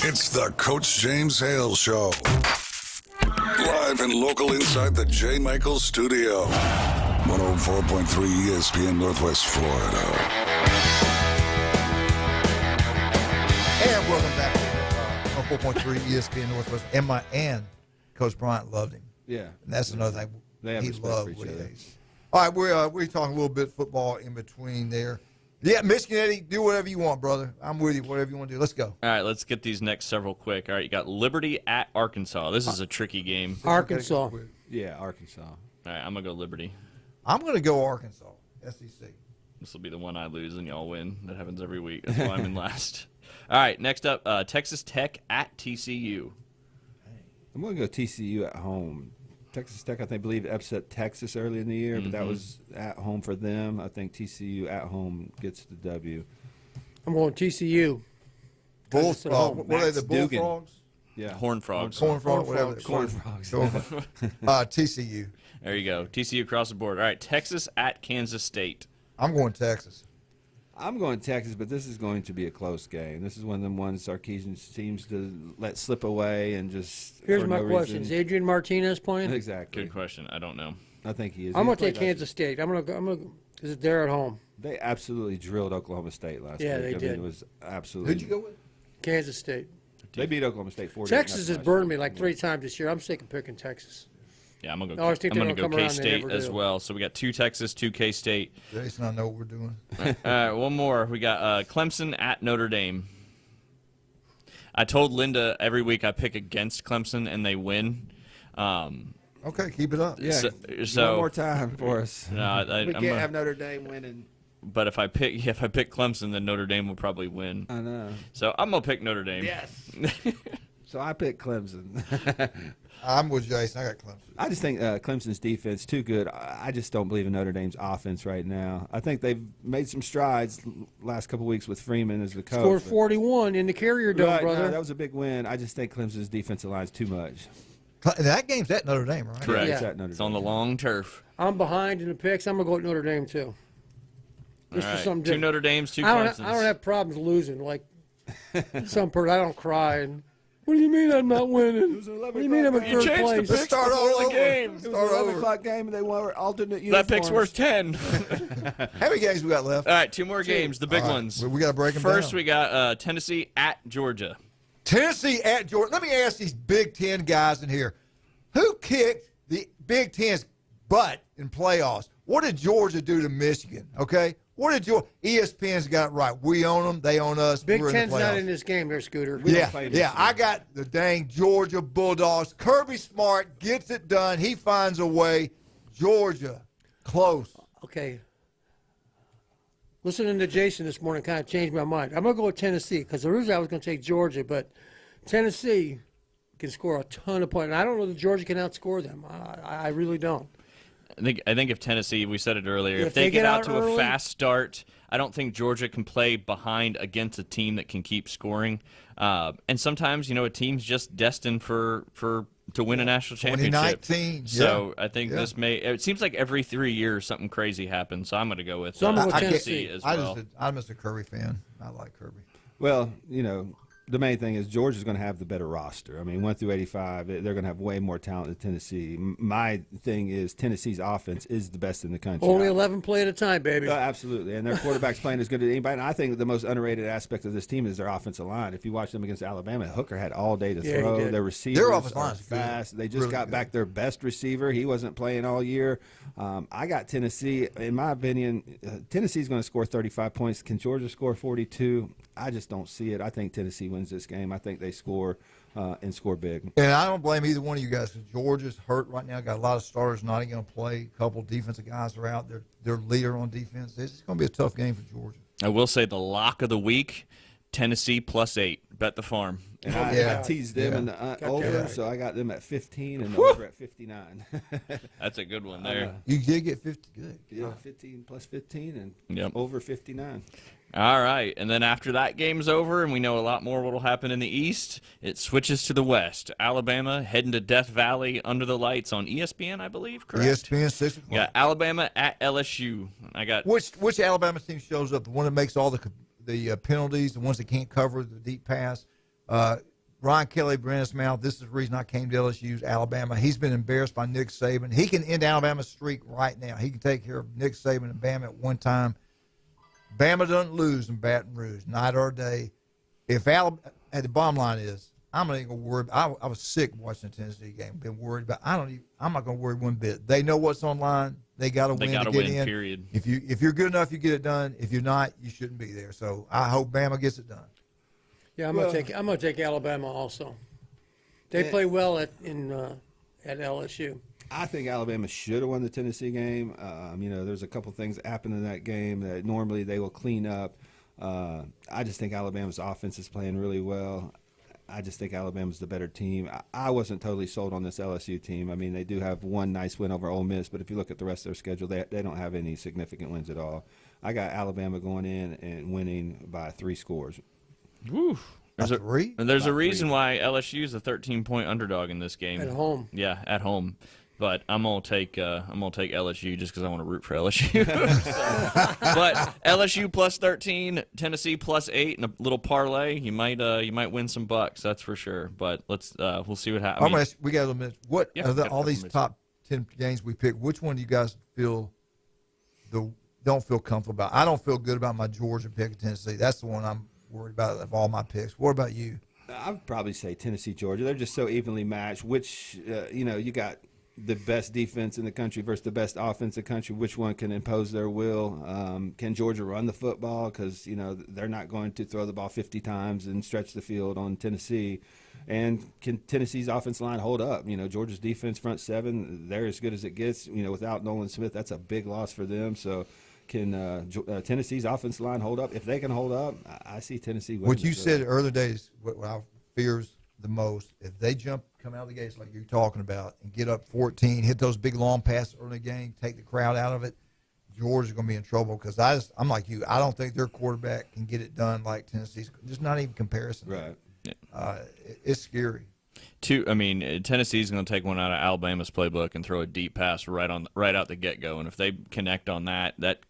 It's the Coach James Hale Show. Live and local inside the J. Michaels studio. 104.3 ESPN Northwest Florida. And welcome back to 104.3 ESPN Northwest. And Coach Bryant loved him. Yeah. And that's another thing. They have he respect loved for each Woody other. Hayes. All right, we're talking a little bit football in between there. Yeah, Michigan Eddie, do whatever you want, brother. I'm with you. Whatever you want to do. Let's go. All right, let's get these next several quick. All right, you got Liberty at Arkansas. This is a tricky game. Arkansas. Yeah, Arkansas. All right, I'm going to go Liberty. I'm going to go Arkansas, SEC. This will be the one I lose and y'all win. That happens every week. That's why I'm in last. All right, next up, Texas Tech at TCU. I'm going to go TCU at home. Texas Tech, I believe, upset Texas early in the year, but that was at home for them. I think TCU at home gets the W. I'm going TCU. Bullfrog. What are they, the Bullfrogs? Yeah. Horned Frogs. Corn Frogs. TCU. There you go. TCU across the board. All right, Texas at Kansas State. I'm going Texas. I'm going Texas, but this is going to be a close game. This is one of them ones Sarkisian seems to let slip away and just. Here's for my no question: reason. Is Adrian Martinez playing? Exactly. Good question. I don't know. I think he is. I'm He going to played take last Kansas State. I'm going to because they're at home. They absolutely drilled Oklahoma State last week. Yeah, they I did. mean, it was absolutely. Who'd you go with? Kansas State. They beat Oklahoma State 40. Texas has burned me like 3 times this year. I'm sick of picking Texas. Yeah, I'm gonna I always think I'm they're gonna gonna go come around, they K-State never as do. well. So we got 2 Texas, 2 K-State. Jason, I know what we're doing. All right, one more. We got Clemson at Notre Dame. I told Linda every week I pick against Clemson and they win. Okay, keep it up. Yeah. So one more time for us. No, we can't have Notre Dame winning. But if I pick Clemson, then Notre Dame will probably win. I know. So I'm gonna pick Notre Dame. Yes. So I picked Clemson. I'm with Jason. I got Clemson. I just think Clemson's defense too good. I just don't believe in Notre Dame's offense right now. I think they've made some strides last couple weeks with Freeman as the coach. Scored 41 in the Carrier Dome, Right, brother. no, that was a big win. I just think Clemson's defensive line's too much. That game's at Notre Dame, right? Correct. Yeah. It's at Notre It's Dame. on the long turf. I'm behind in the picks. I'm going to go with Notre Dame, too. All Just for right. something 2 different. Notre Dames, 2 I Clemsons. don't have problems losing. Like some person, I don't cry. And, what do you mean I'm not winning? What do you mean I'm in third place? Let's start all over. game. It was an 11 o'clock game, and they wore alternate uniforms. That pick's worth 10. How many games we got left? All right, 2 more games, the big All right, ones. we got to break them First, down. we got Tennessee at Georgia. Tennessee at Georgia. Let me ask these Big Ten guys in here. Who kicked the Big Ten's butt in playoffs? What did Georgia do to Michigan? Okay? What did ESPN's got it right. We own them. They own us. Big We're in Ten's the not playoffs. in this game there, Scooter. Yeah. I got the dang Georgia Bulldogs. Kirby Smart gets it done. He finds a way. Georgia, close. Okay. Listening to Jason this morning kind of changed my mind. I'm going to go with Tennessee because originally I was going to take Georgia, but Tennessee can score a ton of points. And I don't know that Georgia can outscore them. I really don't. I think if Tennessee, we said it earlier, If if they they get get out out to early- a fast start, I don't think Georgia can play behind against a team that can keep scoring. And sometimes, a team's just destined to win a national championship. 2019. So I think Yeah. it seems like every 3 years something crazy happens. So I'm going to go with I'm gonna go Tennessee as well. I'm just a Kirby fan. I like Kirby. Well, the main thing is Georgia's going to have the better roster. I mean, 1 through 85, they're going to have way more talent than Tennessee. My thing is Tennessee's offense is the best in the country. Only 11 play at a time, baby. Absolutely, and their quarterback's playing as good as anybody. And I think the most underrated aspect of this team is their offensive line. If you watch them against Alabama, Hooker had all day to Yeah, he throw. did. Their receivers Their offensive are line's good. fast. They just Really got good. back their best receiver. He wasn't playing all year. I got Tennessee. In my opinion, Tennessee's going to score 35 points. Can Georgia score 42? I just don't see it. I think Tennessee wins this game. I think they score and score big. And I don't blame either one of you guys because Georgia's hurt right now. Got a lot of starters not going to play. A couple defensive guys are out. Their leader on defense. It's going to be a tough game for Georgia. I will say the lock of the week, Tennessee +8. Bet the farm. And I teased them in the over, so I got them at 15 and the over at 59. That's a good one there. You did get 50. Good. Yeah, 15 plus 15 and over 59. All right, and then after that game's over and we know a lot more what will happen in the East, it switches to the West. Alabama heading to Death Valley under the lights on ESPN, I believe, correct? ESPN 6 o'clock. Yeah, Alabama at LSU. I got Which Alabama team shows up? The one that makes all the penalties, the ones that can't cover the deep pass. Ryan Kelly, Brandon's mouth. This is the reason I came to LSU's Alabama. He's been embarrassed by Nick Saban. He can end Alabama's streak right now. He can take care of Nick Saban and Bama at one time. Bama doesn't lose in Baton Rouge, night or day. The bottom line is I'm not even gonna worry. I was sick watching the Tennessee game. Been worried about. I'm not gonna worry one bit. They know what's online. They got to win to get in. Period. If you're good enough, you get it done. If you're not, you shouldn't be there. So I hope Bama gets it done. Yeah, I'm gonna take Alabama also. They play well at LSU. I think Alabama should have won the Tennessee game. There's a couple things that happened in that game that normally they will clean up. I just think Alabama's offense is playing really well. I just think Alabama's the better team. I wasn't totally sold on this LSU team. I mean, they do have one nice win over Ole Miss, but if you look at the rest of their schedule, they don't have any significant wins at all. I got Alabama going in and winning by 3 scores. Woo. There's a reason 3. why LSU is a 13-point underdog in this game. At home. Yeah, at home. But I'm gonna take LSU just because I want to root for LSU. But LSU plus 13, Tennessee plus 8, and a little parlay. You might win some bucks. That's for sure. But we'll see what happens. We got a minute. What all these top 10 games we picked? Which one do you guys don't feel comfortable about? I don't feel good about my Georgia pick of Tennessee. That's the one I'm worried about of all my picks. What about you? I'd probably say Tennessee, Georgia. They're just so evenly matched. Which you got the best defense in the country versus the best offense in the country. Which one can impose their will? Can Georgia run the football? Because they're not going to throw the ball 50 times and stretch the field on Tennessee. And can Tennessee's offensive line hold up? Georgia's defense, front seven, they're as good as it gets. Without Nolan Smith, that's a big loss for them. So can Tennessee's offensive line hold up? If they can hold up, I see Tennessee winning. What you said earlier days, what I fears the most, if they come out of the gates like you're talking about and get up 14, hit those big long passes early in the game, take the crowd out of it, Georgia's going to be in trouble because I'm like you. I don't think their quarterback can get it done like Tennessee's. Just not even comparison. Right. It's scary. Tennessee's going to take one out of Alabama's playbook and throw a deep pass right out the get-go. And if they connect on that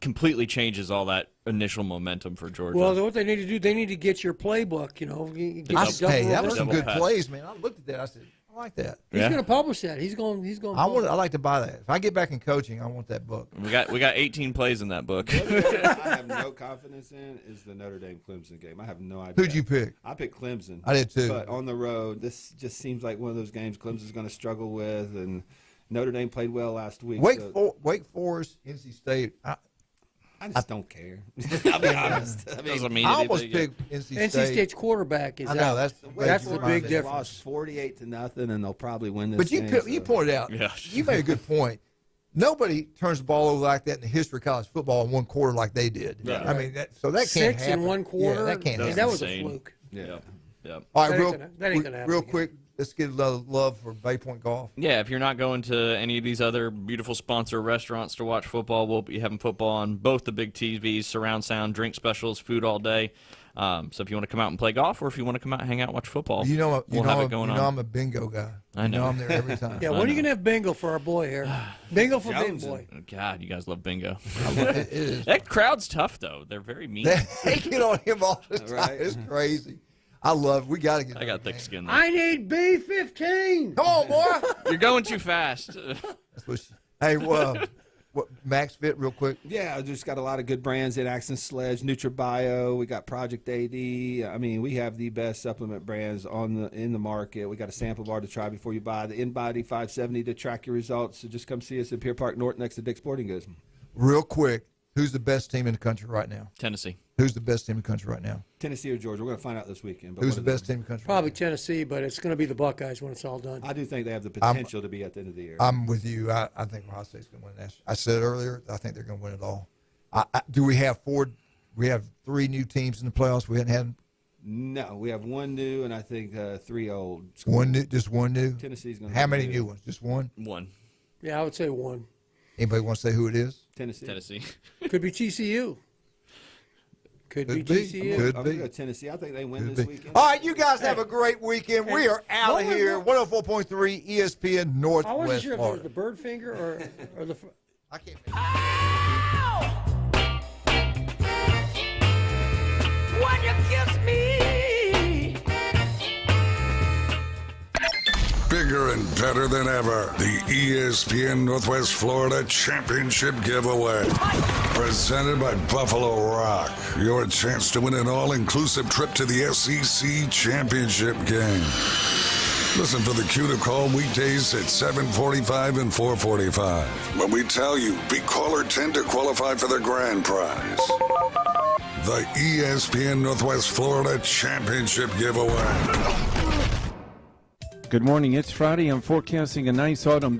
completely changes all that initial momentum for Georgia. Well, what they need to do, they need to get your playbook. That was some good plays, man. I looked at that. I said, I like that. He's going to publish that. He's going. I like to buy that. If I get back in coaching, I want that book. We got 18 plays in that book. I have no confidence in is the Notre Dame Clemson game. I have no idea. Who'd you pick? I picked Clemson. I did too. But on the road, this just seems like one of those games Clemson's going to struggle with, and Notre Dame played well last week. Wake Forest, NC State. I just don't care. I'll be honest. I almost picked NC State. NC State's quarterback is I know, out. that's the big difference. Lost 48-0, and they'll probably win this But game. you pointed out, you made a good point. Nobody turns the ball over like that in the history of college football in one quarter like they did. Yeah. I mean, that can't Six happen. in one quarter. Yeah, that can't happen. That was a fluke. Yeah. All right, That ain't gonna happen real again. quick, let's get a little love for Bay Point Golf. Yeah, if you're not going to any of these other beautiful sponsor restaurants to watch football, we'll be having football on both the big TVs, surround sound, drink specials, food all day. So if you want to come out and play golf, or if you want to come out and hang out and watch football, we'll have it going on. I'm a bingo guy. I know. I'm there every time. Yeah, when are you going to have bingo for our boy here? Bingo for Big Boy. God, you guys love bingo. It is. That crowd's tough, though. They're very mean. They get on him all the time. Right. It's crazy. I love it. We got to get I got thick skin, though. I need B15. Come on, boy. You're going too fast. Hey, what Max Fit real quick? Yeah, I just got a lot of good brands in Accent Sledge, NutriBio. We got Project AD. I mean, we have the best supplement brands in the market. We got a sample bar to try before you buy. The InBody 570 to track your results. So just come see us at Pier Park North next to Dick's Sporting Goods. Real quick, who's the best team in the country right now? Tennessee. Who's the best team in the country right now? Tennessee or Georgia? We're going to find out this weekend. But Who's the best team in the country? Probably Tennessee, but it's going to be the Buckeyes when it's all done. I do think they have the potential to be at the end of the year. I'm with you. I think Ohio State's going to win that. I said earlier, I think they're going to win it all. Do we have we have 3 new teams in the playoffs? We hadn't had. No, we have 1 new and I think 3 old. Just one new. Tennessee's going. How many new ones? Just one. One. Yeah, I would say 1. Anybody want to say who it is? Tennessee. Could be TCU. Could be TCU. Could I'm be. going to go Tennessee. I think they win this weekend. All right, you guys have a great weekend. We are out of here. 104.3 ESPN Northwest. I wasn't sure if it was Florida. the bird finger or the. I can't. When you kiss me. Bigger and better than ever. The ESPN Northwest Florida Championship Giveaway. Presented by Buffalo Rock. Your chance to win an all-inclusive trip to the SEC Championship game. Listen for the cue to call weekdays at 7:45 and 4:45. When we tell you, be caller 10 to qualify for the grand prize. The ESPN Northwest Florida Championship Giveaway. Good morning. It's Friday. I'm forecasting a nice autumn day.